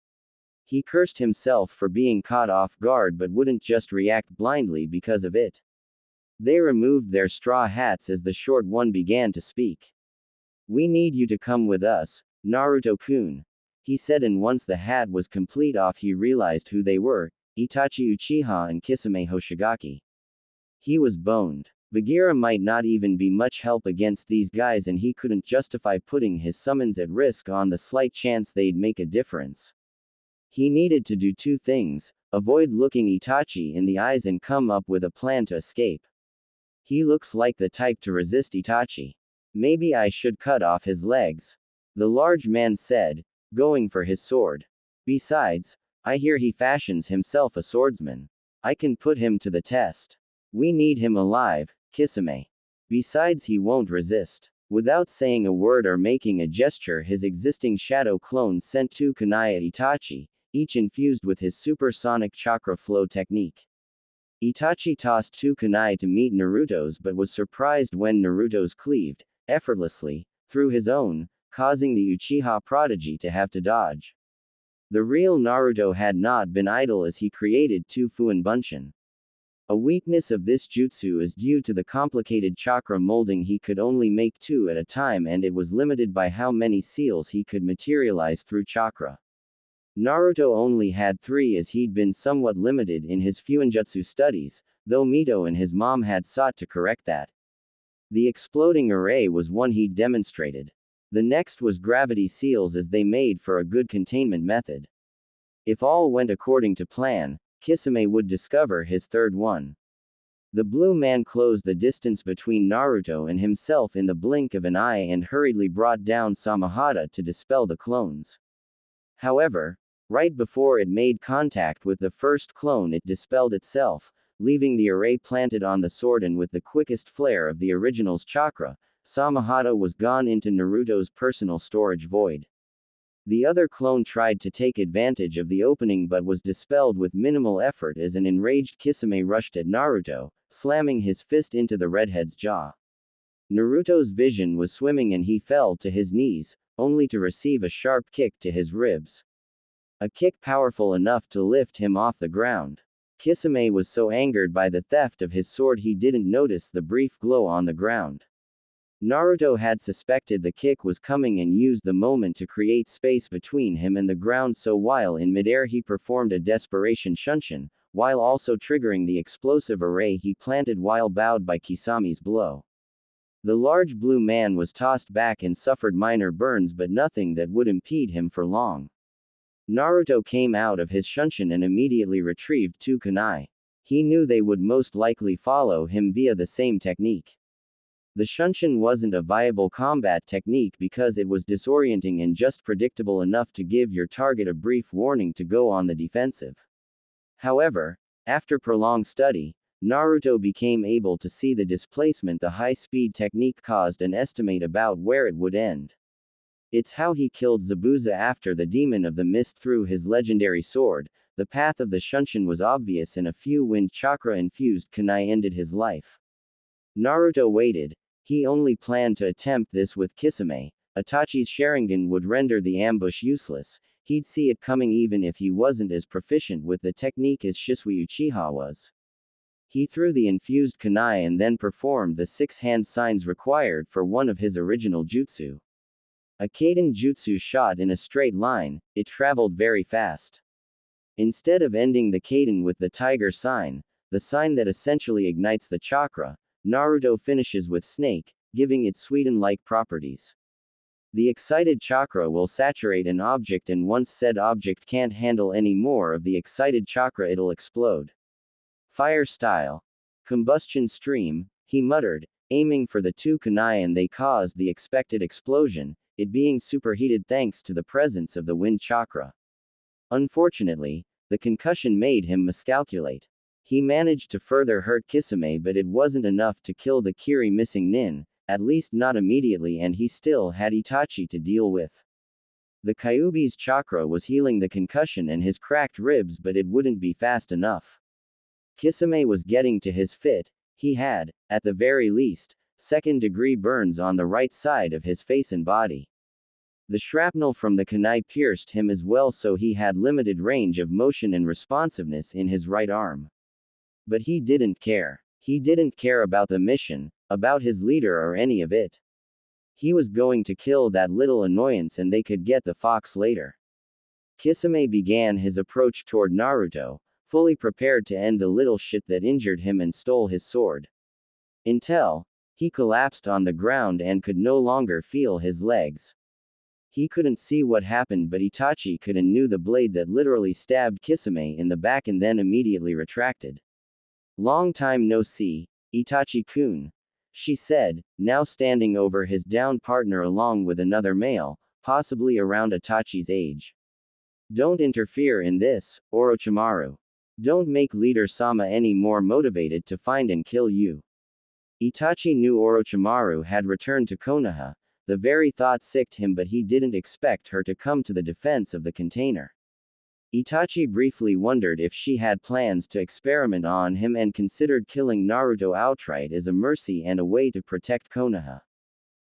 He cursed himself for being caught off guard but wouldn't just react blindly because of it. They removed their straw hats as the short one began to speak. We need you to come with us, Naruto-kun. he said, and once the hat was complete off he realized who they were, Itachi Uchiha and Kisame Hoshigaki. He was boned. Bagheera might not even be much help against these guys, and he couldn't justify putting his summons at risk on the slight chance they'd make a difference. He needed to do two things: avoid looking Itachi in the eyes and come up with a plan to escape. He looks like the type to resist Itachi. Maybe I should cut off his legs, the large man said, going for his sword. Besides, I hear he fashions himself a swordsman. I can put him to the test. We need him alive, Kisame. Besides, he won't resist. Without saying a word or making a gesture, his existing shadow clones sent two kunai at Itachi, each infused with his supersonic chakra flow technique. Itachi tossed two kunai to meet Naruto's, but was surprised when Naruto's cleaved, effortlessly, through his own, causing the Uchiha prodigy to have to dodge. The real Naruto had not been idle as he created two Fuin Bunshin. A weakness of this jutsu is due to the complicated chakra molding. He could only make two at a time, and it was limited by how many seals he could materialize through chakra. Naruto only had three as he'd been somewhat limited in his Fuinjutsu studies, though Mito and his mom had sought to correct that. The exploding array was one he'd demonstrated. The next was gravity seals, as they made for a good containment method. If all went according to plan, Kisame would discover his third one. The blue man closed the distance between Naruto and himself in the blink of an eye and hurriedly brought down Samahata to dispel the clones. However, right before it made contact with the first clone, it dispelled itself, leaving the array planted on the sword, and with the quickest flare of the original's chakra, Samahata was gone into Naruto's personal storage void. The other clone tried to take advantage of the opening but was dispelled with minimal effort as an enraged Kisame rushed at Naruto, slamming his fist into the redhead's jaw. Naruto's vision was swimming and he fell to his knees, only to receive a sharp kick to his ribs. A kick powerful enough to lift him off the ground. Kisame was so angered by the theft of his sword he didn't notice the brief glow on the ground. Naruto had suspected the kick was coming and used the moment to create space between him and the ground, so while in midair he performed a desperation shunshin, while also triggering the explosive array he planted while bowed by Kisame's blow. The large blue man was tossed back and suffered minor burns, but nothing that would impede him for long. Naruto came out of his shunshin and immediately retrieved two kunai. He knew they would most likely follow him via the same technique. The shunshin wasn't a viable combat technique because it was disorienting and just predictable enough to give your target a brief warning to go on the defensive. However, after prolonged study, Naruto became able to see the displacement the high-speed technique caused and estimate about where it would end. It's how he killed Zabuza after the Demon of the Mist threw his legendary sword. The path of the shunshin was obvious, and a few wind chakra-infused kunai ended his life. Naruto waited. He only planned to attempt this with Kisame. Itachi's Sharingan would render the ambush useless. He'd see it coming even if he wasn't as proficient with the technique as Shisui Uchiha was. He threw the infused kunai and then performed the 6 hand signs required for one of his original jutsu. A Kaiden jutsu shot in a straight line, it traveled very fast. Instead of ending the Kaiden with the tiger sign, the sign that essentially ignites the chakra, Naruto finishes with snake, giving it Suiden-like properties. The excited chakra will saturate an object, and once said object can't handle any more of the excited chakra, it'll explode. Fire style. Combustion stream, he muttered, aiming for the two kunai, and they caused the expected explosion, it being superheated thanks to the presence of the wind chakra. Unfortunately, the concussion made him miscalculate. He managed to further hurt Kisame, but it wasn't enough to kill the Kiri missing nin, at least not immediately, and he still had Itachi to deal with. The Kyuubi's chakra was healing the concussion and his cracked ribs, but it wouldn't be fast enough. Kisame was getting to his fit. He had, at the very least, second-degree burns on the right side of his face and body. The shrapnel from the kunai pierced him as well, so he had limited range of motion and responsiveness in his right arm. But he didn't care. He didn't care about the mission, about his leader, or any of it. He was going to kill that little annoyance and they could get the fox later. Kisame began his approach toward Naruto, fully prepared to end the little shit that injured him and stole his sword. Until he collapsed on the ground and could no longer feel his legs. He couldn't see what happened, but Itachi could and knew the blade that literally stabbed Kisame in the back and then immediately retracted. Long time no see, Itachi-kun, she said, now standing over his downed partner along with another male, possibly around Itachi's age. Don't interfere in this, Orochimaru. Don't make Leader Sama any more motivated to find and kill you. Itachi knew Orochimaru had returned to Konoha. The very thought sicked him, but he didn't expect her to come to the defense of the container. Itachi briefly wondered if she had plans to experiment on him and considered killing Naruto outright as a mercy and a way to protect Konoha.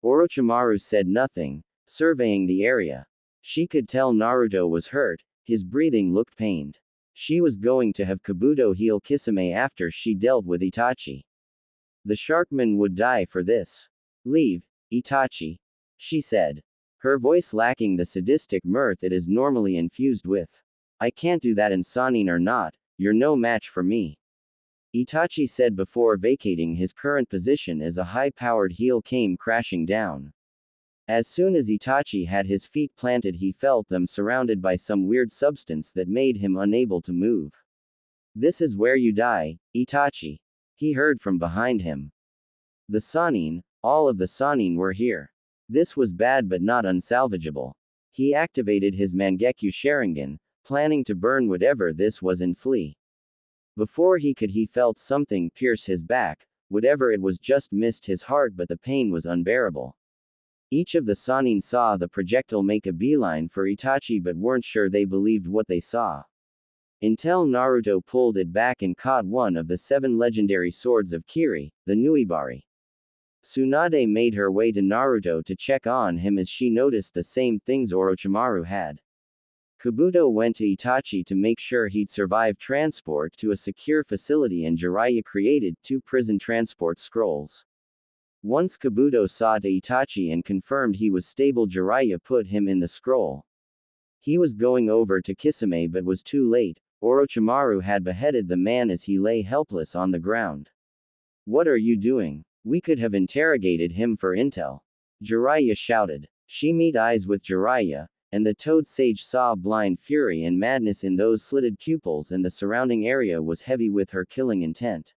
Orochimaru said nothing, surveying the area. She could tell Naruto was hurt, his breathing looked pained. She was going to have Kabuto heal Kisame after she dealt with Itachi. The Sharkman would die for this. Leave, Itachi, she said, her voice lacking the sadistic mirth it is normally infused with. I can't do that, and Sannin or not, you're no match for me. Itachi said before vacating his current position as a high-powered heel came crashing down. As soon as Itachi had his feet planted, he felt them surrounded by some weird substance that made him unable to move. This is where you die, Itachi, he heard from behind him. The Sannin, all of the Sannin were here. This was bad but not unsalvageable. He activated his Mangekyo Sharingan, planning to burn whatever this was and flee. Before he could, he felt something pierce his back. Whatever it was just missed his heart, but the pain was unbearable. Each of the Sannin saw the projectile make a beeline for Itachi but weren't sure they believed what they saw. Until Naruto pulled it back and caught one of the 7 legendary swords of Kiri, the Nuibari. Tsunade made her way to Naruto to check on him as she noticed the same things Orochimaru had. Kabuto went to Itachi to make sure he'd survive transport to a secure facility, and Jiraiya created 2 prison transport scrolls. Once Kabuto saw to Itachi and confirmed he was stable, Jiraiya put him in the scroll. He was going over to Kisame but was too late. Orochimaru had beheaded the man as he lay helpless on the ground. What are you doing? We could have interrogated him for intel. Jiraiya shouted. She met eyes with Jiraiya, and the Toad Sage saw blind fury and madness in those slitted pupils, and the surrounding area was heavy with her killing intent.